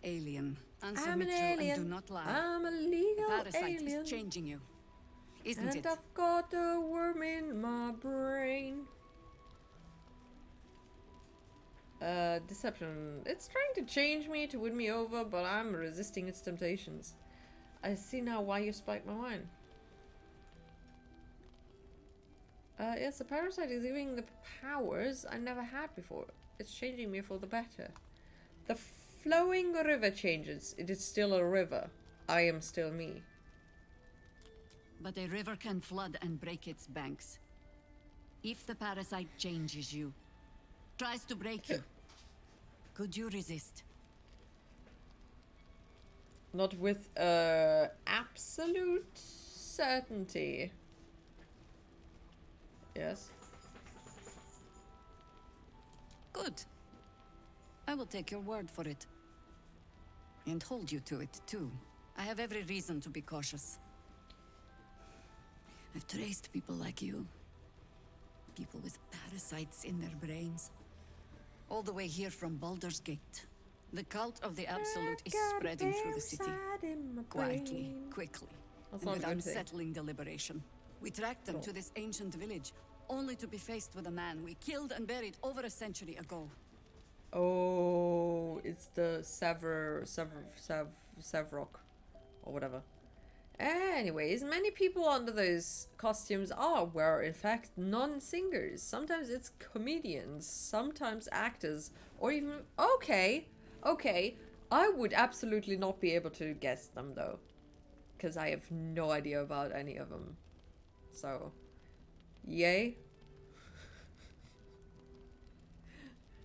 Q: alien. Answer
A: I'm
Q: me
A: an
Q: true
A: alien.
Q: and do not lie.
A: I'm a
Q: The
A: legal
Q: parasite
A: alien.
Q: is changing you, isn't
A: and
Q: it?
A: I've got a worm in my brain. Deception. It's trying to change me, to win me over, but I'm resisting its temptations. I see now why you spiked my wine. Yes, the parasite is giving the powers I never had before. It's changing me for the better. The flowing river changes. It is still a river. I am still me.
Q: But a river can flood and break its banks. If the parasite changes you, tries to break you, could you resist?
A: Not with absolute certainty. Yes.
Q: Good. I will take your word for it. And hold you to it, too. I have every reason to be cautious. I've traced people like you. People with parasites in their brains. All the way here from Baldur's Gate. The cult of the Absolute is spreading through the city. Quietly, quickly,
A: That's
Q: and
A: not
Q: with
A: a good thing.
Q: unsettling deliberation. We tracked them to this ancient village, only to be faced with a man we killed and buried over a century ago.
A: Oh, it's the Sevrok, or whatever. Anyways, many people under those costumes were in fact non-singers. Sometimes it's comedians, sometimes actors, or even... Okay, I would absolutely not be able to guess them though. Because I have no idea about any of them. So, yay.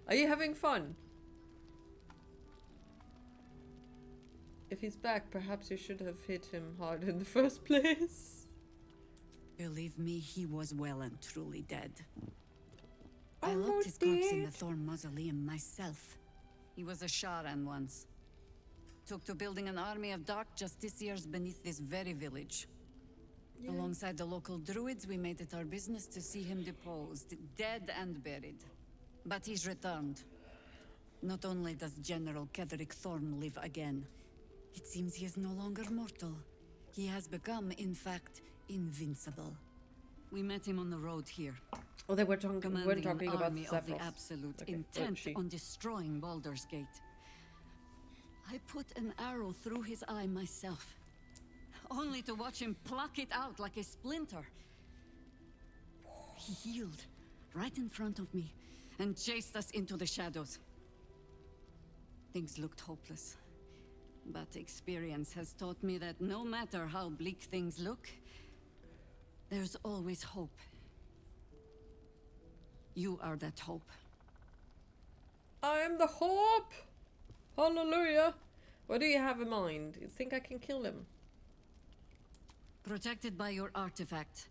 A: Are you having fun? If he's back, perhaps you should have hit him hard in the first place.
Q: Believe me, he was well and truly dead.
A: Oh,
Q: I locked his corpse in
A: dear.
Q: the Thorn Mausoleum myself. He was a Sharan once. Took to building an army of dark justiciars beneath this very village.
A: Yeah.
Q: Alongside the local druids, we made it our business to see him deposed, dead and buried. But he's returned. Not only does General Ketheric Thorn live again, it seems he is no longer mortal. He has become, in fact, invincible. We met him on the road here.
A: Oh, they were talking about
Q: army
A: the
Q: of the
A: Zephyros.
Q: Absolute,
A: Okay,
Q: intent
A: she.
Q: on destroying Baldur's Gate. I put an arrow through his eye myself, only to watch him pluck it out like a splinter. He healed right in front of me and chased us into the shadows. Things looked hopeless, but experience has taught me that no matter how bleak things look, there's always hope. You are that hope.
A: I am the hope! Hallelujah! What do you have in mind? You think I can kill him?
Q: Protected by your artifact,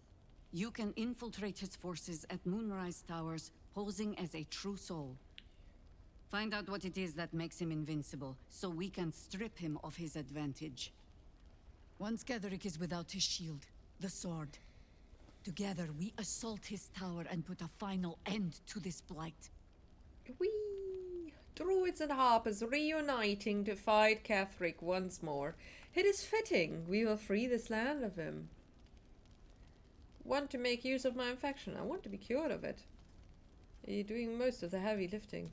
Q: you can infiltrate his forces at Moonrise Towers, posing as a true soul. Find out what it is that makes him invincible, so we can strip him of his advantage. Once Ketheric is without his shield, the sword, together we assault his tower and put a final end to this blight.
A: Whee! Druids and harpers reuniting to fight Ketheric once more. It is fitting. We will free this land of him. Want to make use of my infection. I want to be cured of it. You're doing most of the heavy lifting.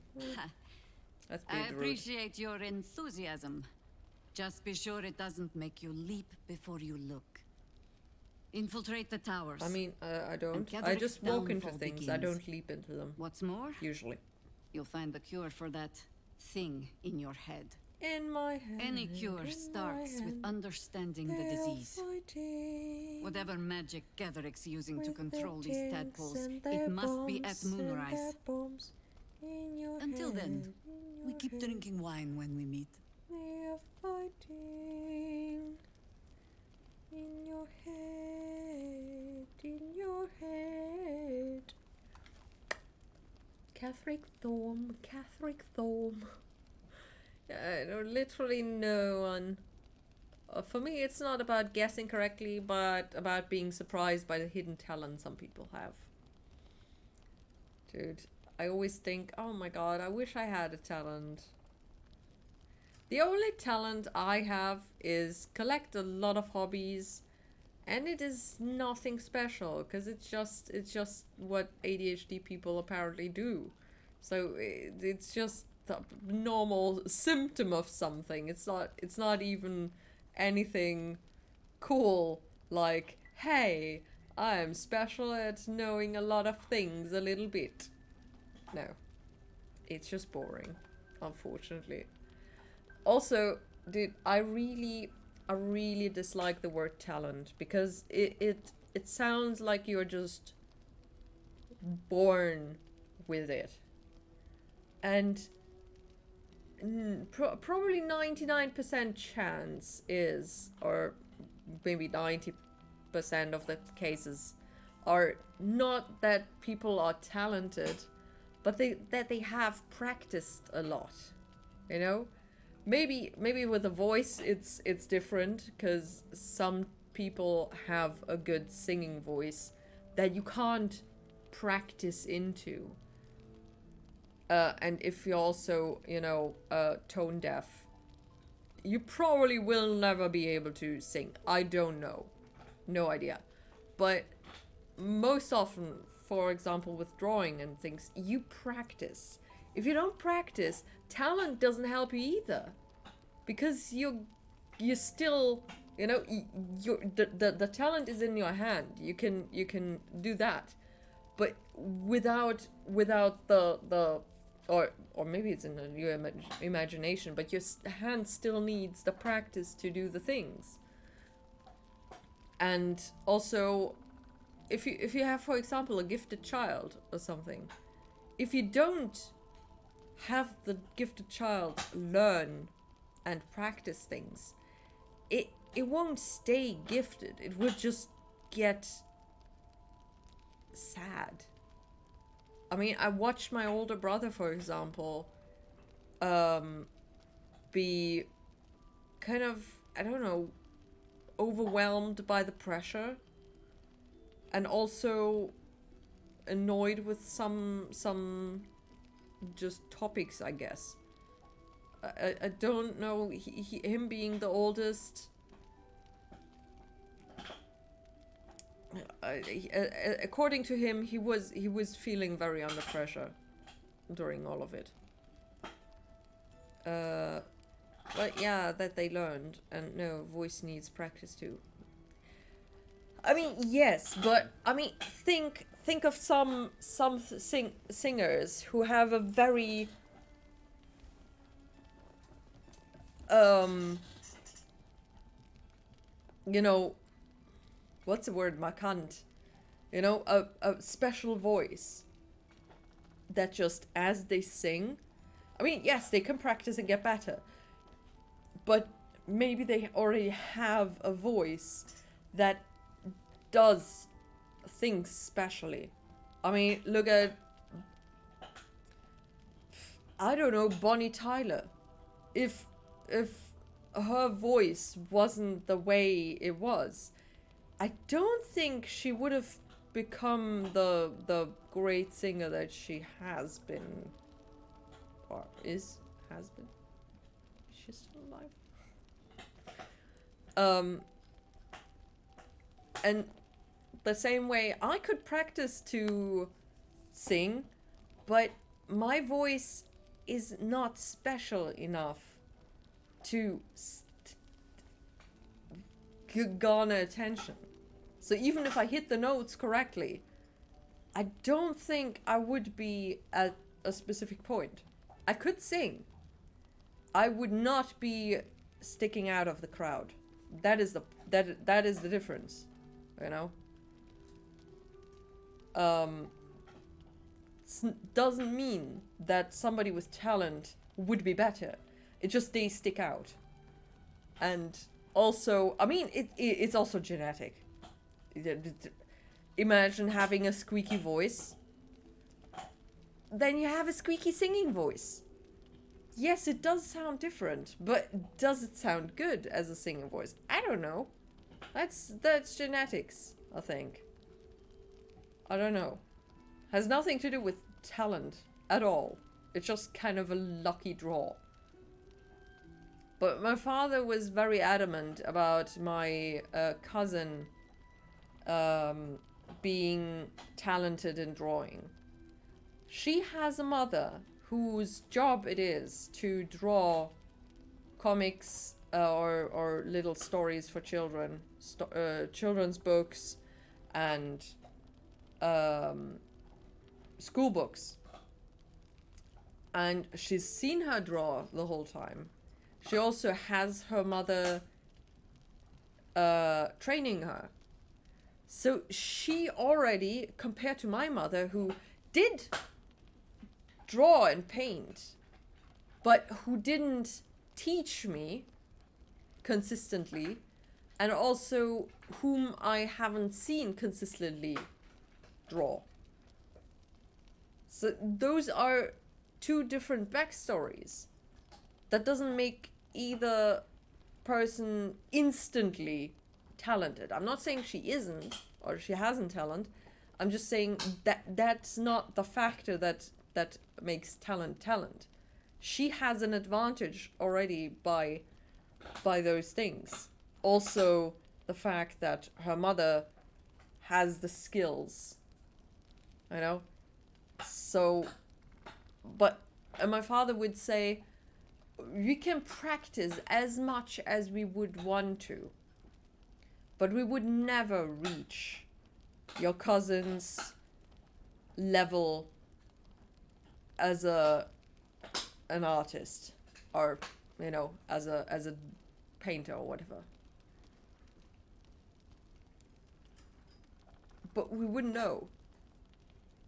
A: That's
Q: I
A: being rude.
Q: appreciate your enthusiasm. Just be sure it doesn't make you leap before you look. Infiltrate the towers.
A: I mean, I don't.
Q: And
A: I
Q: Ketheric's
A: just walk into
Q: downfall
A: things. I
Q: begins.
A: don't leap into them.
Q: What's more,
A: Usually.
Q: you'll find the cure for that thing in your head.
A: In my head.
Q: Any cure starts with understanding the disease. Whatever magic Gatheric's using to control these tadpoles, it must be at moonrise. Until then, we keep drinking wine when we meet.
A: They are fighting in your head, in your head. Catherick Thorm, Catherick Thorm. I don't literally no one. For me, it's not about guessing correctly, but about being surprised by the hidden talent some people have. Dude, I always think, oh my god, I wish I had a talent. The only talent I have is collect a lot of hobbies, and it is nothing special because it's just what ADHD people apparently do. So it's just a normal symptom of something. It's not even anything cool like, hey, I'm special at knowing a lot of things a little bit. No, it's just boring, unfortunately. Also, dude, I really dislike the word talent because it sounds like you're just born with it. And probably 99% chance is, or maybe 90% of the cases, are not that people are talented, but that they have practiced a lot, you know? Maybe with a voice it's different, because some people have a good singing voice that you can't practice into. And if you're also, you know, tone deaf, you probably will never be able to sing. I don't know. No idea. But most often, for example, with drawing and things, you practice. If you don't practice, talent doesn't help you either. Because you still, you know, the talent is in your hand. You can do that. But without the or maybe it's in your imagination, but your hand still needs the practice to do the things. And also, if you have, for example, a gifted child or something, if you don't have the gifted child learn and practice things, it won't stay gifted. It would just get sad. I mean, I watched my older brother, for example, be kind of, I don't know, overwhelmed by the pressure, and also annoyed with some just topics, I guess. I don't know, him being the oldest, according to him, he was feeling very under pressure during all of it. But yeah, that they learned, and no, voice needs practice too. I mean, yes, but I mean, think of some singers who have a very you know, what's the word, markant, you know, a special voice that just, as they sing, I mean, yes, they can practice and get better, but maybe they already have a voice that does things specially. I mean, look at, I don't know, Bonnie Tyler. If her voice wasn't the way it was, I don't think she would have become the great singer that she has been, or has been. Is she still alive? And the same way, I could practice to sing, but my voice is not special enough to garner attention. So even if I hit the notes correctly, I don't think I would be at a specific point. I could sing, I would not be sticking out of the crowd. That is the difference, you know. Doesn't mean that somebody with talent would be better. It just they stick out. And also, I mean, it's also genetic. Imagine having a squeaky voice. Then you have a squeaky singing voice. Yes, it does sound different, but does it sound good as a singing voice? I don't know. That's genetics, I think. I don't know. Has nothing to do with talent at all. It's just kind of a lucky draw. But my father was very adamant about my cousin being talented in drawing. She has a mother whose job it is to draw comics or little stories for children, children's books and school books. And she's seen her draw the whole time. She also has her mother training her. So she already, compared to my mother, who did draw and paint, but who didn't teach me consistently, and also whom I haven't seen consistently draw. So those are two different backstories. That doesn't make either person instantly talented. I'm not saying she isn't or she hasn't talent. I'm just saying that that's not the factor that makes talent talent. She has an advantage already by those things. Also, the fact that her mother has the skills, you know. So, but my father would say, we can practice as much as we would want to, but we would never reach your cousin's level as an artist, or you know, as a painter or whatever. But we wouldn't know.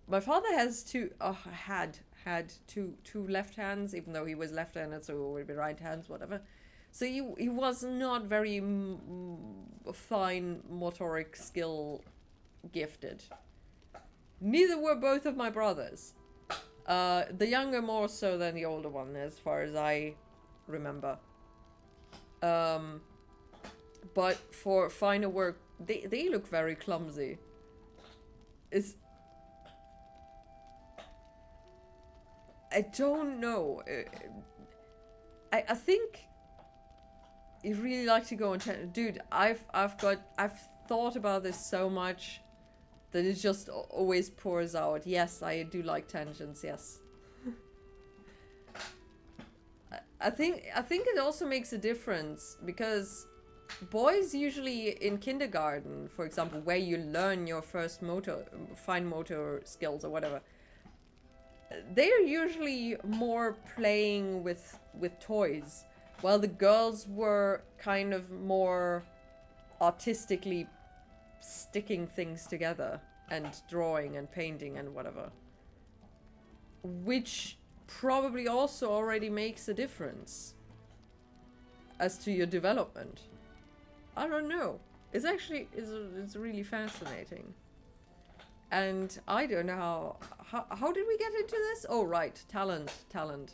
A: My father has had two left hands, even though he was left-handed, so it would be right hands, whatever. So he was not very fine motoric skill gifted. Neither were both of my brothers. The younger more so than the older one, as far as I remember. But for finer work, they look very clumsy. I don't know. I think you really like to go on dude. I've thought about this so much that it just always pours out. Yes, I do like tangents. Yes. I think it also makes a difference because boys usually in kindergarten, for example, where you learn your first fine motor skills or whatever, they're usually more playing with toys, while the girls were kind of more artistically sticking things together and drawing and painting and whatever. Which probably also already makes a difference as to your development. I don't know. It's actually, it's really fascinating. And I don't know how did we get into this? Oh, right. Talent.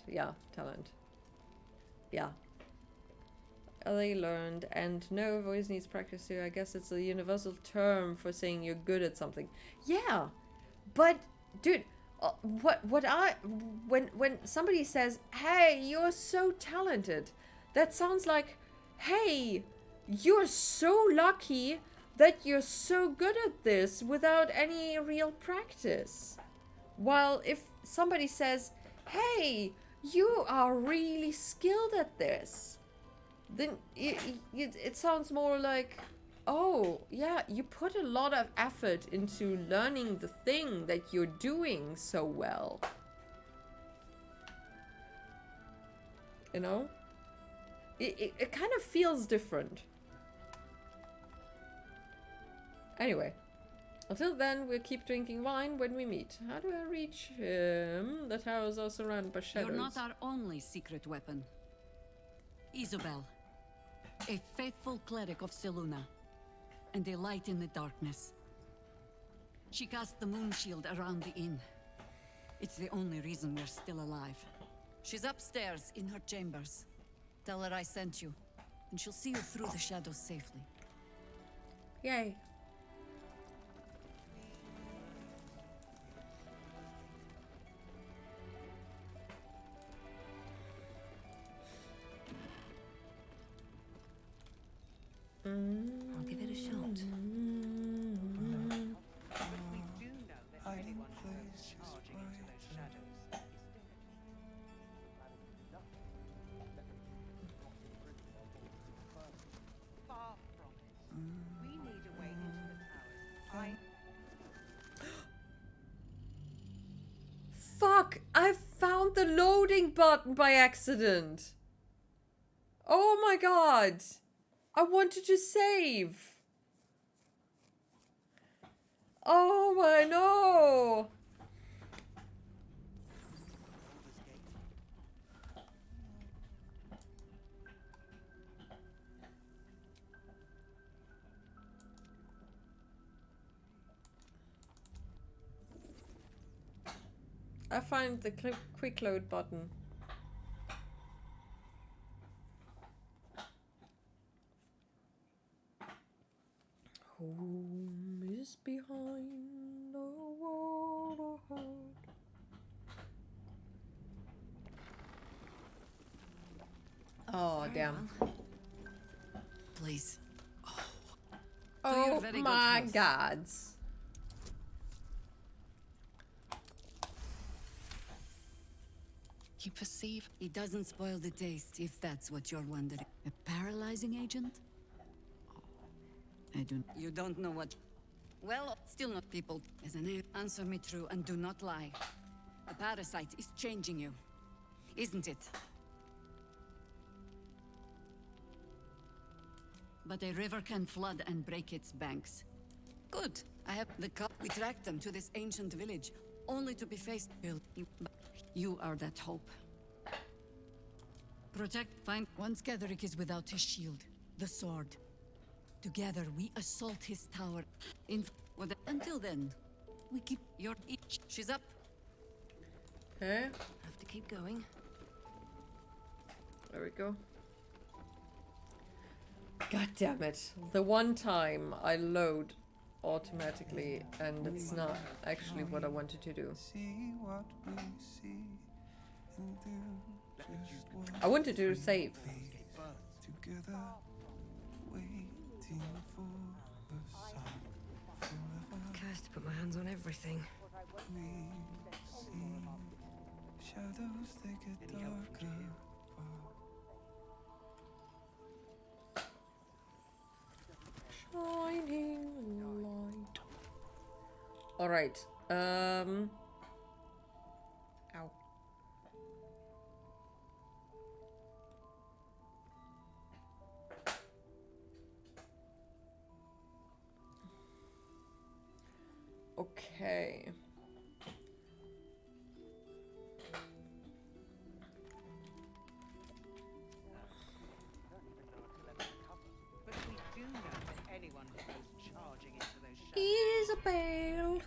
A: Yeah, talent. Yeah. They learned, and no, voice needs practice too. I guess it's a universal term for saying you're good at something. Yeah, but dude, when somebody says, "Hey, you're so talented," that sounds like, "Hey, you're so lucky that you're so good at this without any real practice." While if somebody says, "Hey, you are really skilled at this," then it sounds more like, "Oh, yeah, you put a lot of effort into learning the thing that you're doing so well." You know? It kind of feels different. Anyway. Until then, we'll keep drinking wine when we meet. How do I reach him? The towers are surrounded by shadows.
Q: You're not our only secret weapon. Isabel, a faithful cleric of Seluna, and a light in the darkness. She cast the moon shield around the inn. It's the only reason we're still alive. She's upstairs in her chambers. Tell her I sent you, and she'll see you through the shadows safely.
A: Yay.
R: I'll give it a shot.
J: We do know that anyone who goes charging into those shadows is far from it. We need a way into the towers.
A: Fuck! I found the loading button by accident. Oh my god. I wanted to save. Oh my no. I find the quick load button. Home is behind the wall of heart. Oh, damn.
Q: Please.
A: Oh
Q: very good
A: my
Q: health.
A: gods.
Q: You perceive? It doesn't spoil the taste, if that's what you're wondering. A paralyzing agent? I don't... You don't know what... Well, still not people. As an answer me true and do not lie. The parasite is changing you. Isn't it? But a river can flood and break its banks. Good. I have the cup. We tracked them to this ancient village, only to be faced... You are that hope. Protect, find... Once Ketherick is without his shield, the sword. Together, we assault his tower. Until then, we keep your... She's up.
A: Okay.
R: Have to keep going.
A: There we go. God damn it. The one time I load automatically and it's not actually what I wanted to do. I wanted to save.
R: Cursed to put my hands on everything.
B: Shadows, they get darker.
A: Shining light. Alright. Ow. Okay.
J: But we do know that anyone who goes charging into those
A: Isabel.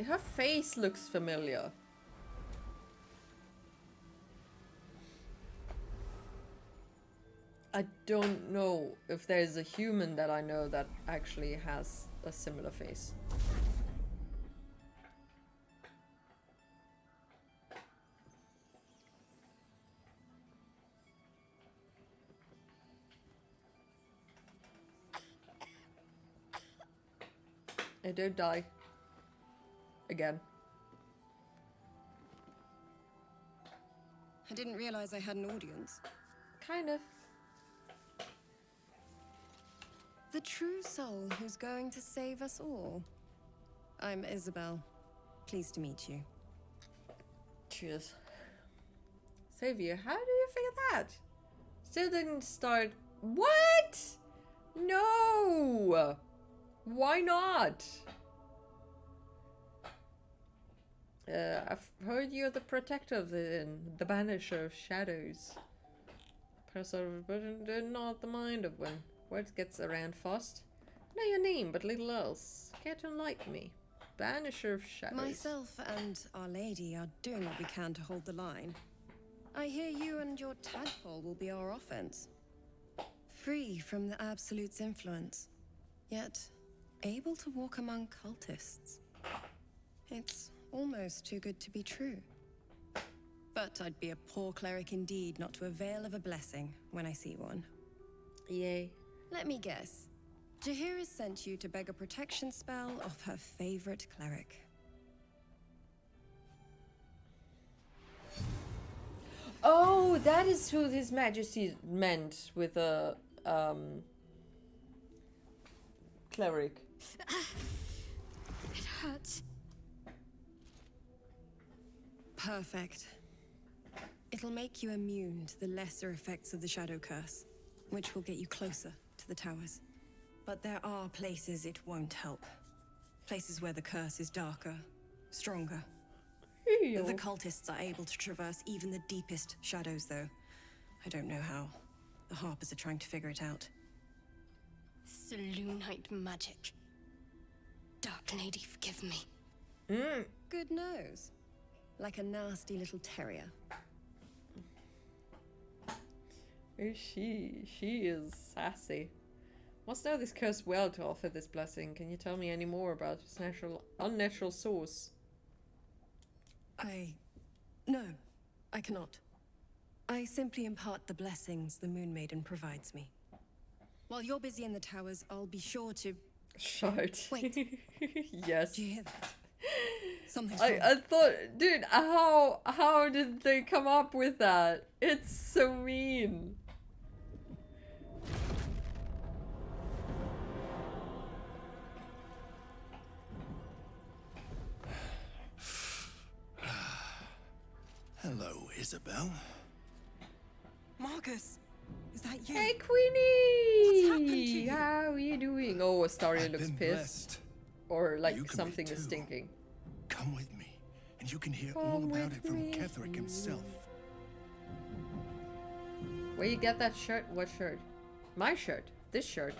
A: Her face looks familiar. I don't know if there's a human that I know that actually has a similar face. I don't die. Again.
R: I didn't realize I had an audience.
A: Kind of.
D: The true soul who's going to save us all. I'm Isabel. Pleased to meet you.
A: Cheers. Savior, how do you figure that? Still didn't start. What? No! Why not? I've heard you're the protector of the inn, the banisher of shadows. Person, but not the mind of when word gets around fast. Know your name, but little else. Care to enlighten me? Banisher of shadows.
D: Myself and Our Lady are doing what we can to hold the line. I hear you and your tadpole will be our offense. Free from the Absolute's influence, yet able to walk among cultists. It's almost too good to be true. But I'd be a poor cleric indeed not to avail of a blessing when I see one.
A: Yay.
D: Let me guess. Jaheira sent you to beg a protection spell off her favorite cleric.
A: Oh, that is who His Majesty meant with a cleric.
I: It hurts.
D: Perfect. It'll make you immune to the lesser effects of the Shadow Curse, which will get you closer to the towers. But there are places it won't help. Places where the curse is darker, stronger. The cultists are able to traverse even the deepest shadows, though. I don't know how. The Harpers are trying to figure it out.
I: Selûnite magic. Dark Lady, forgive me.
D: Good nose. Like a nasty little terrier.
A: She is sassy. Must know this curse well to offer this blessing. Can you tell me any more about its unnatural source?
D: No, I cannot. I simply impart the blessings the Moon Maiden provides me. While you're busy in the towers, I'll be sure to...
A: Shout.
D: Wait.
A: Yes.
D: Do you hear that? Something's wrong.
A: I thought, dude, how did they come up with that? It's so mean.
B: Hello, Isabel.
D: Marcus, is that you?
A: Hey, Queenie!
D: What's happened to you?
A: How are you doing? Oh, Astaria
B: I've
A: looks
B: been
A: pissed.
B: blessed.
A: Or like
B: You can be
A: something is
B: too.
A: stinking.
B: Come with me, and you can hear
A: Come
B: all about
A: with
B: it from
A: me.
B: Ketherick himself.
A: Where you get that shirt? What shirt? My shirt. This shirt.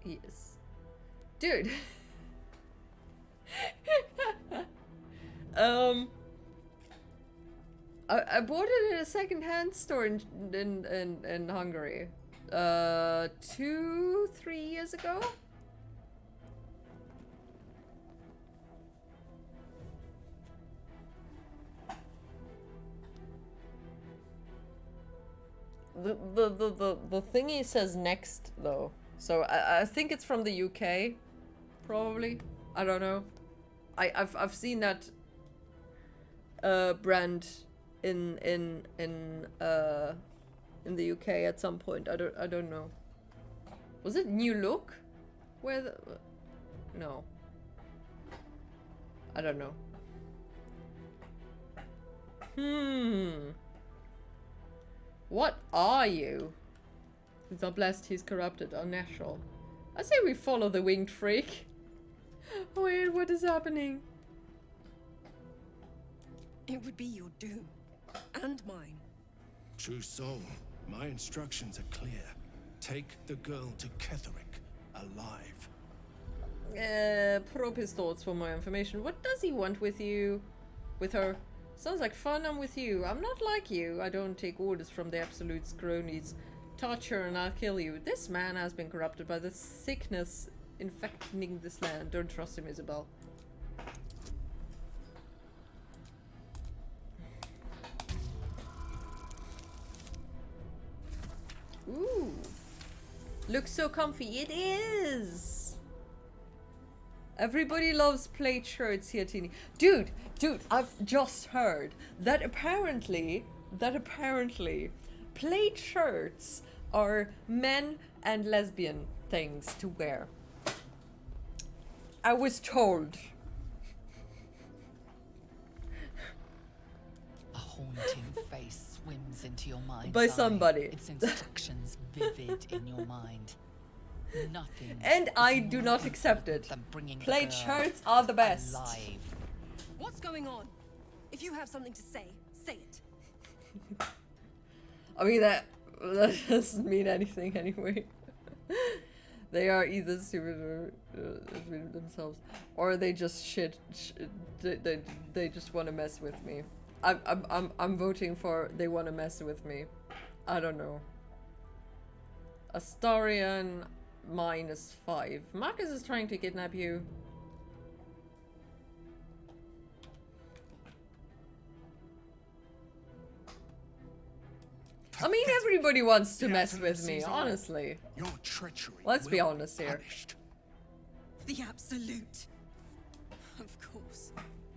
A: Yes. Dude. I bought it in a second-hand store in Hungary. 2-3 years ago. The thingy says next though, so I think it's from the UK, probably. I don't know. I've seen that brand in the UK at some point. I don't know. Was it New Look? Where the no. I don't know. What are you? He's unblessed, he's corrupted, unnatural. I say we follow the winged freak. Wait, what is happening?
D: It would be your doom. And mine.
B: True soul, my instructions are clear. Take the girl to Ketherick, alive.
A: Probe his thoughts for more information. What does he want with you? With her? Sounds like fun, I'm with you. I'm not like you. I don't take orders from the Absolute's cronies. Touch her and I'll kill you. This man has been corrupted by the sickness infecting this land. Don't trust him, Isabel. Ooh. Looks so comfy. It is! Everybody loves plaid shirts here, Teeny. Dude, I've just heard that apparently that apparently plaid shirts are men and lesbian things to wear. I was told.
P: A haunting face swims into your mind.
A: By somebody.
P: Its instructions vivid in your mind. Nothing.
A: And I do not accept it. Plaid shirts are the best.
P: Alive.
E: What's going on? If you have something to say, say it.
A: I mean, that doesn't mean anything anyway. They are either stupid or themselves, or they just they just want to mess with me. I'm voting for they want to mess with me. I don't know. Astarion -5. Marcus is trying to kidnap you. I mean, everybody wants to mess with me, honestly.
B: Your treachery.
A: Let's be honest here.
E: The absolute. Of course.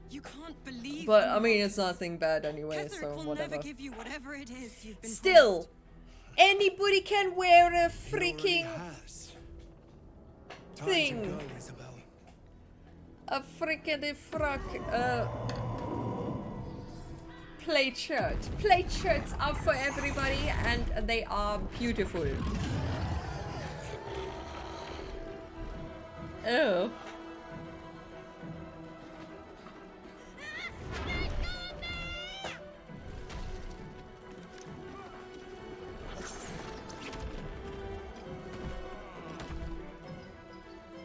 E: You can't believe.
A: But I mean, it's nothing bad anyway,
E: Ketheric
A: so
E: will
A: whatever.
E: never give you whatever it is you've been
A: Still, anybody can wear a freaking thing. A freaking plaid shirt. Plaid shirts are for everybody, and they are beautiful. Oh.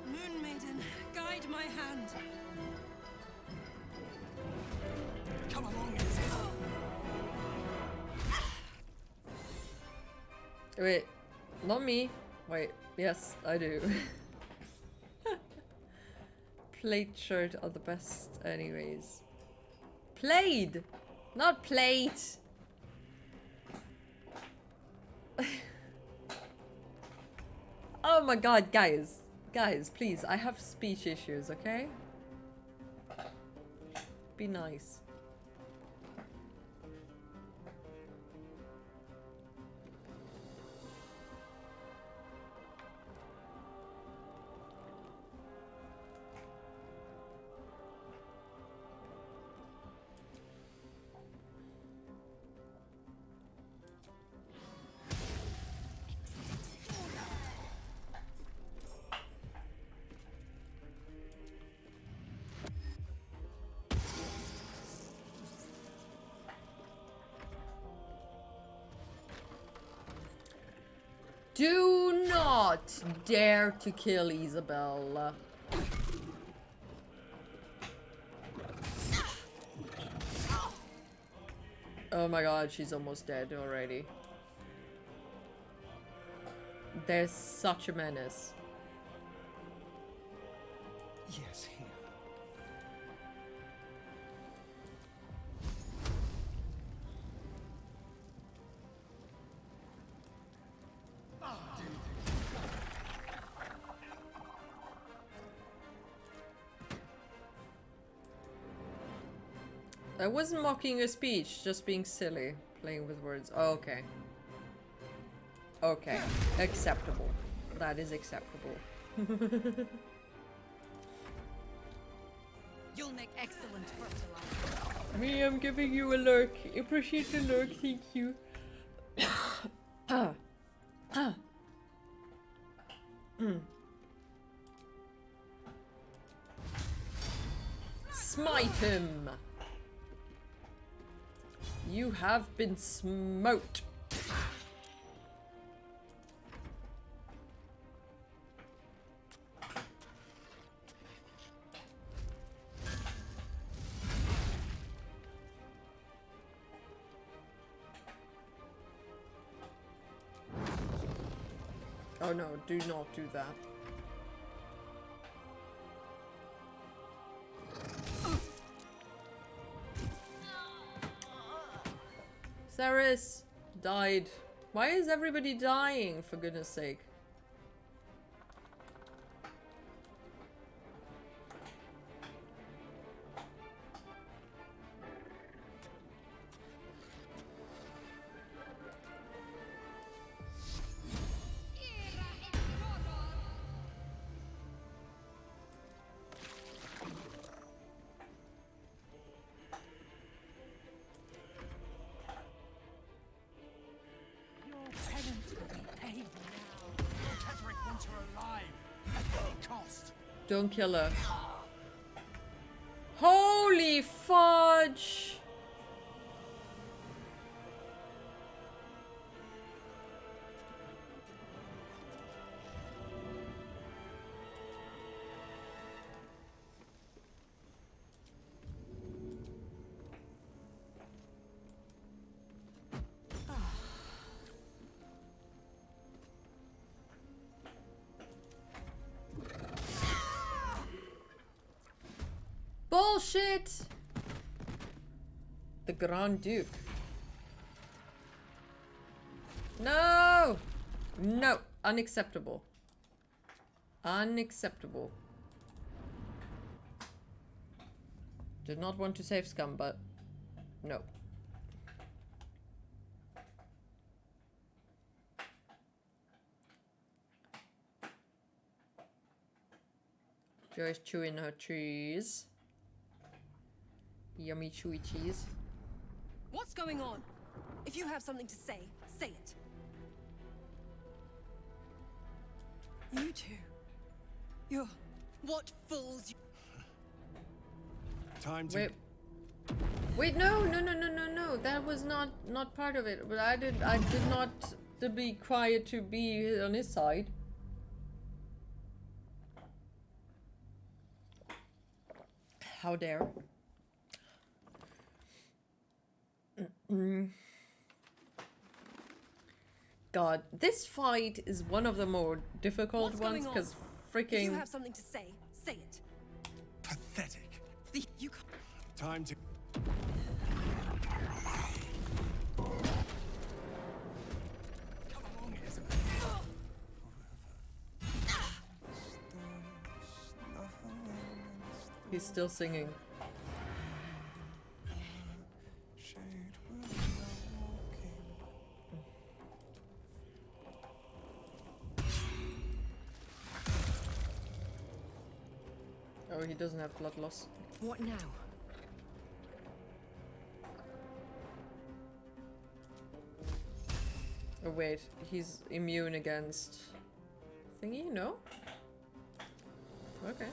E: Moon Maiden, guide my hand. Come along,
A: Wait, not me. Wait, yes, I do. Plaid shirt are the best anyways. Plaid! Not plate! Oh my god, guys. Guys, please, I have speech issues, okay? Be nice. Do not dare to kill Isabel. Oh my god, she's almost dead already. There's such a menace.
B: Yes, here.
A: I wasn't mocking your speech, just being silly, playing with words. Oh, okay. Okay, acceptable. That is acceptable.
Q: You'll make excellent fertilizer.
A: Me, I'm giving you a lurk. Appreciate the lurk, thank you. Smite him! You have been smote. Oh no, do not do that. Ceres died. Why is everybody dying, for goodness sake? Don't kill her. Holy fudge! Bullshit! The Grand Duke. No! No! Unacceptable. Unacceptable. Did not want to save Scum, but no. Joy's chewing her cheese. Yummy chewy cheese.
E: What's going on? If you have something to say, say it. You two. You're... What fools you...
B: Time to...
A: Wait, no. That was not part of it. But I did not to be quiet to be on his side. How dare. God, this fight is one of the more difficult ones because freaking.
E: If you have something to say, say it.
B: Pathetic.
E: You
B: Time to.
A: He's still singing. Oh, he doesn't have blood loss.
E: What now?
A: Oh wait, he's immune against thingy, no? Okay.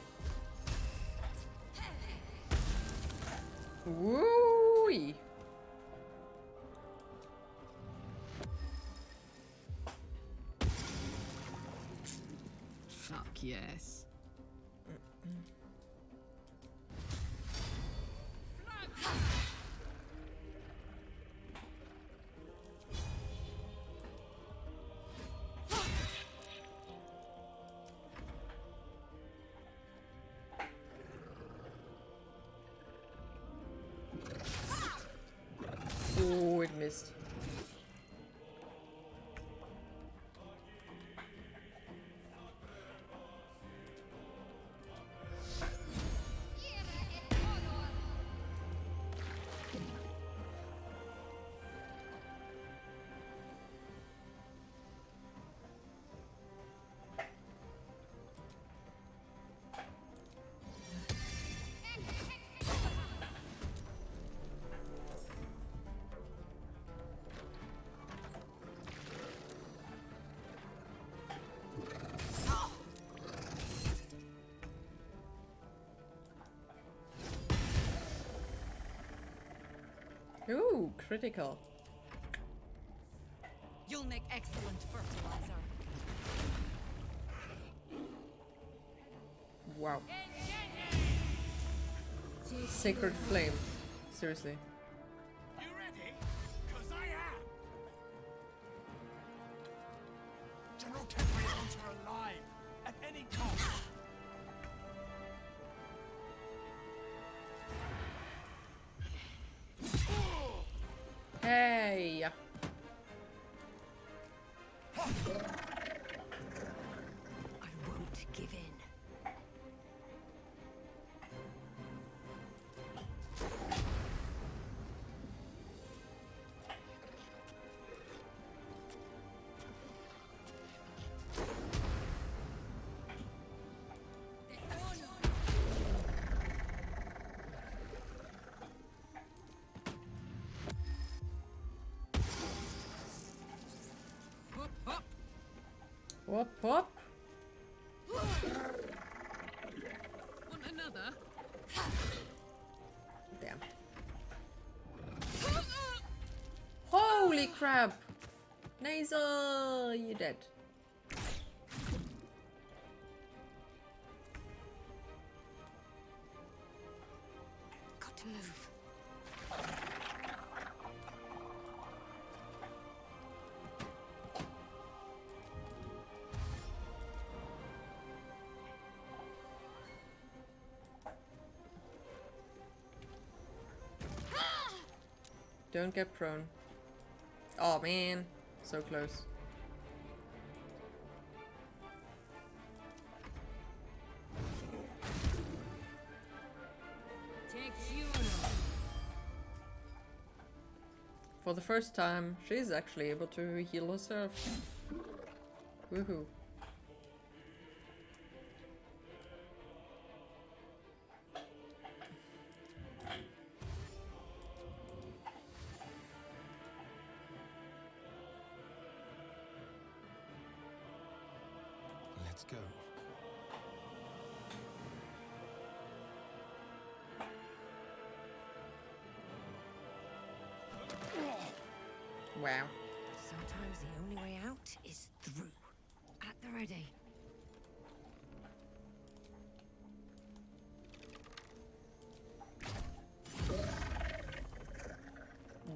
A: Woo-wee.
C: Fuck yes.
A: Oh, it missed. Ooh, critical.
Q: You'll make excellent fertilizer.
A: Wow. Sacred flame. Seriously.
F: You ready? 'Cause I am. General Kenry wants her alive at any cost.
A: Hey.
R: I won't give in.
A: Whoop, whoop. Holy crap! Nasal, you dead.
R: Got to move.
A: Don't get prone. Oh man, so close. For the first time, she's actually able to heal herself. Woohoo.
B: Let's go.
A: Wow.
R: Sometimes the only way out is through. At the ready.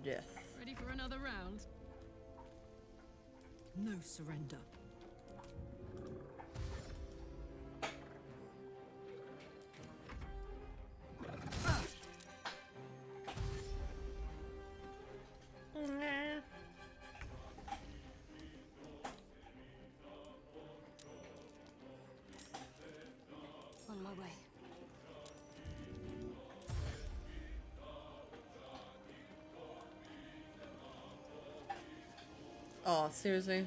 A: Death.
C: Ready for another round? No surrender.
R: On my way.
A: Oh, seriously?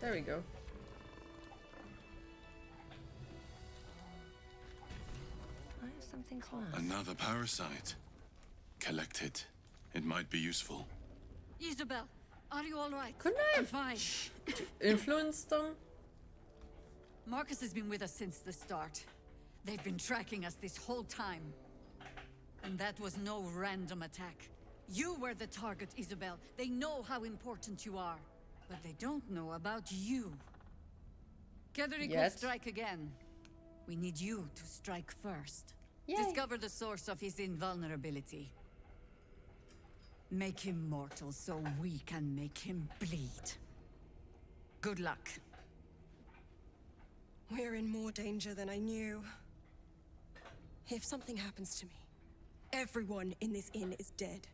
A: There we go.
R: I have something to ask.
B: Another parasite. Collect it. It might be useful.
Q: Isabel, are you all right?
A: Couldn't I
Q: I'm
A: have
Q: fine.
A: influenced them?
Q: Marcus has been with us since the start. They've been tracking us this whole time. And that was no random attack. You were the target, Isabel. They know how important you are. But they don't know about you. Ketheric will
A: Yet.
Q: strike again. We need you to strike first.
A: Yay.
Q: Discover the source of his invulnerability. Make him mortal so we can make him bleed. Good luck.
D: We're in more danger than I knew. If something happens to me, everyone in this inn is dead.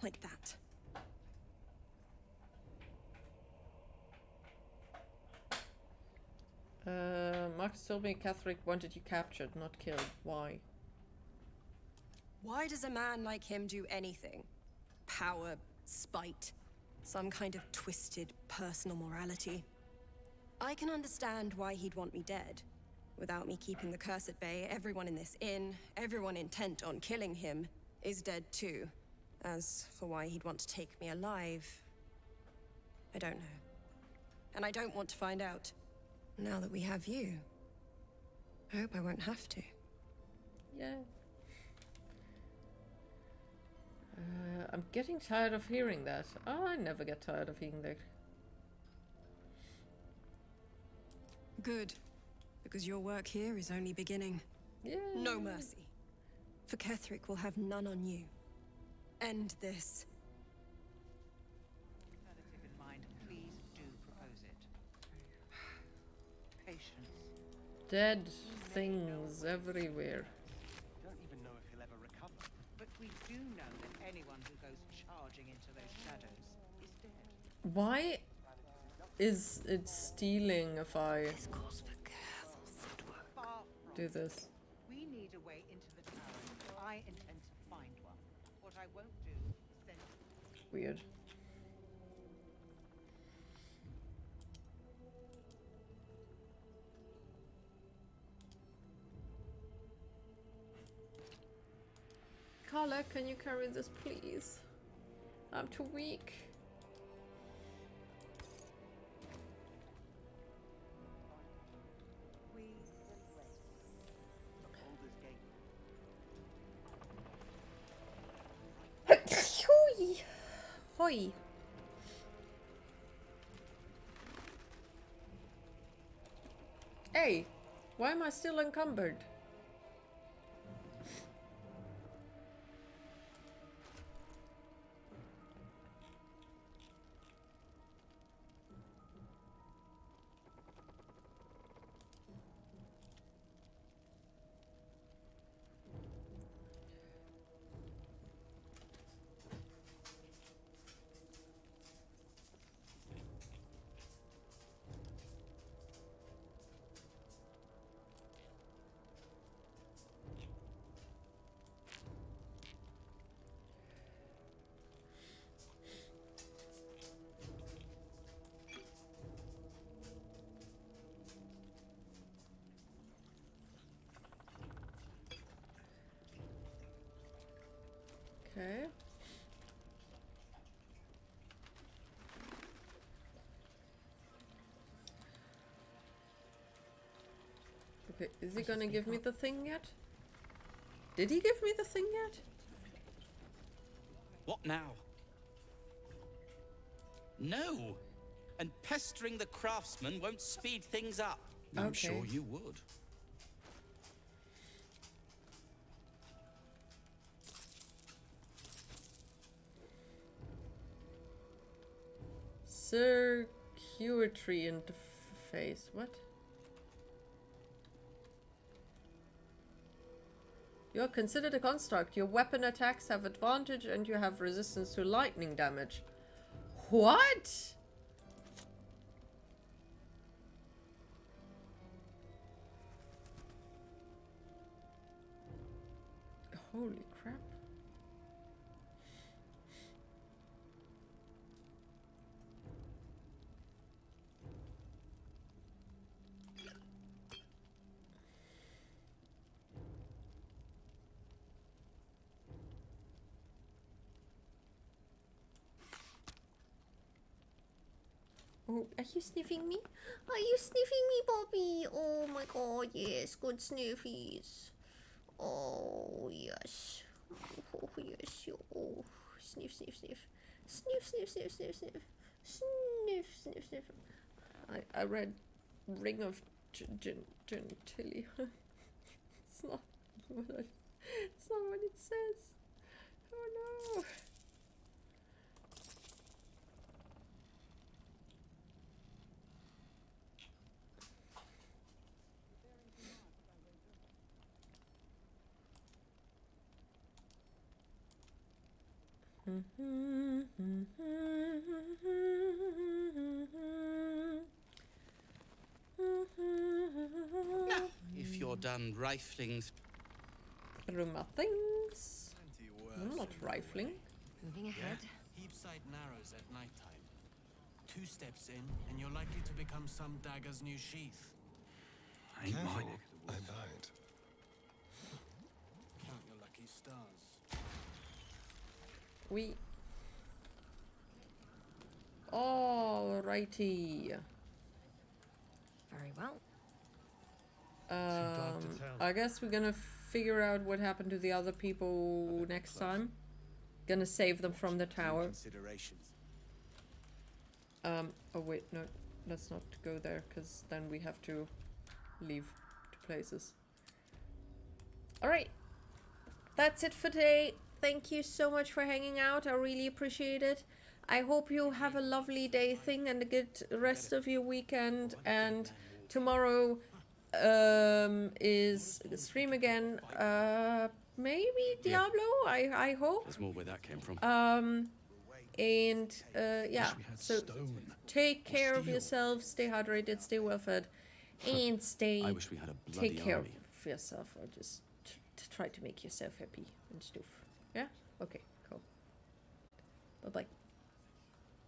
D: Like that.
A: Marcus told me Ketheric wanted you captured, not killed. Why?
D: Why does a man like him do anything? Power, spite, some kind of twisted personal morality. I can understand why he'd want me dead. Without me keeping the curse at bay, everyone in this inn, everyone intent on killing him, is dead too. As for why he'd want to take me alive, I don't know. And I don't want to find out. Now that we have you, I hope I won't have to.
A: Yeah. I'm getting tired of hearing that. Oh, I never get tired of hearing that.
D: Good. Because your work here is only beginning.
A: Yeah.
D: No mercy. For Ketheric will have none on you. End this.
J: Alternative in mind, please do propose it. Patience.
A: Dead things everywhere.
J: Don't even know if he'll ever recover. But we do know that anyone who goes charging into those shadows is dead.
A: Why is it stealing if I do this?
J: We need a way into the tower. I intend to find one. What I won't do is send
A: Weird. Carla, can you carry this, please? I'm too weak. Hoi! Hoi! Hey, why am I still encumbered? Okay. Okay, is he gonna give me the thing yet? Did he give me the thing yet?
W: What now? No! And pestering the craftsman won't speed things up.
G: I'm sure you would.
A: Circuitry interface. What? You are considered a construct. Your weapon attacks have advantage and you have resistance to lightning damage. What? Holy crap. Oh, are you sniffing me? Are you sniffing me, Bobby? Oh my god, yes, good sniffies. Oh, yes. Oh, yes. Oh, sniff, sniff, sniff. Sniff, sniff, sniff, sniff, sniff. Sniff, sniff, sniff. I read Ring of Gentilly. It's not what it's not what it says. Oh no.
W: Now, if you're done rifling
A: through my things. I'm not rifling.
D: Moving ahead.
U: Heapside narrows at nighttime. 2 steps in, and you're likely to become some dagger's new sheath.
B: Ain't my neck of the woods. I lied.
U: Count your lucky stars.
A: We. Alrighty.
D: Very well.
A: I guess we're gonna figure out what happened to the other people next time. Gonna save them from the tower. Oh wait, no, let's not go there, because then we have to leave to places. Alright, that's it for today. Thank you so much for hanging out. I really appreciate it. I hope you have a lovely day thing and a good rest of your weekend. And tomorrow is stream again. Maybe Diablo, I hope.
W: There's more where that came from.
A: Yeah, so take care of yourself, stay hydrated, stay well fed, and stay.
W: I wish we had a bloody
A: take care
W: army.
A: of yourself, or just try to make yourself happy and stuff. Yeah? Okay, cool. Bye bye.